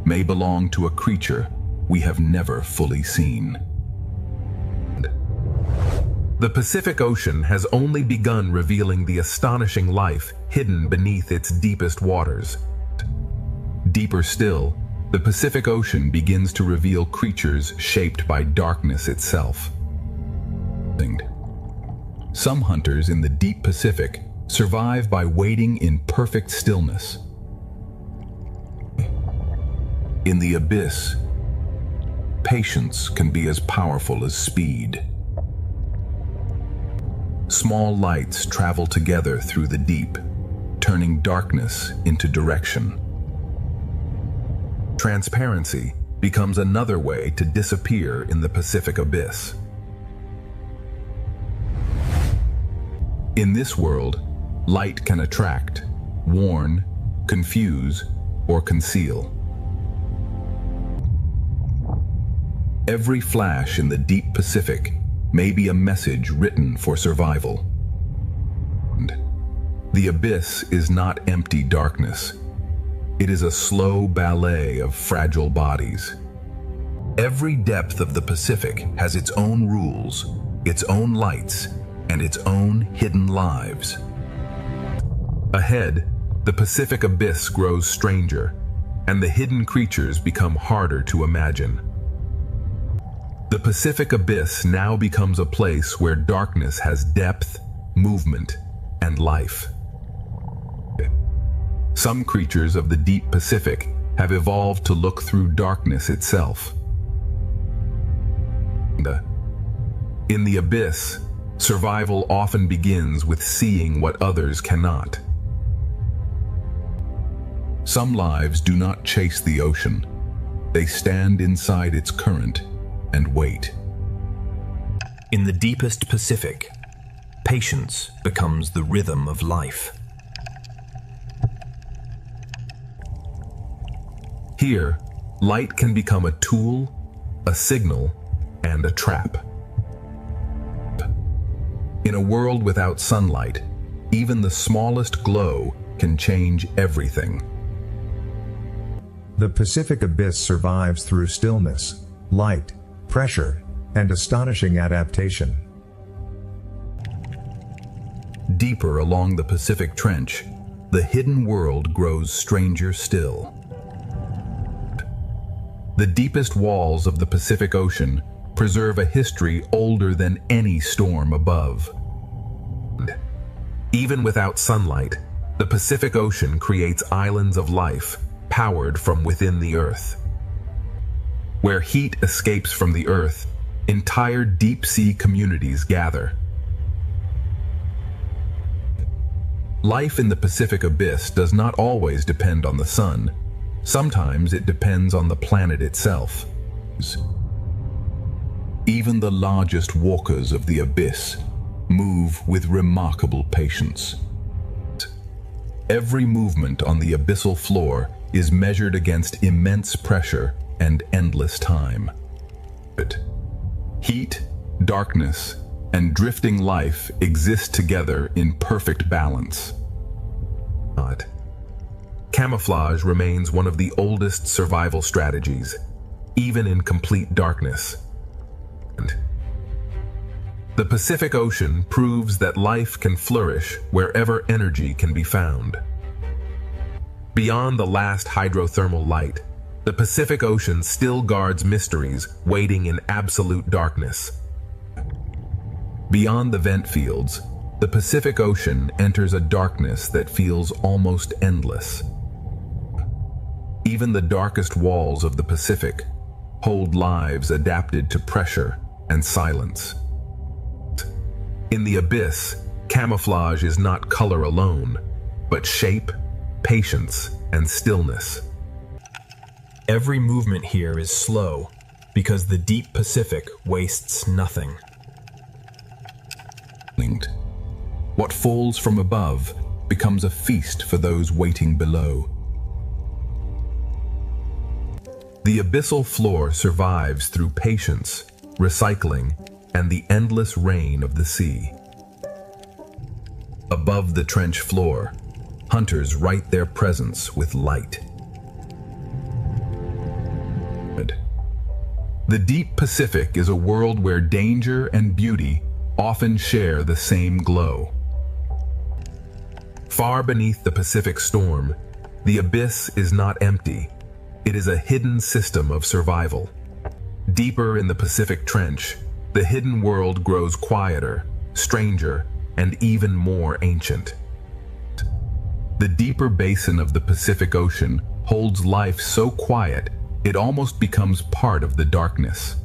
may belong to a creature we have never fully seen. The Pacific Ocean has only begun revealing the astonishing life hidden beneath its deepest waters. Deeper still, the Pacific Ocean begins to reveal creatures shaped by darkness itself. Some hunters in the deep Pacific survive by waiting in perfect stillness. In the abyss, patience can be as powerful as speed. Small lights travel together through the deep, turning darkness into direction. Transparency becomes another way to disappear in the Pacific Abyss. In this world, light can attract, warn, confuse, or conceal. Every flash in the deep Pacific may be a message written for survival. The abyss is not empty darkness. It is a slow ballet of fragile bodies. Every depth of the Pacific has its own rules, its own lights, and its own hidden lives. Ahead, the Pacific Abyss grows stranger, and the hidden creatures become harder to imagine. The Pacific Abyss now becomes a place where darkness has depth, movement, and life. Some creatures of the deep Pacific have evolved to look through darkness itself. In the abyss, survival often begins with seeing what others cannot. Some lives do not chase the ocean. They stand inside its current and wait. In the deepest Pacific, patience becomes the rhythm of life. Here, light can become a tool, a signal, and a trap. In a world without sunlight, even the smallest glow can change everything. The Pacific Abyss survives through stillness, light, pressure, and astonishing adaptation. Deeper along the Pacific Trench, the hidden world grows stranger still. The deepest walls of the Pacific Ocean preserve a history older than any storm above. Even without sunlight, the Pacific Ocean creates islands of life powered from within the Earth. Where heat escapes from the Earth, entire deep-sea communities gather. Life in the Pacific Abyss does not always depend on the sun. Sometimes it depends on the planet itself. Even the largest walkers of the abyss move with remarkable patience. Every movement on the abyssal floor is measured against immense pressure and endless time. Heat, darkness, and drifting life exist together in perfect balance. Camouflage remains one of the oldest survival strategies, even in complete darkness. The Pacific Ocean proves that life can flourish wherever energy can be found. Beyond the last hydrothermal light, the Pacific Ocean still guards mysteries waiting in absolute darkness. Beyond the vent fields, the Pacific Ocean enters a darkness that feels almost endless. Even the darkest walls of the Pacific hold lives adapted to pressure and silence. In the abyss, camouflage is not color alone, but shape, patience, and stillness. Every movement here is slow, because the deep Pacific wastes nothing. What falls from above becomes a feast for those waiting below. The abyssal floor survives through patience, recycling, and the endless rain of the sea. Above the trench floor, hunters write their presence with light. The deep Pacific is a world where danger and beauty often share the same glow. Far beneath the Pacific storm, the abyss is not empty. It is a hidden system of survival. Deeper in the Pacific Trench, the hidden world grows quieter, stranger, and even more ancient. The deeper basin of the Pacific Ocean holds life so quiet it almost becomes part of the darkness.